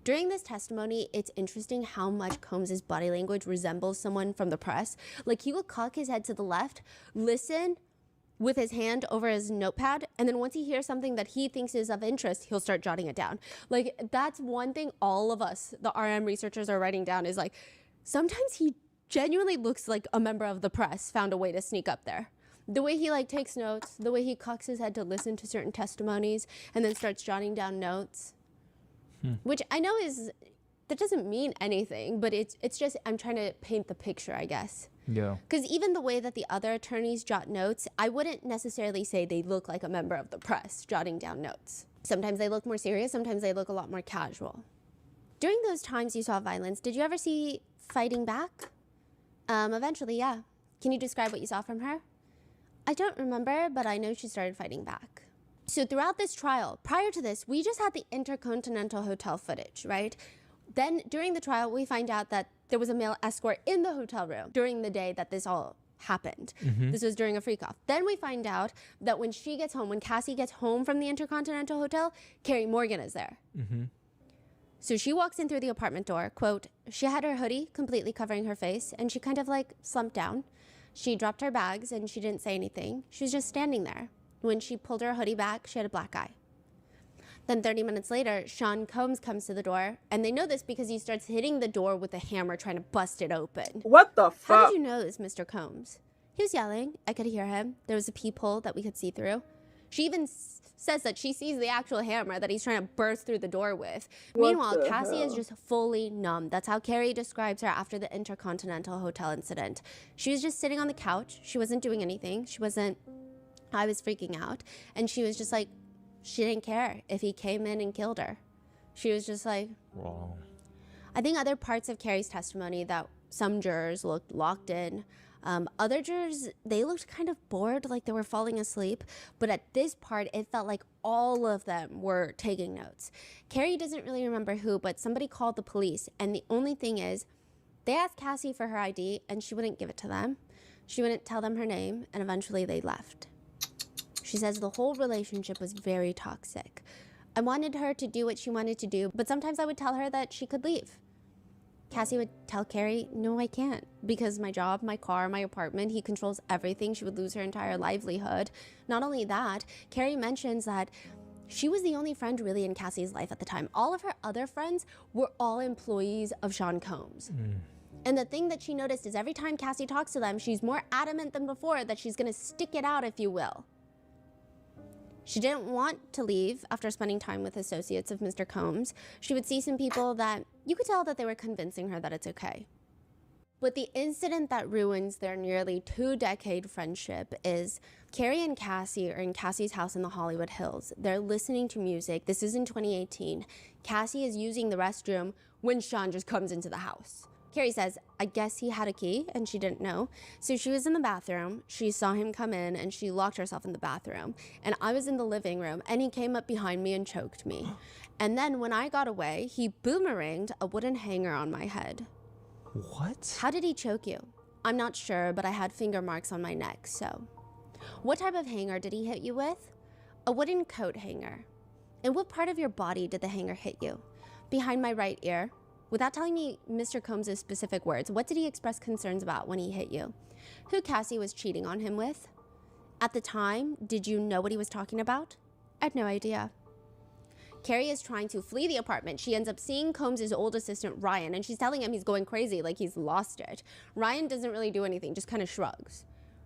During this testimony, it's interesting how much Combs' body language resembles someone from the press. Like, he will cock his head to the left, listen with his hand over his notepad, and then once he hears something that he thinks is of interest, he'll start jotting it down. Like, that's one thing all of us, the RM researchers, are writing down, is like, sometimes he genuinely looks like a member of the press found a way to sneak up there. The way he like takes notes, the way he cocks his head to listen to certain testimonies and then starts jotting down notes, which I know that doesn't mean anything, but it's just, I'm trying to paint the picture, I guess. Yeah. Because even the way that the other attorneys jot notes, I wouldn't necessarily say they look like a member of the press jotting down notes. Sometimes they look more serious, sometimes they look a lot more casual. During those times you saw violence, did you ever see fighting back? Eventually, yeah. Can you describe what you saw from her? I don't remember, but I know she started fighting back. So throughout this trial, prior to this, we just had the Intercontinental Hotel footage, right? Then during the trial, we find out that there was a male escort in the hotel room during the day that this all happened. This was during a freak-off. Then we find out that when she gets home, when Cassie gets home from the Intercontinental Hotel, Carrie Morgan is there. So she walks in through the apartment door, quote, she had her hoodie completely covering her face, and she kind of like slumped down. She dropped her bags and she didn't say anything. She was just standing there. When she pulled her hoodie back, she had a black eye. Then 30 minutes later, Sean Combs comes to the door, and they know this because he starts hitting the door with a hammer trying to bust it open. What the fuck? How did you know this, Mr. Combs? He was yelling. I could hear him. There was a peephole that we could see through. She even says that she sees the actual hammer that he's trying to burst through the door with. What Meanwhile, the Cassie is hell? just fully numb. That's how Carrie describes her after the Intercontinental Hotel incident. She was just sitting on the couch. She wasn't doing anything. I was freaking out. And she was just like, she didn't care if he came in and killed her. She was just like, Wow. I think other parts of Carrie's testimony that some jurors looked locked in. Other jurors, they looked kind of bored, like they were falling asleep. But at this part, it felt like all of them were taking notes. Carrie doesn't really remember who, but somebody called the police. And the only thing is, they asked Cassie for her ID, and she wouldn't give it to them. She wouldn't tell them her name, and eventually they left. She says the whole relationship was very toxic. I wanted her to do what she wanted to do, but sometimes I would tell her that she could leave. Cassie would tell Carrie, no, I can't, because my job, my car, my apartment, he controls everything. She would lose her entire livelihood. Not only that, Carrie mentions that she was the only friend really in Cassie's life at the time. All of her other friends were all employees of Sean Combs. And the thing that she noticed is every time Cassie talks to them, she's more adamant than before that she's going to stick it out, if you will. She didn't want to leave after spending time with associates of Mr. Combs. She would see some people that you could tell that they were convincing her that it's okay. But the incident that ruins their nearly 2-decade friendship is Carrie and Cassie are in Cassie's house in the Hollywood Hills. They're listening to music. This is in 2018. Cassie is using the restroom when Sean just comes into the house. Carrie says, I guess he had a key and she didn't know. So she was in the bathroom. She saw him come in and she locked herself in the bathroom. And I was in the living room and he came up behind me and choked me. And then when I got away, he boomeranged a wooden hanger on my head. What? How did he choke you? I'm not sure, but I had finger marks on my neck, so. What type of hanger did he hit you with? A wooden coat hanger. And what part of your body did the hanger hit you? Behind my right ear. Without telling me Mr. Combs' specific words, what did he express concerns about when he hit you? Who Cassie was cheating on him with? At the time, did you know what he was talking about? I had no idea. Carrie is trying to flee the apartment. She ends up seeing Combs' old assistant, Ryan, and she's telling him he's going crazy, like he's lost it. Ryan doesn't really do anything, just kind of shrugs.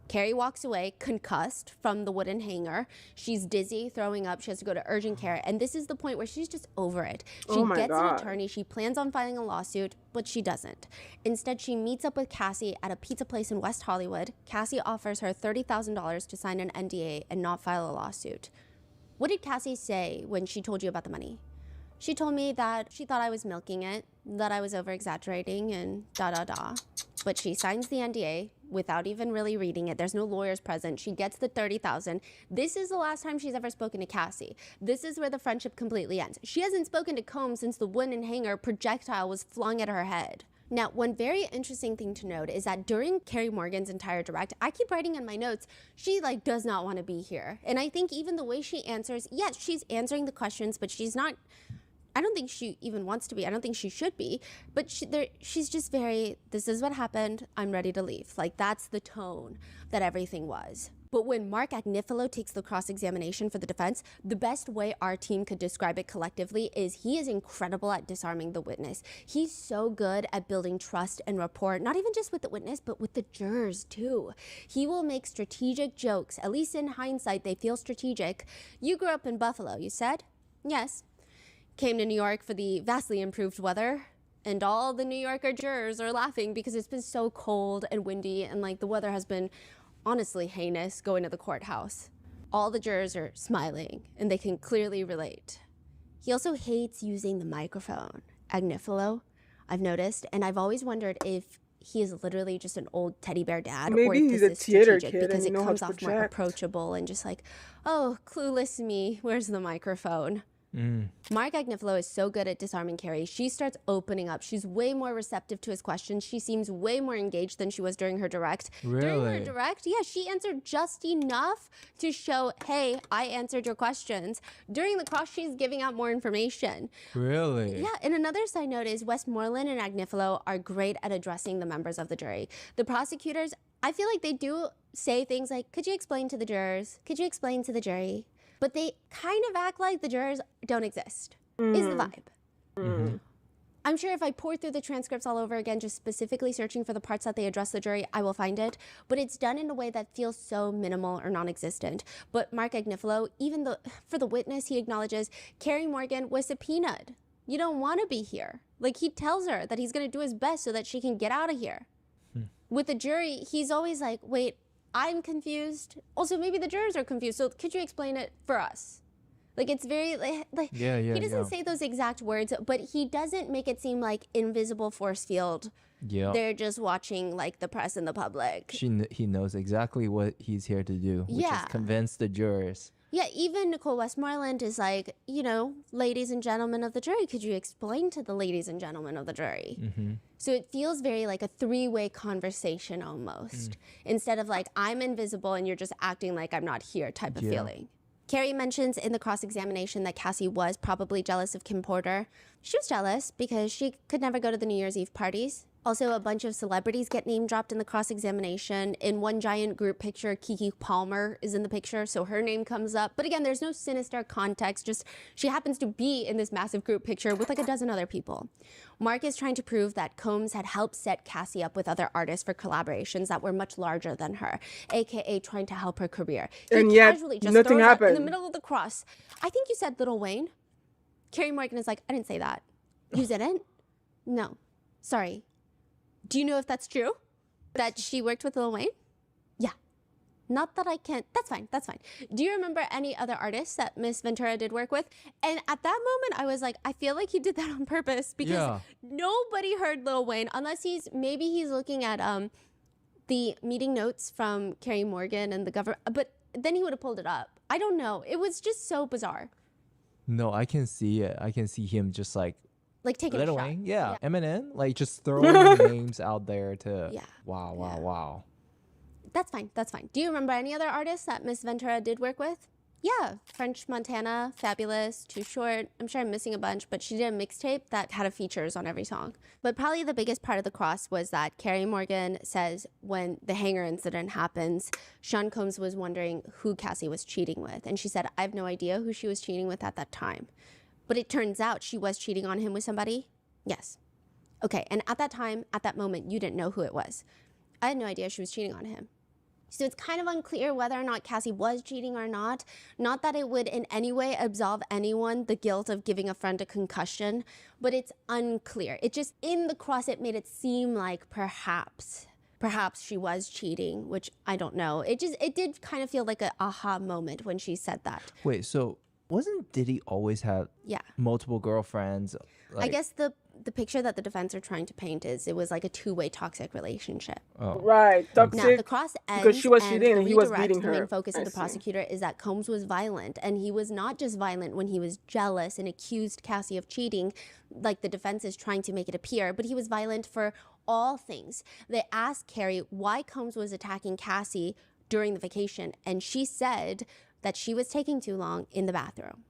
Carrie walks away, concussed from the wooden hanger. She's dizzy, throwing up. She has to go to urgent care. And this is the point where she's just over it. She gets an attorney. She plans on filing a lawsuit, but she doesn't. Instead, she meets up with Cassie at a pizza place in West Hollywood. Cassie offers her $30,000 to sign an NDA and not file a lawsuit. What did Cassie say when she told you about the money? She told me that she thought I was milking it, that I was over-exaggerating, and da-da-da. But she signs the NDA without even really reading it. There's no lawyers present. She gets the $30,000. This is the last time she's ever spoken to Cassie. This is where the friendship completely ends. She hasn't spoken to Combs since the wooden hanger projectile was flung at her head. Now, one very interesting thing to note is that during Carrie Morgan's entire direct, I keep writing in my notes, she does not want to be here. And I think even the way she answers, yes, she's answering the questions, but she's not, I don't think she even wants to be. I don't think she should be. But she's just very, this is what happened. I'm ready to leave. That's the tone that everything was. But when Mark Agnifilo takes the cross-examination for the defense, the best way our team could describe it collectively is he is incredible at disarming the witness. He's so good at building trust and rapport, not even just with the witness, but with the jurors too. He will make strategic jokes. At least in hindsight, they feel strategic. You grew up in Buffalo, you said? Yes. Came to New York for the vastly improved weather, and all the New Yorker jurors are laughing because it's been so cold and windy, and the weather has been honestly heinous going to the courthouse. All the jurors are smiling, and they can clearly relate. He also hates using the microphone, Agnifilo, I've noticed, and I've always wondered if he is literally just an old teddy bear dad, or Maybe if he's this a is theater strategic kid and because you it know how comes to off more project. approachable and just like, oh, clueless me, where's the microphone? Mark Agnifilo is so good at disarming Carrie. She starts opening up. She's way more receptive to his questions. She seems way more engaged than she was during her direct. During her Really? direct, yeah, she answered just enough to show, hey, I answered your questions. During the cross, she's giving out more information. Really? Yeah, and another side note is Westmoreland and Agnifilo are great at addressing the members of the jury. The prosecutors, I feel like they do say things like, could you explain to the jurors? Could you explain to the jury? But they kind of act like the jurors don't exist, is the vibe. I'm sure if I pour through the transcripts all over again, just specifically searching for the parts that they address the jury, I will find it. But it's done in a way that feels so minimal or non-existent. But Mark Agnifilo, even though for the witness, he acknowledges Carrie Morgan was subpoenaed. You don't want to be here. Like, he tells her that he's going to do his best so that she can get out of here. With the jury, he's always like, wait, I'm confused. Also, maybe the jurors are confused. So could you explain it for us? Like, it's very, like Yeah, he doesn't yeah. say those exact words, but he doesn't make it seem like invisible force field. Yeah. They're just watching, like, the press and the public. He knows exactly what he's here to do, which Yeah. is convince the jurors. Yeah, even Nicole Westmoreland is like, you know, ladies and gentlemen of the jury, could you explain to the ladies and gentlemen of the jury? So it feels very like a three-way conversation almost, instead of like, I'm invisible and you're just acting like I'm not here type of feeling. Carrie mentions in the cross-examination that Cassie was probably jealous of Kim Porter. She was jealous because she could never go to the New Year's Eve parties. Also, a bunch of celebrities get name dropped in the cross-examination. In one giant group picture, Keke Palmer is in the picture, so her name comes up. But again, there's no sinister context, just she happens to be in this massive group picture with like a dozen other people. Mark is trying to prove that Combs had helped set Cassie up with other artists for collaborations that were much larger than her, aka trying to help her career. He And yet, casually just nothing throws up in the happened. middle of the cross. I think you said Lil Wayne. Carrie Morgan is like, I didn't say that. You didn't? No. Sorry. Do you know if that's true? That she worked with Lil Wayne? Yeah. Not that I can't. That's fine. That's fine. Do you remember any other artists that Miss Ventura did work with? And at that moment, I was like, I feel like he did that on purpose because nobody heard Lil Wayne unless maybe he's looking at the meeting notes from Carrie Morgan and the government. But then he would have pulled it up. I don't know. It was just so bizarre. No, I can see it. I can see him just like Taking Lil a shot. Wayne, yeah. Eminem, like just throwing names out there to. Yeah. Wow. That's fine. That's fine. Do you remember any other artists that Miss Ventura did work with? Yeah, French Montana, Fabulous, Too Short. I'm sure I'm missing a bunch, but she did a mixtape that had features on every song. But probably the biggest part of the cross was that Carrie Morgan says when the hanger incident happens, Sean Combs was wondering who Cassie was cheating with. And she said, I have no idea who she was cheating with at that time. But it turns out she was cheating on him with somebody? Yes. Okay, and at that time, at that moment, you didn't know who it was. I had no idea she was cheating on him. So it's kind of unclear whether or not Cassie was cheating or not. Not that it would in any way absolve anyone the guilt of giving a friend a concussion, but it's unclear. It just, in the cross, it made it seem like perhaps she was cheating, which I don't know. It did kind of feel like an aha moment when she said that. Wait, so wasn't Diddy always have multiple girlfriends? I guess the picture that the defense are trying to paint is it was like a two-way toxic relationship. Right, toxic. Now the cross ends because she was and cheating the and he was redirect, beating the her. main focus of the prosecutor is that Combs was violent, and he was not just violent when he was jealous and accused Cassie of cheating, like the defense is trying to make it appear, but he was violent for all things. They asked Carrie why Combs was attacking Cassie during the vacation, and she said that she was taking too long in the bathroom.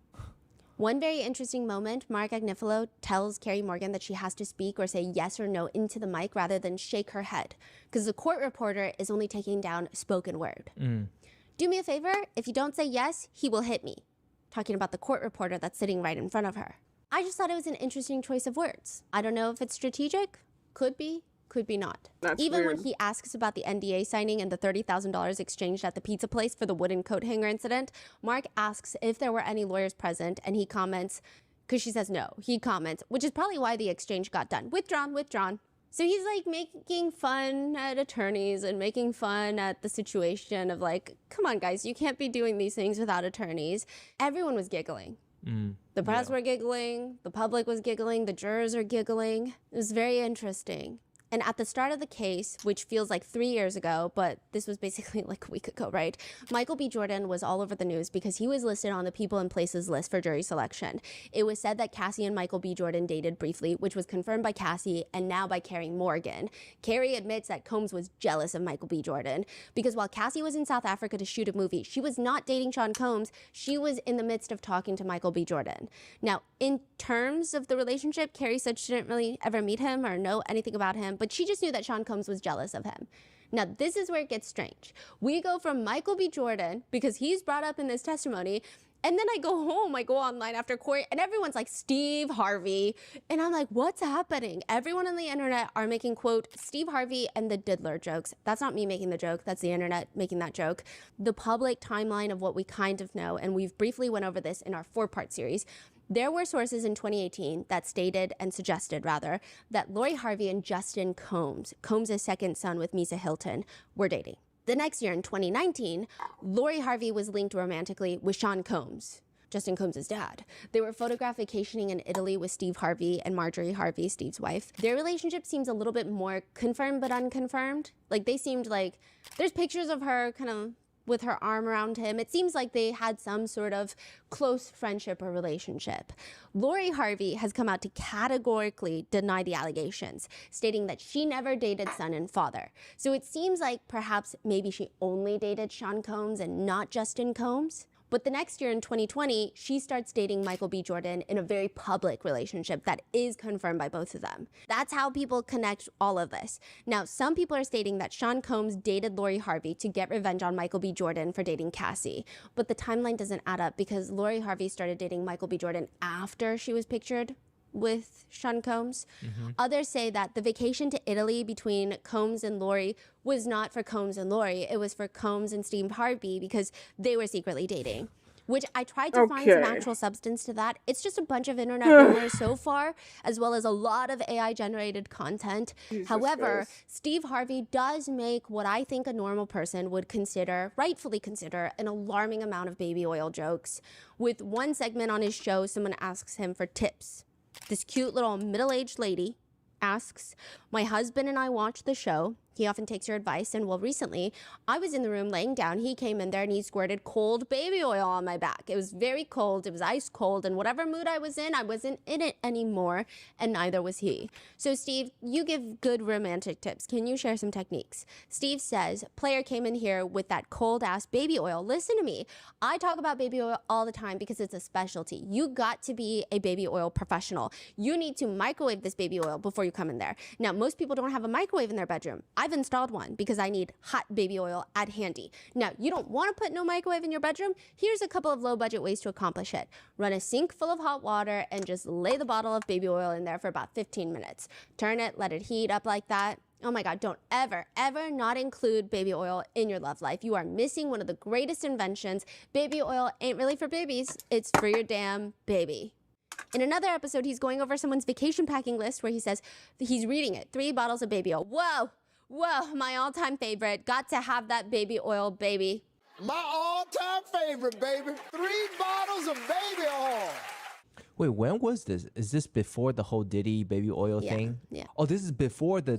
One very interesting moment, Mark Agnifilo tells Carrie Morgan that she has to speak or say yes or no into the mic rather than shake her head, because the court reporter is only taking down spoken word. Do me a favor, if you don't say yes, he will hit me. Talking about the court reporter that's sitting right in front of her. I just thought it was an interesting choice of words. I don't know if it's strategic, could be not. That's Even weird. when he asks about the NDA signing and the $30,000 exchanged at the pizza place for the wooden coat hanger incident, Mark asks if there were any lawyers present, and he comments, because she says no, he comments, which is probably why the exchange got done. Withdrawn. So he's like making fun at attorneys and making fun at the situation of like, come on guys, you can't be doing these things without attorneys. Everyone was giggling. The press were giggling, the public was giggling, the jurors are giggling. It was very interesting. And at the start of the case, which feels like 3 years ago, but this was basically like a week ago, right? Michael B. Jordan was all over the news because he was listed on the people and places list for jury selection. It was said that Cassie and Michael B. Jordan dated briefly, which was confirmed by Cassie and now by Carrie Morgan. Carrie admits that Combs was jealous of Michael B. Jordan because while Cassie was in South Africa to shoot a movie, she was not dating Sean Combs. She was in the midst of talking to Michael B. Jordan. Now, in terms of the relationship, Carrie said she didn't really ever meet him or know anything about him, but she just knew that Sean Combs was jealous of him. Now, this is where it gets strange. We go from Michael B. Jordan, because he's brought up in this testimony, and then I go home, I go online after court, and everyone's like, Steve Harvey. And I'm like, what's happening? Everyone on the internet are making, quote, Steve Harvey and the diddler jokes. That's not me making the joke. That's the internet making that joke. The public timeline of what we kind of know, and we've briefly went over this in our 4-part series. There were sources in 2018 that stated and suggested, rather, that Lori Harvey and Justin Combs, Combs' second son with Misa Hilton, were dating. The next year, in 2019, Lori Harvey was linked romantically with Sean Combs, Justin Combs' dad. They were photographed vacationing in Italy with Steve Harvey and Marjorie Harvey, Steve's wife. Their relationship seems a little bit more confirmed but unconfirmed. Like, they seemed like, there's pictures of her kind of with her arm around him. It seems like they had some sort of close friendship or relationship. Lori Harvey has come out to categorically deny the allegations, stating that she never dated son and father. So it seems like perhaps maybe she only dated Sean Combs and not Justin Combs. But the next year in 2020, she starts dating Michael B. Jordan in a very public relationship that is confirmed by both of them. That's how people connect all of this. Now, some people are stating that Sean Combs dated Lori Harvey to get revenge on Michael B. Jordan for dating Cassie. But the timeline doesn't add up because Lori Harvey started dating Michael B. Jordan after she was pictured with Sean Combs. Others say that the vacation to Italy between Combs and Lori was not for Combs and Lori. It was for Combs and Steve Harvey because they were secretly dating, which I tried to find some actual substance to that. It's just a bunch of internet rumors so far, as well as a lot of AI-generated content. However, Steve Harvey does make what I think a normal person would consider, rightfully consider, an alarming amount of baby oil jokes. With one segment on his show, someone asks him for tips. This cute little middle-aged lady asks, my husband and I watch the show. He often takes your advice. And well, recently I was in the room laying down. He came in there and he squirted cold baby oil on my back. It was very cold. It was ice cold. And whatever mood I wasn't in it anymore. And neither was he. So Steve, you give good romantic tips. Can you share some techniques? Steve says, player came in here with that cold ass baby oil. Listen to me. I talk about baby oil all the time because it's a specialty. You got to be a baby oil professional. You need to microwave this baby oil before you come in there. Now, most people don't have a microwave in their bedroom. I've installed one because I need hot baby oil at handy. Now, you don't want to put no microwave in your bedroom. Here's a couple of low budget ways to accomplish it. Run a sink full of hot water and just lay the bottle of baby oil in there for about 15 minutes. Turn it, let it heat up like that. Oh my God, don't ever, ever not include baby oil in your love life. You are missing one of the greatest inventions. Baby oil ain't really for babies. It's for your damn baby. In another episode, he's going over someone's vacation packing list where he says he's reading it. 3 bottles of baby oil. Whoa, whoa, my all-time favorite. Got to have that baby oil, baby. My all-time favorite, baby. 3 bottles of baby oil. Wait, when was this? Is this before the whole Diddy baby oil thing? Yeah. Oh, this is before the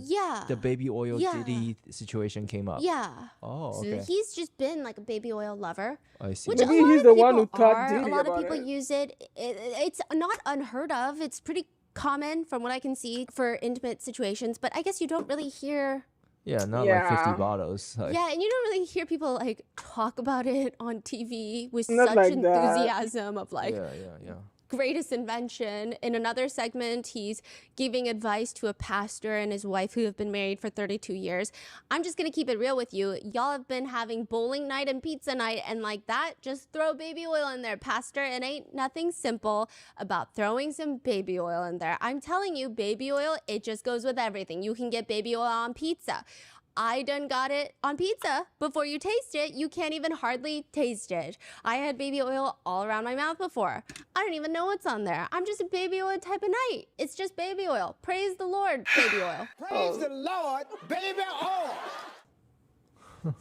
baby oil Yeah. Diddy situation came up. Yeah. Oh, So okay. he's just been like a baby oil lover. I see. Which Maybe a lot he's of the people one who taught are. Diddy A lot of about people it. use it. It's not unheard of. It's pretty common from what I can see for intimate situations. But I guess you don't really hear. Yeah, not like 50 Yeah. bottles. Like, Yeah, and you don't really hear people like talk about it on TV with Not such like that. enthusiasm of like yeah. greatest invention. In another segment, he's giving advice to a pastor and his wife who have been married for 32 years. I'm just gonna keep it real with you. Y'all have been having bowling night and pizza night and like that, just throw baby oil in there, pastor. It ain't nothing simple about throwing some baby oil in there. I'm telling you, baby oil, it just goes with everything. You can get baby oil on pizza. I done got it on pizza. Before you taste it, you can't even hardly taste it. I had baby oil all around my mouth before. I don't even know what's on there. I'm just a baby oil type of night. It's just baby oil. Praise the Lord, baby oil. Praise the Lord, baby oil.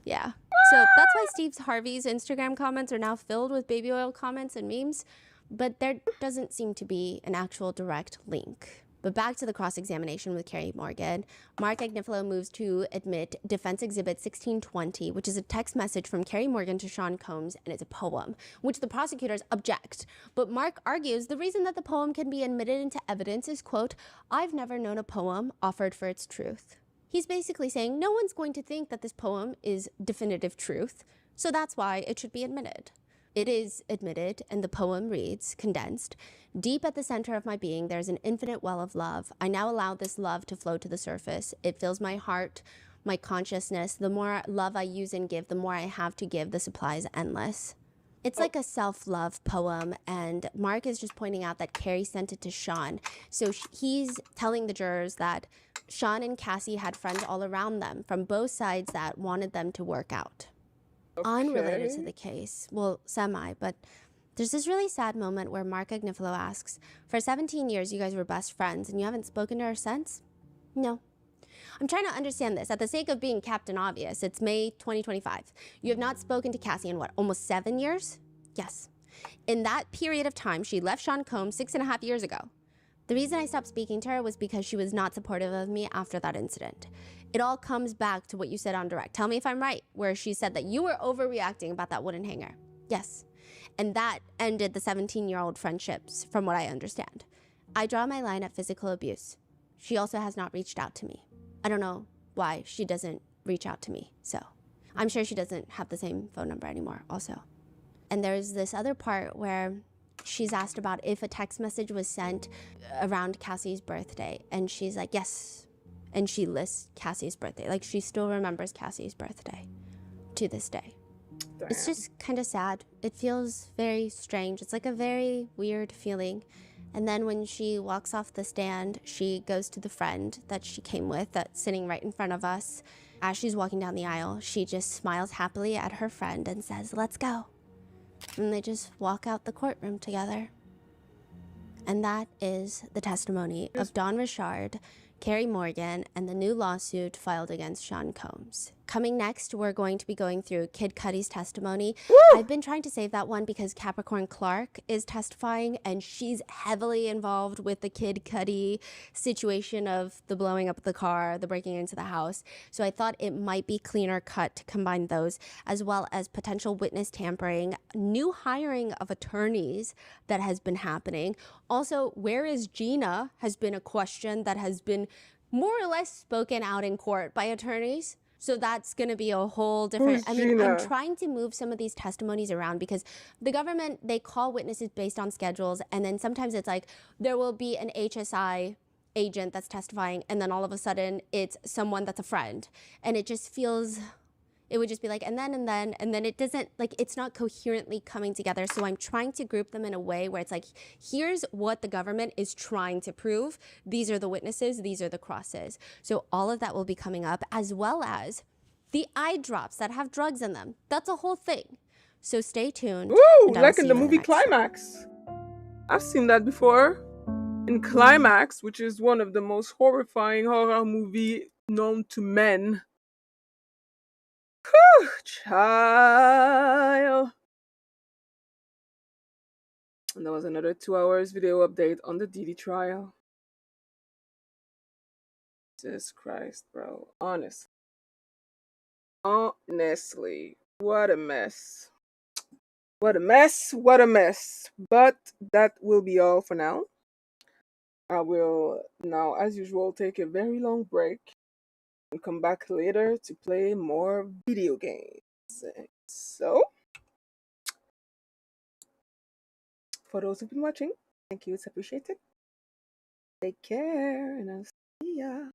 Yeah. So that's why Steve Harvey's Instagram comments are now filled with baby oil comments and memes. But there doesn't seem to be an actual direct link. But back to the cross-examination with Carrie Morgan. Mark Agnifilo moves to admit Defense Exhibit 1620, which is a text message from Carrie Morgan to Sean Combs, and it's a poem, which the prosecutors object. But Mark argues the reason that the poem can be admitted into evidence is, quote, "I've never known a poem offered for its truth." He's basically saying no one's going to think that this poem is definitive truth, so that's why it should be admitted. It is admitted, and the poem reads, condensed, "Deep at the center of my being, there's an infinite well of love. I now allow this love to flow to the surface. It fills my heart, my consciousness. The more love I use and give, the more I have to give. The supply is endless." It's like a self-love poem, and Mark is just pointing out that Carrie sent it to Sean. So he's telling the jurors that Sean and Cassie had friends all around them from both sides that wanted them to work out. Unrelated to the case, well, semi, but there's this really sad moment where Mark Agnifilo asks, "For 17 years, you guys were best friends, and you haven't spoken to her since?" No. I'm trying to understand this. At the sake of being Captain Obvious, it's May 2025. You have not spoken to Cassie in what, almost 7 years? Yes. In that period of time, she left Sean Combs 6.5 years ago. The reason I stopped speaking to her was because she was not supportive of me after that incident. It all comes back to what you said on Direct. Tell me if I'm right, where she said that you were overreacting about that wooden hanger. Yes. And that ended the 17-year-old friendships, from what I understand. I draw my line at physical abuse. She also has not reached out to me. I don't know why she doesn't reach out to me, so I'm sure she doesn't have the same phone number anymore also. And there's this other part where she's asked about if a text message was sent around Cassie's birthday, and she's like, yes. And she lists Cassie's birthday. Like, she still remembers Cassie's birthday to this day. Damn. It's just kind of sad. It feels very strange. It's like a very weird feeling. And then when she walks off the stand, she goes to the friend that she came with that's sitting right in front of us. As she's walking down the aisle, she just smiles happily at her friend and says, "Let's go." And they just walk out the courtroom together. And that is the testimony of Dawn Richard, Carrie Morgan, and the new lawsuit filed against Sean Combs. Coming next, we're going to be going through Kid Cudi's testimony. Woo! I've been trying to save that one because Capricorn Clark is testifying, and she's heavily involved with the Kid Cudi situation of the blowing up of the car, the breaking into the house. So I thought it might be cleaner cut to combine those, as well as potential witness tampering, new hiring of attorneys that has been happening. Also, where is Gina has been a question that has been more or less spoken out in court by attorneys. So that's going to be a whole different, I'm trying to move some of these testimonies around because the government, they call witnesses based on schedules. And then sometimes it's like, there will be an HSI agent that's testifying. And then all of a sudden it's someone that's a friend. And it just feels, it would just be like, and then it doesn't, like, it's not coherently coming together. So I'm trying to group them in a way where it's like, here's what the government is trying to prove. These are the witnesses, these are the crosses. So all of that will be coming up, as well as the eye drops that have drugs in them. That's a whole thing. So stay tuned. Woo, like in the movie Climax. I've seen that before. In Climax, which is one of the most horrifying horror movies known to men. Whew, child. And there was another 2 hours video update on the Diddy trial. Jesus Christ, bro. Honestly, what a mess. What a mess. What a mess. But that will be all for now. I will now, as usual, take a very long break and come back later to play more video games. So, for those who've been watching, thank you, it's appreciated. Take care, and I'll see ya.